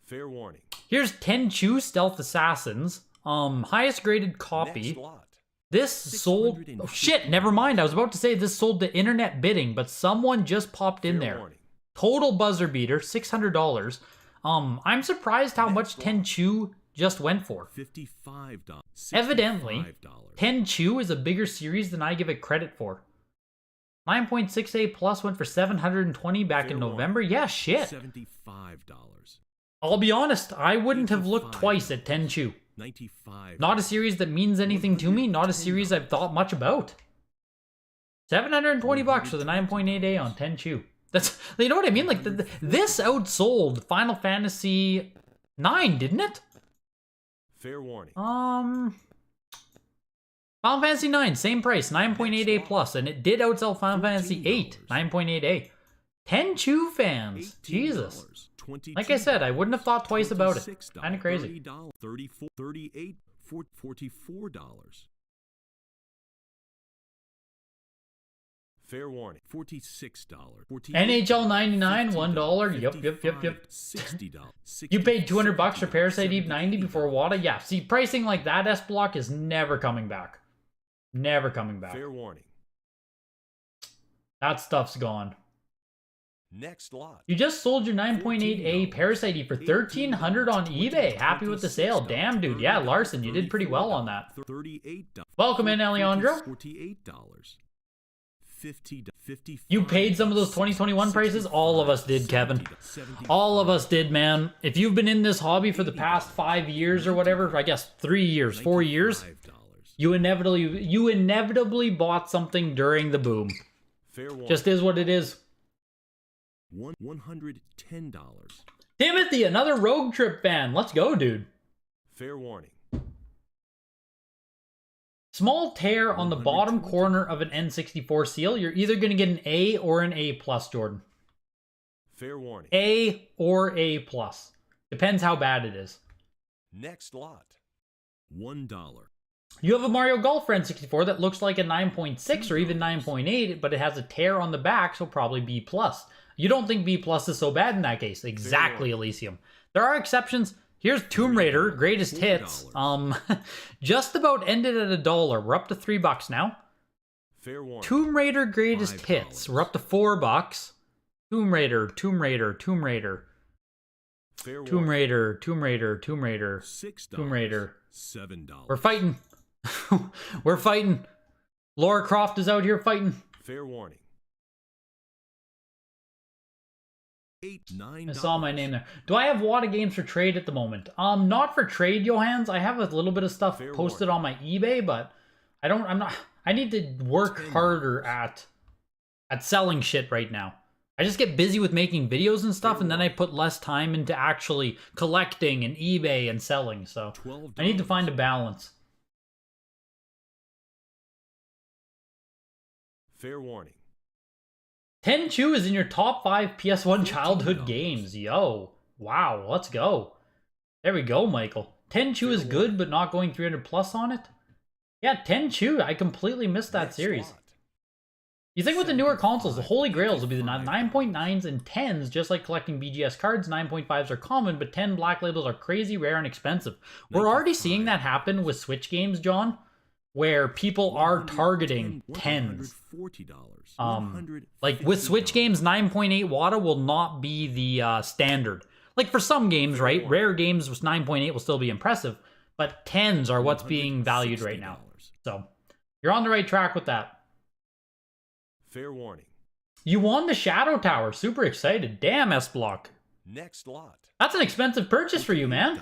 Fair warning. Here's Tenchu Stealth Assassins. Highest graded copy. Next lot. This sold... Oh, shit, never mind. I was about to say this sold to internet bidding, but someone just popped in there. Warning. Total buzzer beater, $600. I'm surprised how much Tenchu just went for. $55. Evidently, Tenchu is a bigger series than I give it credit for. 9.68 plus went for $720 back in November. Yeah, shit. $75. I'll be honest, I wouldn't have looked twice at Tenchu. $95. Not a series that means anything to me, not a series I've thought much about. $720 for the 9.8A on Tenchu. That's, you know what I mean? Like, this outsold Final Fantasy 9, didn't it? Fair warning. Final Fantasy 9, same price, 9.8A plus, and it did outsell Final Fantasy 8, 9.8A. Tenchu fans, Jesus. Like I said, I wouldn't have thought twice about it. Kind of crazy. $34, $38, $44. Fair warning. $46. NHL 99, $1. Yep. $60. You paid $200 for Parasite Eve 90 before WATA? Yeah, see, pricing like that, S-Block, is never coming back. Never coming back. Fair warning. That stuff's gone. Next lot. You just sold your 9.8A Parasite E for $1,300 on eBay. Happy with the sale. Damn, dude. Yeah, Larson, you did pretty well on that. $38. Welcome in, Alejandro. $48. $50. You paid some of those 2021 prices? All of us did, Kevin. All of us did, man. If you've been in this hobby for the past 5 years or whatever, I guess 3 years, 4 years, you inevitably bought something during the boom. Just is what it is. $110. Timothy, another Rogue Trip fan. Let's go, dude. Fair warning. Small tear on the bottom corner of an N64 seal. You're either going to get an A or an A+, Jordan. Fair warning. A or A+. Depends how bad it is. Next lot. $1. You have a Mario Golf for N64 that looks like a 9.6 or even 9.8, but it has a tear on the back, so probably B+. You don't think B+ is so bad in that case. Exactly, Elysium. There are exceptions. Here's Tomb Raider, greatest hits. Just about ended at $1. We're up to $3 now. Fair warning. Tomb Raider, greatest hits. We're up to $4. Tomb Raider, Tomb Raider, Tomb Raider. Fair warning. Tomb Raider, Tomb Raider, Tomb Raider. $6. Tomb Raider. $7. We're fighting. We're fighting. Laura Croft is out here fighting. Fair warning. $9. I saw my name there. Do I have WATA games for trade at the moment? Not for trade, Johans. I have a little bit of stuff posted on my eBay, but I need to work harder at selling shit right now. I just get busy with making videos and stuff, and then I put less time into actually collecting and eBay and selling, so I need to find a balance. Fair warning. Tenchu is in your top 5 PS1 childhood games. Yo. Wow, let's go. There we go, Michael. Tenchu is good, but not going 300 plus on it? Yeah, Tenchu. I completely missed that series. You think with the newer consoles, the holy grails will be the 9.9s and 10s, just like collecting BGS cards. 9.5s are common, but 10 black labels are crazy, rare, and expensive. We're already seeing that happen with Switch games, John, where people are targeting 10s. Like with Switch games, 9.8 WATA will not be the standard. Like for some games, right? Rare games with 9.8 will still be impressive, but 10s are what's being valued right now. So you're on the right track with that. Fair warning. You won the Shadow Tower. Super excited. Damn, S-Block. Next lot. That's an expensive purchase for you, man.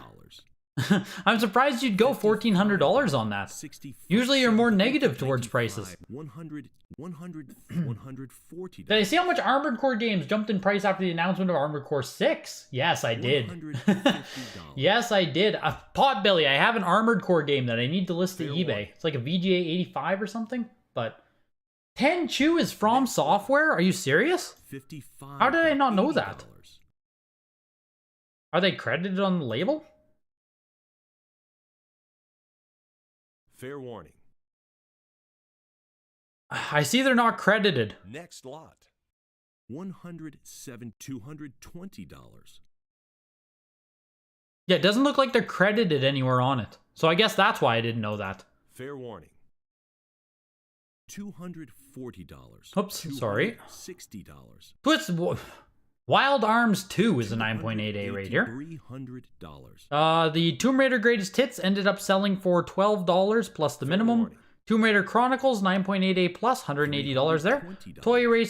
I'm surprised you'd go $1,400 on that. Usually you're more negative towards prices. $140. Did I see how much Armored Core games jumped in price after the announcement of Armored Core 6? Yes, I did. Yes, I did. Potbelly, I have an Armored Core game that I need to list to eBay. It's like a VGA 85 or something, but Tenchu is from Software? Are you serious? How did I not know that? Are they credited on the label? Fair warning. I see they're not credited. Next lot. $220. Yeah, it doesn't look like they're credited anywhere on it. So I guess that's why I didn't know that. Fair warning. $240. Oops, sorry. $60. Twist. Wild Arms 2 is a 9.8A right here. $300. The Tomb Raider Greatest Hits ended up selling for $12 plus the minimum. Tomb Raider Chronicles 9.8A plus, $180 there. Toy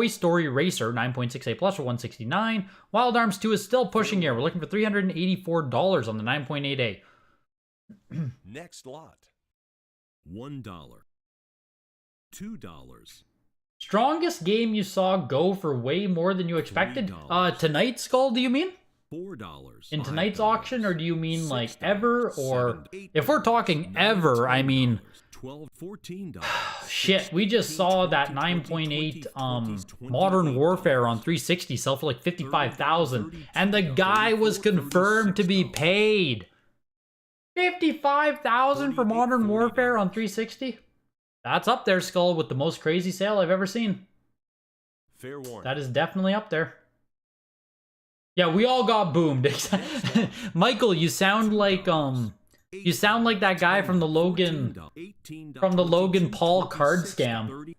Story Racer 9.6A plus for $169. Wild Arms 2 is still pushing here. We're looking for $384 on the 9.8A. Next lot. $1. $2. Strongest game you saw go for way more than you expected? Tonight's Skull, do you mean? $4. In tonight's auction, or do you mean like ever? Or if we're talking ever, I mean $14. shit, we just saw that 9.8 Modern Warfare on 360 sell for like $55,000, and the guy was confirmed to be paid. $55,000 for Modern Warfare on 360? That's up there, Skull, with the most crazy sale I've ever seen. Fair warning. That is definitely up there. Yeah, we all got boomed. Michael, you sound like You sound like that guy from the Logan Paul card scam.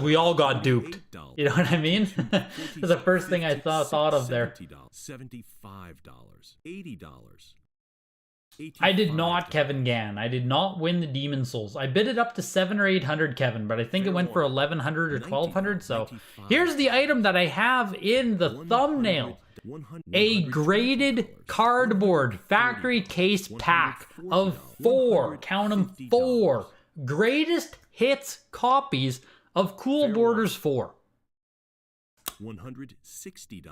We all got duped. You know what I mean? That's the first thing I thought of there. $75. $80. I did not, Kevin Gann. I did not win the Demon Souls. I bid it up to 700 or 800, Kevin, but I think it went for 1100 or 1200. So here's the item that I have in the thumbnail. A graded cardboard factory case pack of 4, count them, 4 greatest hits copies of Cool Borders 4. $160.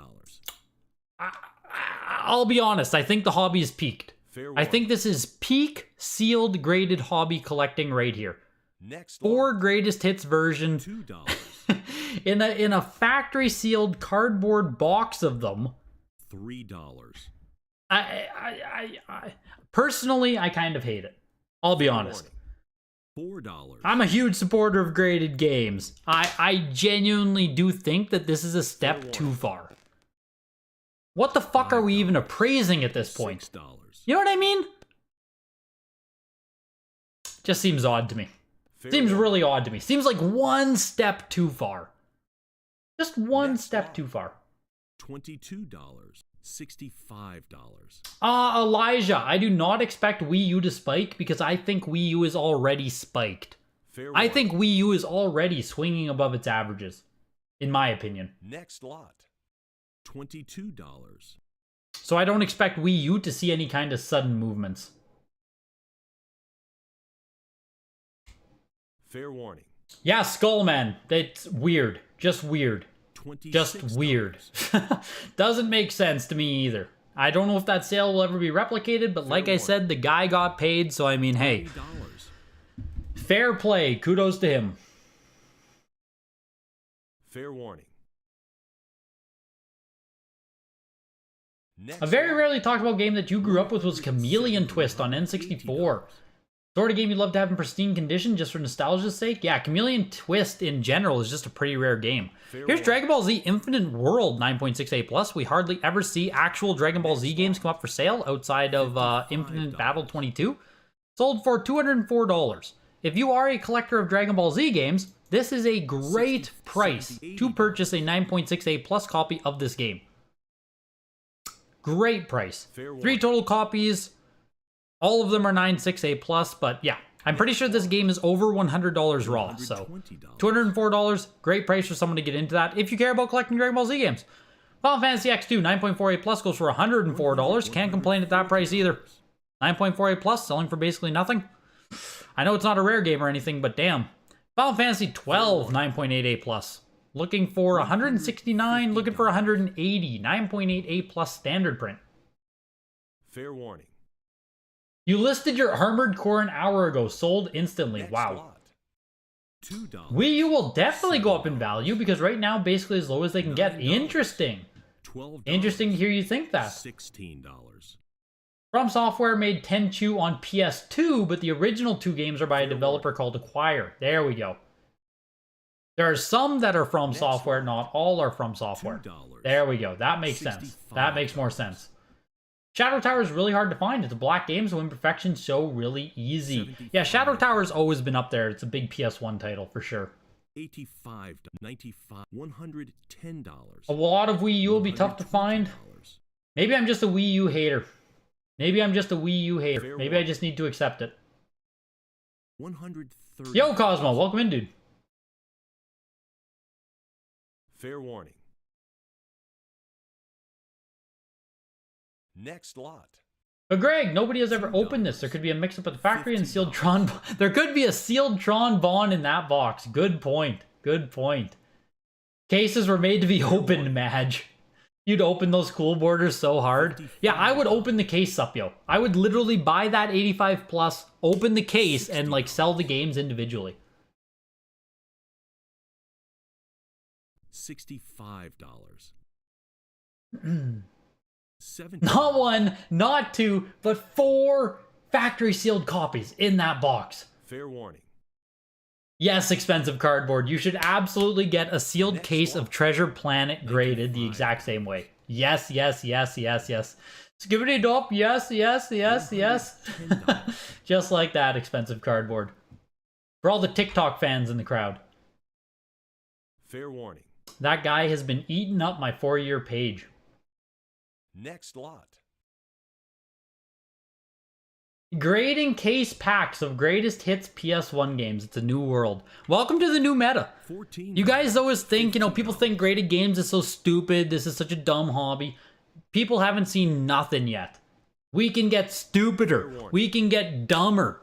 I'll be honest, I think the hobby is peaked. I think this is peak sealed graded hobby collecting right here. Next 4 greatest hits version $2. in a factory sealed cardboard box of them. $3. I personally, I kind of hate it. I'll be honest. $4. I'm a huge supporter of graded games. I genuinely do think that this is a step too far. What the fuck are we even appraising at this point? $6. You know what I mean? Just seems odd to me. Seems really odd to me. Seems like one step too far. Just one step too far. $22. $65. Elijah, I do not expect Wii U to spike because I think Wii U is already spiked. I think Wii U is already swinging above its averages, in my opinion. Next lot. $22. So I don't expect Wii U to see any kind of sudden movements. Fair warning. Yeah, Skullman. That's weird. Just weird. Just weird. Doesn't make sense to me either. I don't know if that sale will ever be replicated, but like I said, the guy got paid, so I mean, hey. Fair play. Kudos to him. Fair warning. A very rarely talked about game that you grew up with was Chameleon Twist on N64. Sort of game you'd love to have in pristine condition just for nostalgia's sake? Yeah, Chameleon Twist in general is just a pretty rare game. Here's Dragon Ball Z Infinite World 9.68+. We hardly ever see actual Dragon Ball Z games come up for sale outside of Infinite Battle 22. Sold for $204. If you are a collector of Dragon Ball Z games, this is a great price to purchase a 9.68+ copy of this game. Great price. 3 total copies. All of them are 9.68+, but yeah, I'm pretty sure this game is over $100 raw, so $204, great price for someone to get into that if you care about collecting Dragon Ball Z games. Final Fantasy X2 9.48+ goes for $104, can't complain at that price either. 9.48+, selling for basically nothing. I know it's not a rare game or anything, but damn. Final Fantasy 12 9.88+. Looking for 169, looking for 180, 9.88+ standard print. Fair warning. You listed your Armored Core an hour ago, sold instantly. Wow. $2. Wii U will definitely go up in value because right now, basically as low as they can get. Interesting. $12. Interesting to hear you think that. $16. From Software made Tenchu on PS2, but the original 2 games are by a developer called Acquire. There we go. There are some that are from Software, not all are from Software. There we go. That makes sense. That makes more sense. Shadow Tower is really hard to find. It's a black game, so imperfections show really easy. Yeah, Shadow Tower's always been up there. It's a big PS1 title for sure. $85, $95, $110. A lot of Wii U will be tough to find. Maybe I'm just a Wii U hater. Maybe I'm just a Wii U hater. Maybe I just need to accept it. Yo, Cosmo, welcome in, dude. Fair warning. Next lot. But Greg, nobody has ever opened this. There could be a mix-up at the factory and sealed Tron. There could be a sealed Tron Bond in that box. Good point. Good point. Cases were made to be opened, Madge. You'd open those Cool Borders so hard. Yeah, I would open the case up, yo. I would literally buy that 85+, open the case, and like sell the games individually. $65. Not 1, not 2, but 4 factory sealed copies in that box. Fair warning. Yes, expensive cardboard. You should absolutely get a sealed case of Treasure Planet graded the exact same way. Yes, yes, yes, yes, yes. Skibbity dop, yes, yes, yes, yes. $10. Just like that, expensive cardboard. For all the TikTok fans in the crowd. Fair warning. That guy has been eating up my 4-year page. Next lot. Grading case packs of greatest hits PS1 games. It's a new world. Welcome to the new meta. 14. You guys always think, people think graded games is so stupid. This is such a dumb hobby. People haven't seen nothing yet. We can get stupider. We can get dumber.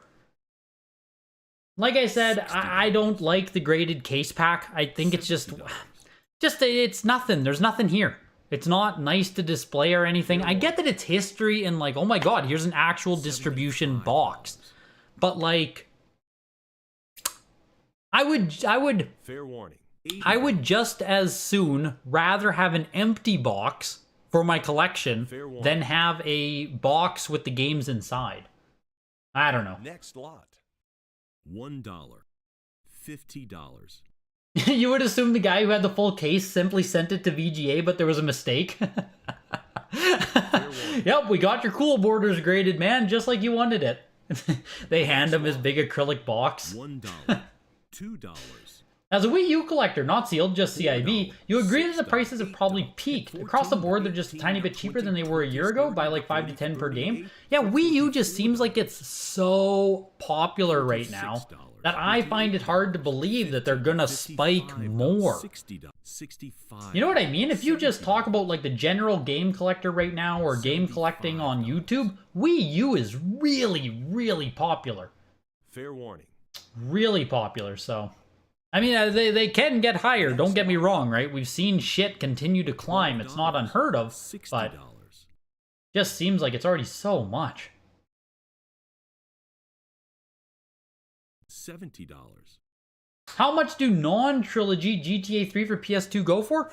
Like I said, I don't like the graded case pack. I think it's just it's nothing. There's nothing here. It's not nice to display or anything. I get that it's history and like, oh my god, here's an actual distribution box. But like, I would Fair warning. I would just as soon rather have an empty box for my collection than have a box with the games inside. I don't know. Next lot. $1. $50. You would assume the guy who had the full case simply sent it to VGA, but there was a mistake. Yep, we got your cool borders graded, man, just like you wanted it. They hand him his big acrylic box. $1. $2. As a Wii U collector, not sealed, just CIV, you agree that the prices have probably peaked. Across the board, they're just a tiny bit cheaper than they were a year ago, by like 5 to 10 per game. Yeah, Wii U just seems like it's so popular right now that I find it hard to believe that they're gonna spike more. You know what I mean? If you just talk about like the general game collector right now or game collecting on YouTube, Wii U is really, really popular. Fair warning. Really popular, so... I mean, they can get higher, don't get me wrong, right? We've seen shit continue to climb. It's not unheard of, but just seems like it's already so much. $70. How much do non-trilogy GTA 3 for PS2 go for?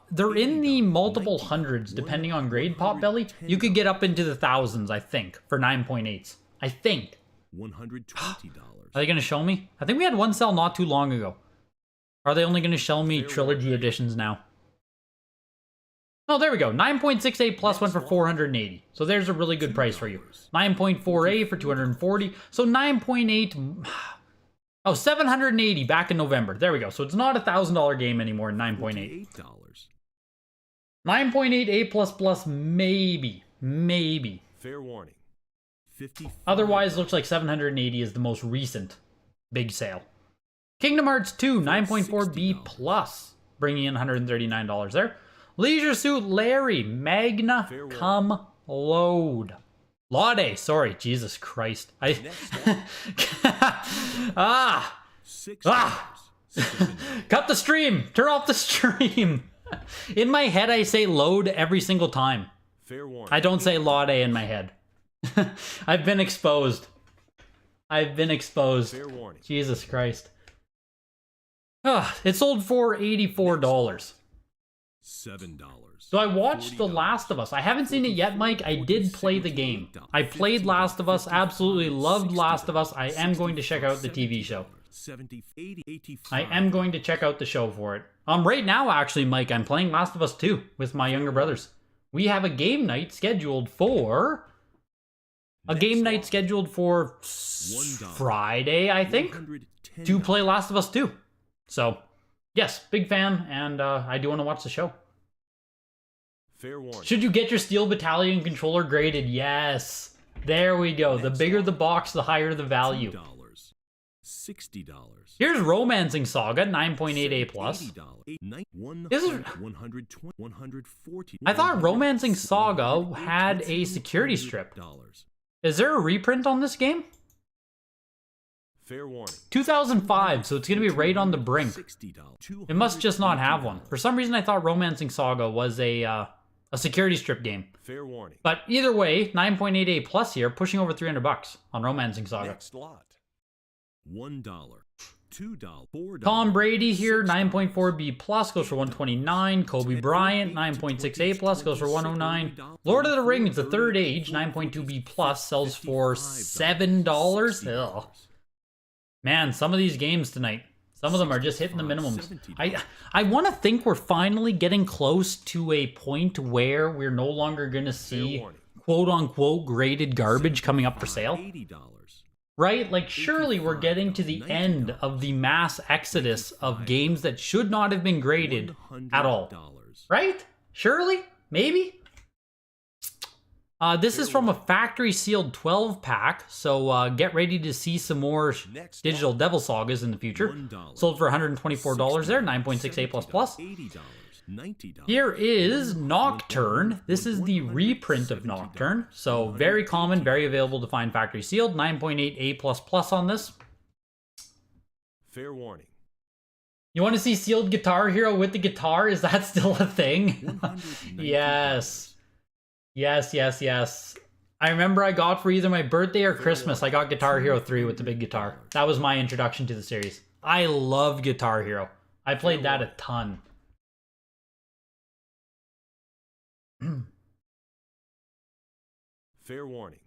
They're in the multiple hundreds, depending on grade, Potbelly. You could get up into the thousands, I think, for 9.8s. I think. $120. Are they going to show me? I think we had one sell not too long ago. Are they only going to show me trilogy editions now? Oh, there we go. 9.68 plus went for 480. So there's a really good price for you. 9.4A for 240. So 9.8... Oh, 780 back in November. There we go. So it's not a $1,000 game anymore, 9.8. $8. 9.8 A++, maybe. Maybe. Fair warning. 55. Otherwise, looks like 780 is the most recent big sale. Kingdom Hearts 2, 9.4 B+, bringing in $139 there. Leisure Suit Larry, Magna Cum Load. Laude, sorry, Jesus Christ. Cut the stream, turn off the stream. In my head, I say load every single time. Fair warning. I don't say Laude in my head. I've been exposed. I've been exposed. Fair warning. Jesus Christ. It sold for $84. $7. So I watched The Last of Us. I haven't seen it yet, Mike. I did play the game. I played Last of Us, absolutely loved Last of Us. I am going to check out the TV show. 70, 80, 85. I am going to check out the show for it. Right now, actually, Mike, I'm playing Last of Us 2 with my younger brothers. We have a game night scheduled for... Friday, I think, to play Last of Us 2. So, yes, big fan, and I do want to watch the show. Fair warning. Should you get your Steel Battalion controller graded? Yes. There we go. The bigger the box, the higher the value. $60. Here's Romancing Saga, 9.8 A+. This is... 140. I thought Romancing Saga had a security strip. Is there a reprint on this game? Fair warning. 2005, so it's going to be right on the brink. It must just not have one. For some reason, I thought Romancing Saga was a security strip game. Fair warning. But either way, 9.8 A+ here, pushing over $300 on Romancing Saga. Next lot. $1. $2. $4. Tom Brady here, 9.4 B+, goes for $129. Kobe Bryant, 9.6 A+, goes for $109. Lord of the Rings, The Third Age, 9.2 B+, sells for $7. Ugh. Man, some of these games tonight. Some of them are just hitting the minimums. I want to think we're finally getting close to a point where we're no longer going to see quote-unquote graded garbage coming up for sale. Right? Like, surely we're getting to the end of the mass exodus of games that should not have been graded at all. Right? Surely? Maybe? This is from a factory-sealed 12-pack, so get ready to see some more digital Devil Sagas in the future. Sold for $124 there, 9.68++. Here is Nocturne. This is the reprint of Nocturne, so very common, very available to find factory-sealed. 9.8A++ on this. Fair warning. You want to see sealed Guitar Hero with the guitar? Is that still a thing? Yes. Yes. I remember I got for either my birthday or Christmas, I got Guitar Hero 3 with the big guitar. That was my introduction to the series. I love Guitar Hero. I played that a ton. Fair warning.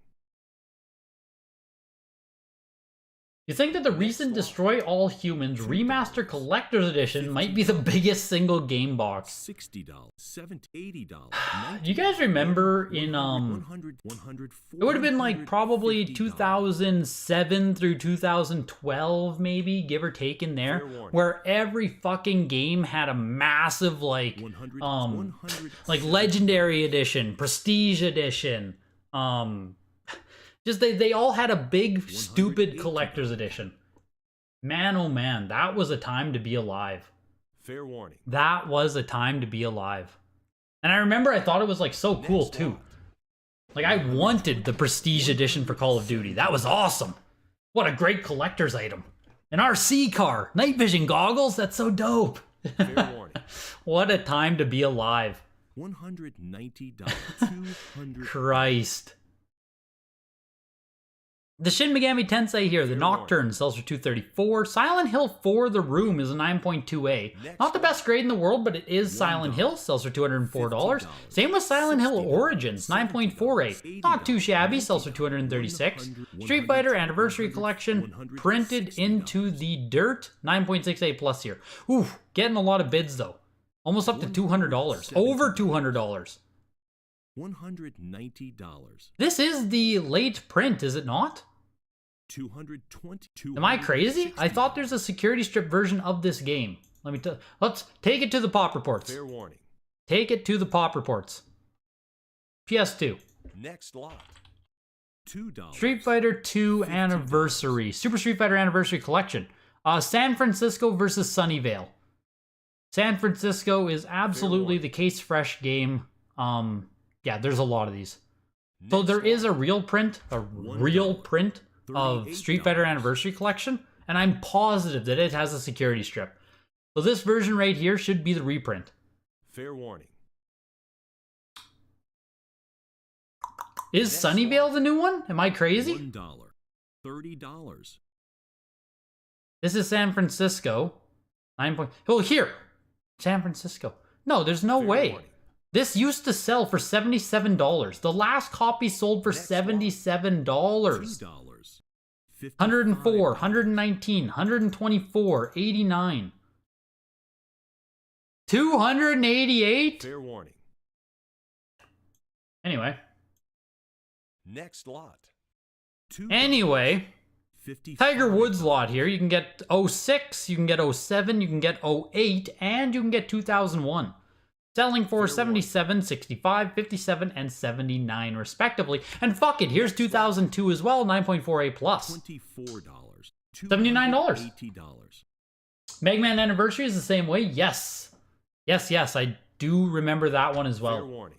You think that the recent Destroy All Humans Remaster Collector's Edition might be the biggest single game box? $60, $70, $80. Do you guys remember in, it would have been like probably 2007 through 2012 maybe, give or take in there, where every fucking game had a massive like Legendary Edition, Prestige Edition, just they all had a big, stupid collector's edition. Man, oh man, that was a time to be alive. Fair warning. That was a time to be alive. And I remember I thought it was like so cool too. Like I wanted the Prestige edition for Call of Duty. That was awesome. What a great collector's item. An RC car, night vision goggles, that's so dope. Fair warning. What a time to be alive. $190. $200. Christ. The Shin Megami Tensei here, the Nocturne, sells for $234. Silent Hill 4 The Room is a 9.2A. Not the best grade in the world, but it is Silent Hill, sells for $204. Same with Silent Hill Origins, 9.4A. Not too shabby, sells for $236. Street Fighter Anniversary Collection, printed into the dirt, 9.6A plus here. Ooh, getting a lot of bids though. Almost up to $200. Over $200. $190. This is the late print, is it not? $220. Am I crazy? I thought there's a security strip version of this game. Let's take it to the pop reports. Fair warning. Take it to the pop reports. PS2. Next lot. $2. Street Fighter 2 Anniversary. Super Street Fighter Anniversary Collection. San Francisco versus Sunnyvale. San Francisco is absolutely the case fresh game. Yeah, there's a lot of these. So there is a real print of Street Fighter Anniversary Collection, and I'm positive that it has a security strip. So this version right here should be the reprint. Fair warning. Is Sunnyvale the new one? Am I crazy? $1. $30. This is San Francisco. Oh, here. San Francisco. No, there's no way. Warning. This used to sell for $77. The last copy sold for $77. $2. 104, 119, 124, 89. 288? Fair warning. Anyway. Next lot. Anyway. Tiger Woods lot here. You can get 06, you can get 07, you can get 08, and you can get 2001. Selling for 77, 65, 57, and 79 respectively. And fuck it, here's 2002 as well, 9.4A plus. $24. $79. $80. Mega Man Anniversary is the same way. Yes, I do remember that one as Fair well. warning.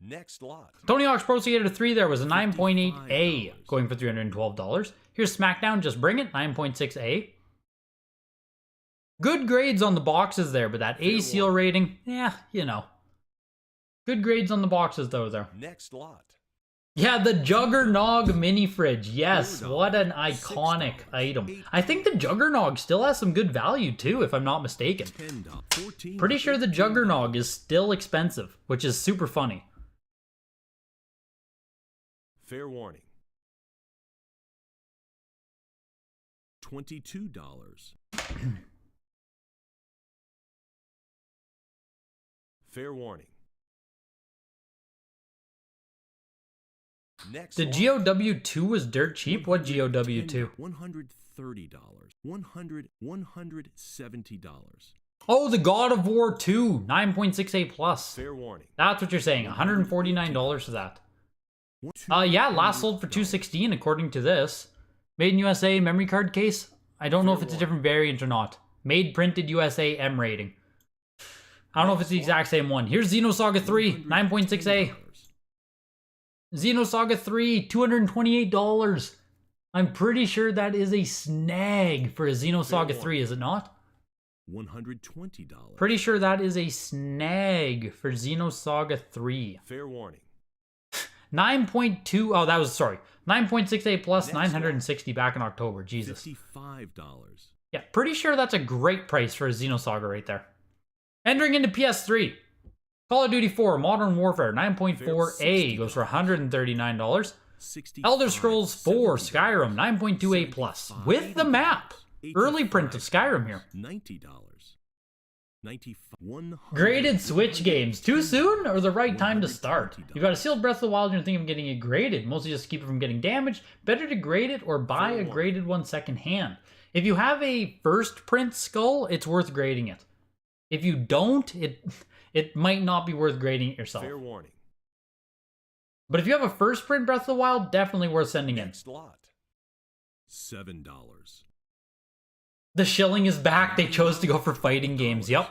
Next lot. Tony Hawk's Pro Skater 3 there was a 9.8A, going for $312. Here's SmackDown, Just Bring It, 9.6A. Good grades on the boxes there, but that A seal rating, yeah, you know. Good grades on the boxes though there. Next lot. Yeah, the Juggernog mini fridge. Yes, what an iconic item. I think the Juggernog still has some good value too, if I'm not mistaken. Pretty sure the Juggernog is still expensive, which is super funny. Fair warning. $22. Fair warning. Next The lot. GOW2 was dirt cheap? What GOW2? $130. $170. Oh, the God of War 2, 9.68 plus. Fair warning. That's what you're saying, $149 for that. Yeah, last sold for $216 according to this. Made in USA memory card case. I don't know if it's a different variant or not. Made printed USA M rating. I don't know if it's the exact same one. Here's Xenosaga 3, 9.6A. Xenosaga 3, $228. I'm pretty sure that is a snag for a Xenosaga 3, is it not? $120. Pretty sure that is a snag for Xenosaga 3. Fair warning. 9.2, oh, that was, sorry. 9.68 plus, 960 back in October. Jesus. $55. Yeah, pretty sure that's a great price for a Xenosaga right there. Entering into PS3. Call of Duty 4 Modern Warfare 9.4A goes for $139. Elder Scrolls 4 Skyrim 9.28 plus with the map. Early print of Skyrim here. $90. Graded Switch games. Too soon or the right time to start? You've got a sealed Breath of the Wild and you're thinking of getting it graded. Mostly just to keep it from getting damaged. Better to grade it or buy a graded one secondhand. If you have a first print Skull, it's worth grading it. If you don't, it might not be worth grading it yourself. Fair warning. But if you have a first print Breath of the Wild, definitely worth sending in. Next lot. $7. The shilling is back. They chose to go for fighting games. Yep.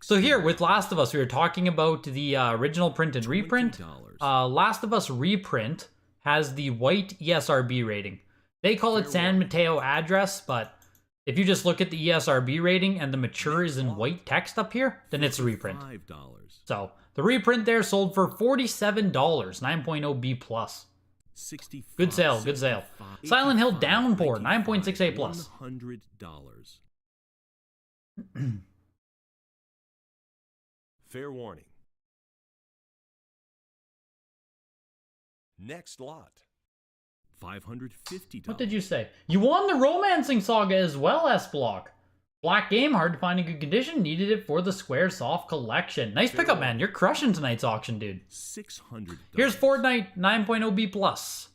So here, with Last of Us, we were talking about the original print and reprint. Last of Us reprint has the white ESRB rating. They call it San Mateo address, but if you just look at the ESRB rating and the mature is in white text up here, then it's a reprint. So the reprint there sold for $47, 9.0 B plus. Good sale, good sale. Silent Hill Downpour, 9.68 plus. $100. Fair warning. Next lot. $550. What did you say? You won the Romancing Saga as well, S-Block. Black game, hard to find in good condition. Needed it for the Squaresoft collection. Nice pickup, man. You're crushing tonight's auction, dude. $600. Here's Fortnite 9.0 B plus.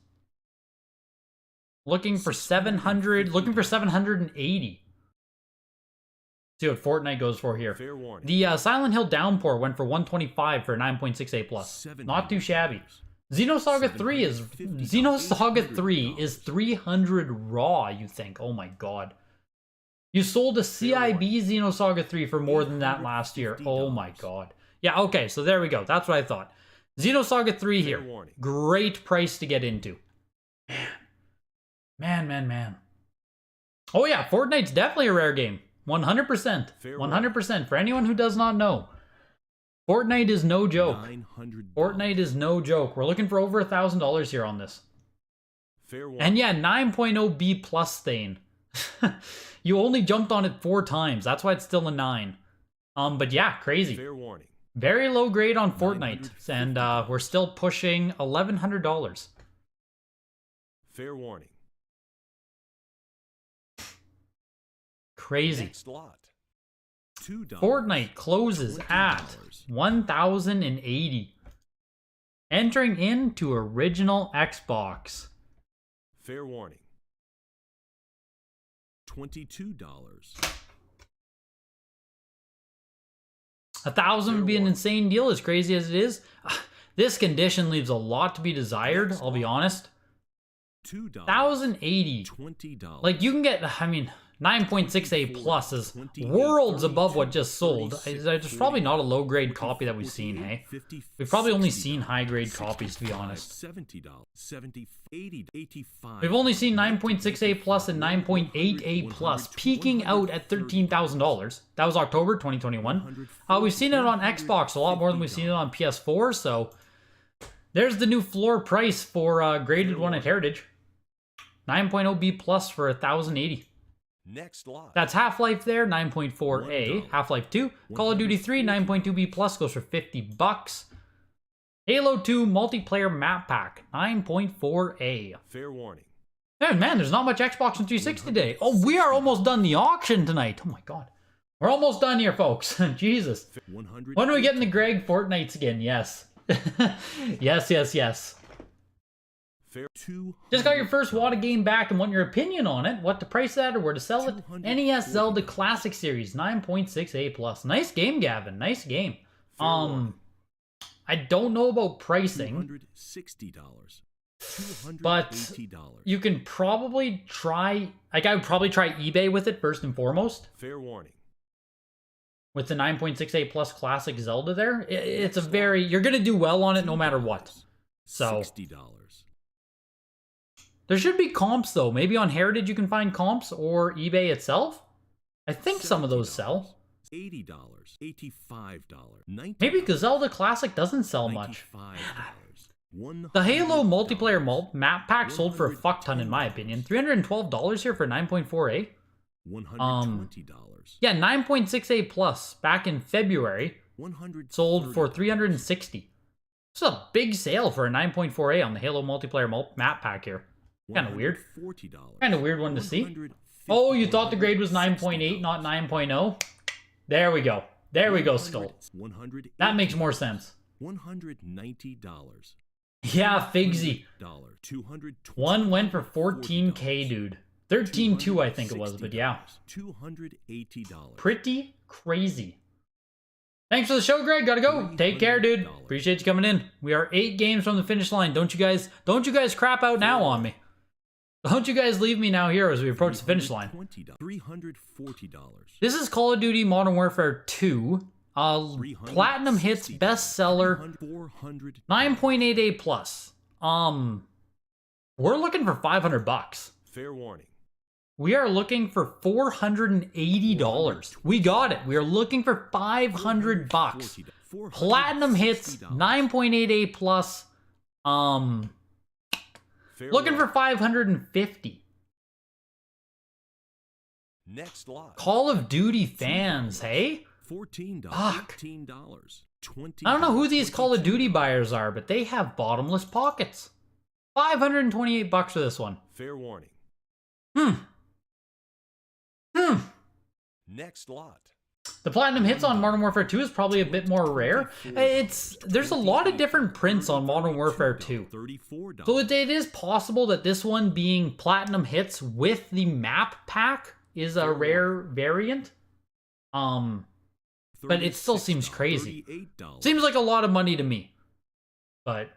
Looking for 700. Looking for 780. See what Fortnite goes for here. Fair warning. The Silent Hill Downpour went for 125 for 9.68 plus. Not too shabby. Xenosaga 3 is 300 raw, you think. Oh my god. You sold a CIB Xenosaga 3 for more than that last year. Oh my god. Yeah, okay, so there we go. That's what I thought. Xenosaga 3 here. Great price to get into. Man. Oh yeah, Fortnite's definitely a rare game. 100%. 100%. For anyone who does not know. Fortnite is no joke. Fortnite is no joke. We're looking for over $1,000 here on this. And yeah, 9.0 B plus stain. You only jumped on it 4 times. That's why it's still a 9. But yeah, crazy. Fair warning. Very low grade on Fortnite. And we're still pushing $1,100. Fair warning. Crazy. Next lot. $2. Fortnite closes at 1,080. Entering into original Xbox. Fair warning. $22. 1,000 would be an insane deal, as crazy as it is. This condition leaves a lot to be desired, I'll be honest. $2. 1,080. $20. Like, you can get, I mean, 9.68 plus is worlds above what just sold. There's probably not a low-grade copy that we've seen, hey? We've probably only seen high-grade copies, to be honest. $70. $70. $80. $85. We've only seen 9.68 plus and 9.88 plus, peaking out at $13,000. That was October 2021. We've seen it on Xbox a lot more than we've seen it on PS4, so there's the new floor price for graded one at Heritage. 9.0 B plus for 1,080. Next lot. That's Half-Life there, 9.4A. Half-Life 2. Call of Duty 3, 9.2 B plus goes for $50. Halo 2 multiplayer map pack, 9.4A. Fair warning. Man, there's not much Xbox and 360 today. Oh, we are almost done the auction tonight. Oh my god. We're almost done here, folks. Jesus. When are we getting the Greg Fortnites again? Yes. yes. Just got your first WATA game back and want your opinion on it. What to price that or where to sell it? NES Zelda Classic Series, 9.6A+. Nice game, Gavin. Nice game. I don't know about pricing. But you can probably try, like I would probably try eBay with it first and foremost. Fair warning. With the 9.6A plus classic Zelda there. It's a very, you're going to do well on it no matter what. So, $60. there should be comps though. Maybe on Heritage you can find comps or eBay itself. I think some of those sell. $80, $85, $90. Maybe because Zelda Classic doesn't sell much. $95, The Halo multiplayer map pack sold for a fuck ton in my opinion. $312 here for 9.4A. $120. Yeah, 9.6A plus back in February sold for $360. This is a big sale for a 9.4A on the Halo multiplayer map pack here. Kind of weird. Kind of weird one to see. Oh, you thought the grade was 9.8, not 9.0? There we go. There we go, Skull. That makes more sense. $190. Yeah, Figsy. One went for 14K, dude. 13.2 I think it was, but yeah. $280. Pretty crazy. Thanks for the show, Greg. Gotta go. Take care, dude. Appreciate you coming in. We are 8 games from the finish line. Don't you guys crap out now on me. Don't you guys leave me now here as we approach the finish line. $340. This is Call of Duty Modern Warfare 2. Platinum Hits bestseller. 9.8A plus. We're looking for $500. Fair warning. We are looking for $480. We got it. We are looking for $500. Platinum Hits, 9.8A plus. Looking for $550. Next lot. Call of Duty fans, hey? $14. Fuck. $18. $20. I don't know who these Call of Duty buyers are, but they have bottomless pockets. $528 for this one. Fair warning. Next lot. The Platinum Hits on Modern Warfare 2 is probably a bit more rare. There's a lot of different prints on Modern Warfare 2. So it is possible that this one being Platinum Hits with the map pack is a rare variant. But it still seems crazy. Seems like a lot of money to me. But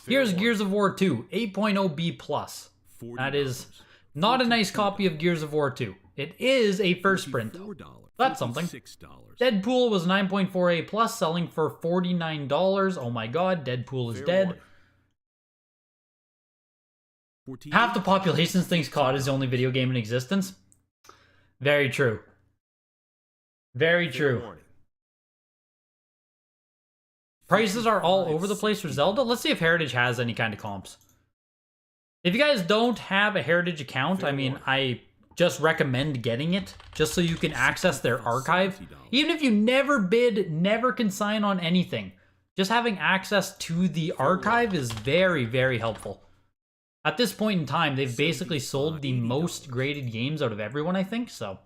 here's Gears of War 2, 8.0B+. That is not a nice copy of Gears of War 2. It is a first print. That's something. Deadpool was 9.4A plus, selling for $49. Oh my god, Deadpool is dead. Half the population thinks COD is the only video game in existence. Very true. Very true. Prices are all over the place for Zelda. Let's see if Heritage has any kind of comps. If you guys don't have a Heritage account, I mean, I just recommend getting it just so you can access their archive. Even if you never bid, never consign on anything, just having access to the archive is very, very helpful. At this point in time, they've basically sold the most graded games out of everyone, I think, so.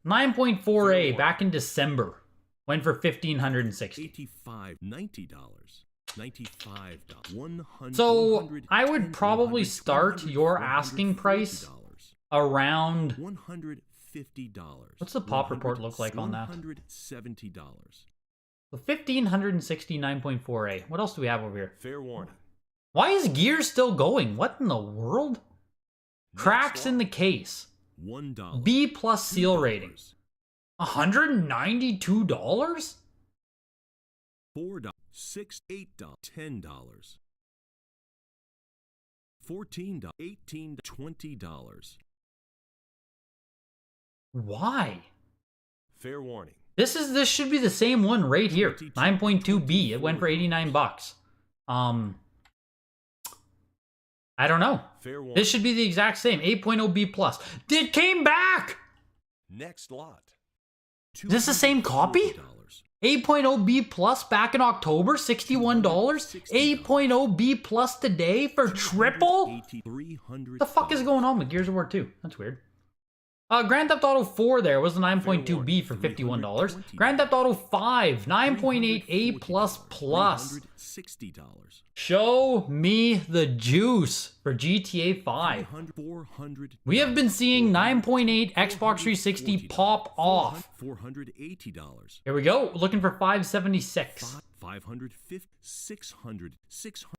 9.4A back in December went for $1,560. $85, $90, $95, So I would probably start your asking price around $150. What's the pop report look like on that? $170. So 1,569.4A. What else do we have over here? Fair warning. Why is Gears still going? What in the world? Cracks in the case. $1. B plus seal rating. $192? $4, $6, $8, $10, $14, $18, $20. Why? Fair warning. This should be the same one right here. 9.2B. It went for $89. I don't know. Fair warning. This should be the exact same. 8.0B plus. It came back! Next lot. Is this the same copy? 8.0B plus back in October, $61. 8.0B plus today for triple? What the fuck is going on with Gears of War 2? That's weird. Grand Theft Auto 4 there was a 9.2B for $51. Grand Theft Auto 5, 9.8A plus plus. Show me the juice for GTA 5. We have been seeing 9.8 Xbox 360 pop off. Here we go, looking for 576. 550, 600, 600,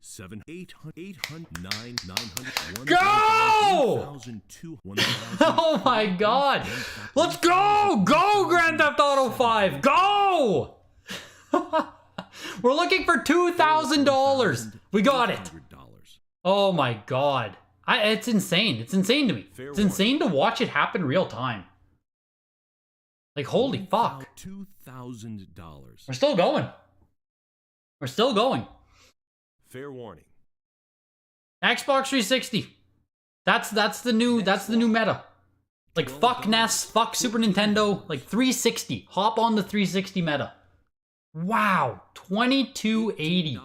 700, 800, 800, 900, Go! 1,200. Oh my god! Let's go! Go, Grand Theft Auto 5! Go! We're looking for $2,000. We got it. Oh my god. It's insane. It's insane to me. It's insane to watch it happen real time. Like, holy fuck. $2,000. We're still going. We're still going. Fair warning. Xbox 360. That's the new meta. Like, fuck NES, fuck Super Nintendo, like 360. Hop on the 360 meta. Wow, $22.80.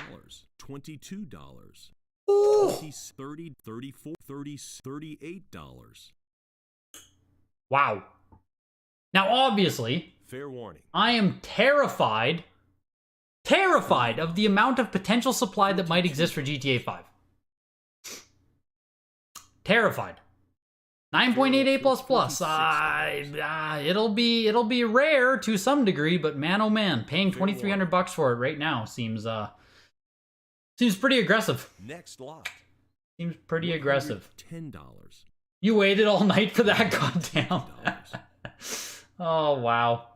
$22. Ooh. 30, 34, 30, $38. Wow. Now, obviously, fair warning. I am terrified of the amount of potential supply that might exist for GTA 5. Terrified. 9.88 plus plus. It'll be rare to some degree, but man, oh man, paying $2,300 for it right now seems pretty aggressive. Next lot. Seems pretty aggressive. $10. You waited all night for that, goddamn. Oh wow.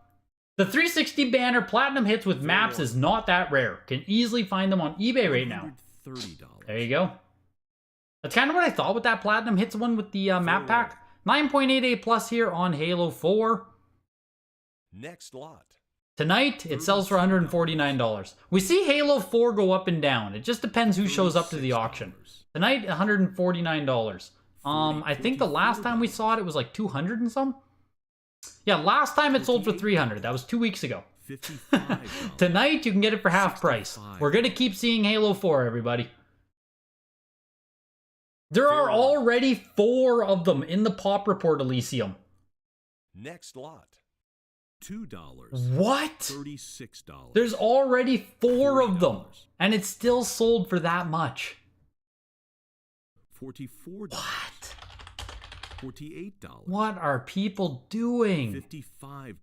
The 360 banner platinum hits with maps is not that rare. Can easily find them on eBay right now. There you go. That's kind of what I thought with that platinum hits one with the map pack. 9.88 plus here on Halo 4. Next lot. Tonight, it sells for $149. We see Halo 4 go up and down. It just depends who shows up to the auction. Tonight, $149. I think the last time we saw it was like 200 and some. Yeah, last time it sold for 300. That was 2 weeks ago. Tonight, you can get it for half price. We're going to keep seeing Halo 4, everybody. There are already 4 of them in the Pop Report Elysium. Next lot. $2. What? $36. There's already 4 of them, and it's still sold for that much. $44. What? $48. What are people doing? $55.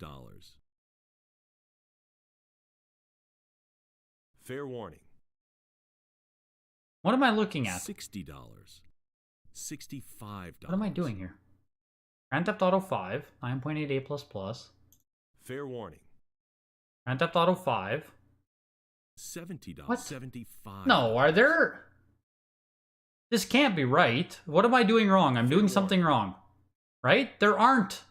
Fair warning. What am I looking at? $60. $65. What am I doing here? Grand Theft Auto 5, 9.88 plus plus. Fair warning. Grand Theft Auto 5. $70. What? $75. No, are there... This can't be right. What am I doing wrong? I'm doing something wrong. Right? There aren't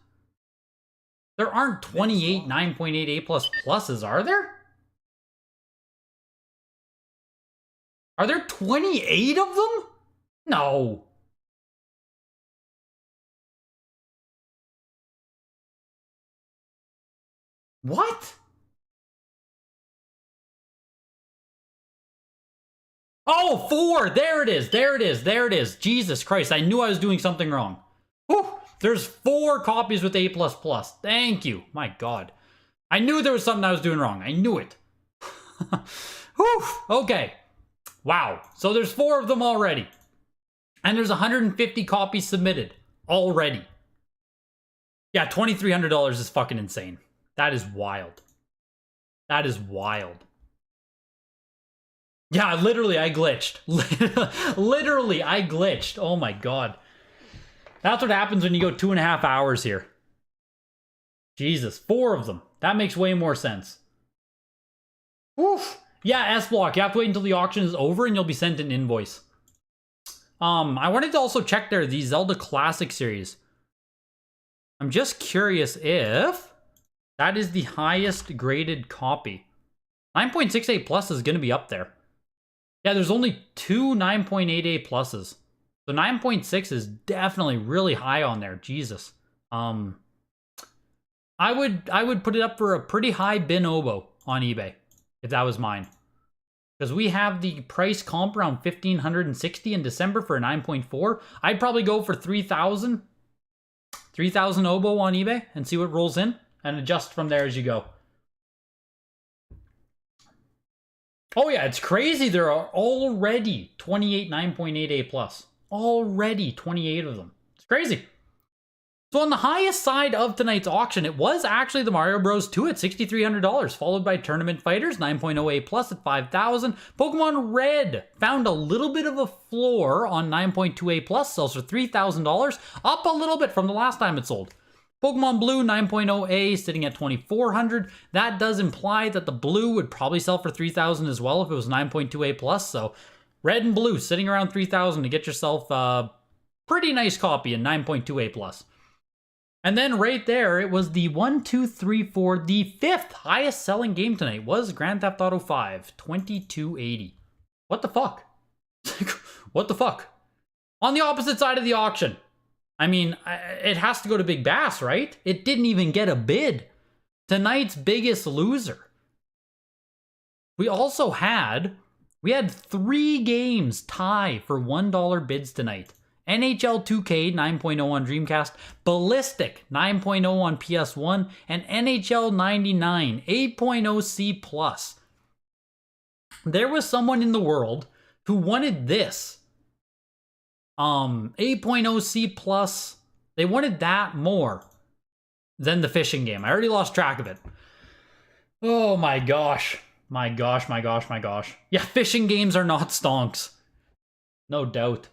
28 9.88 plus pluses, are there? Are there 28 of them? No. What? Oh, 4! There it is, there it is, there it is. Jesus Christ, I knew I was doing something wrong. Whew. There's 4 copies with A++. Thank you. My God. I knew there was something I was doing wrong. I knew it. Whew. Okay. Wow. So there's 4 of them already. And there's 150 copies submitted already. Yeah, $2,300 is fucking insane. That is wild. That is wild. Yeah, literally, I glitched. Literally, I glitched. Oh my God. That's what happens when you go 2.5 hours here. Jesus, 4 of them. That makes way more sense. Woof. Yeah, S-Block, you have to wait until the auction is over and you'll be sent an invoice. I wanted to also check the Zelda Classic series. I'm just curious if that is the highest graded copy. 9.68 plus is going to be up there. Yeah, there's only 2 9.88 pluses. So 9.6 is definitely really high on there. Jesus. I would put it up for a pretty high bin oboe on eBay if that was mine. Because we have the price comp around 1,560 in December for a 9.4. I'd probably go for 3,000. 3,000 oboe on eBay and see what rolls in and adjust from there as you go. Oh yeah, it's crazy. There are already 28 9.8A plus. Already 28 of them. It's crazy. So on the highest side of tonight's auction, it was actually the Mario Bros. 2 at $6,300, followed by Tournament Fighters 9.0A plus at $5,000. Pokemon Red found a little bit of a floor on 9.2A plus, sells for $3,000, up a little bit from the last time it sold. Pokemon Blue 9.0A sitting at $2,400. That does imply that the Blue would probably sell for $3,000 as well if it was 9.2A plus. So Red and Blue sitting around $3,000 to get yourself a pretty nice copy in 9.2A plus. And then right there, it was the 1, 2, 3, 4, the 5th highest selling game tonight was Grand Theft Auto 5, 2280. What the fuck? What the fuck? On the opposite side of the auction. I mean, it has to go to Big Bass, right? It didn't even get a bid. Tonight's biggest loser. We had 3 games tie for $1 bids tonight. NHL 2K 9.0 on Dreamcast, Ballistic 9.0 on PS1, and NHL 99 8.0 C+. There was someone in the world who wanted this. 8.0 C+, they wanted that more than the fishing game. I already lost track of it. Oh my gosh. My gosh. Yeah, fishing games are not stonks. No doubt.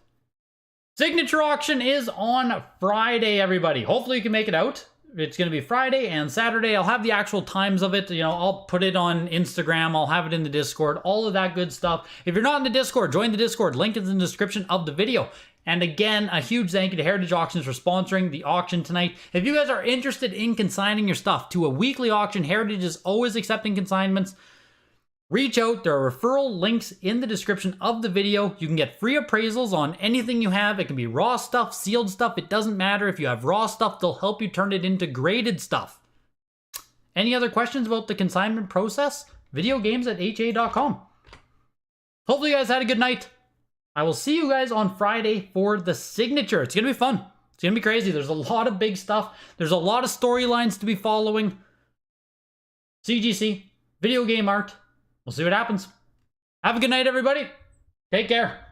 Signature auction is on Friday, everybody. Hopefully you can make it out. It's going to be Friday and Saturday. I'll have the actual times of it. I'll put it on Instagram. I'll have it in the Discord. All of that good stuff. If you're not in the Discord, join the Discord. Link is in the description of the video. And again, a huge thank you to Heritage Auctions for sponsoring the auction tonight. If you guys are interested in consigning your stuff to a weekly auction, Heritage is always accepting consignments. Reach out. There are referral links in the description of the video. You can get free appraisals on anything you have. It can be raw stuff, sealed stuff. It doesn't matter. If you have raw stuff, they'll help you turn it into graded stuff. Any other questions about the consignment process? Videogames@ha.com. Hopefully you guys had a good night. I will see you guys on Friday for the signature. It's going to be fun. It's going to be crazy. There's a lot of big stuff. There's a lot of storylines to be following. CGC, video game art. We'll see what happens. Have a good night, everybody. Take care.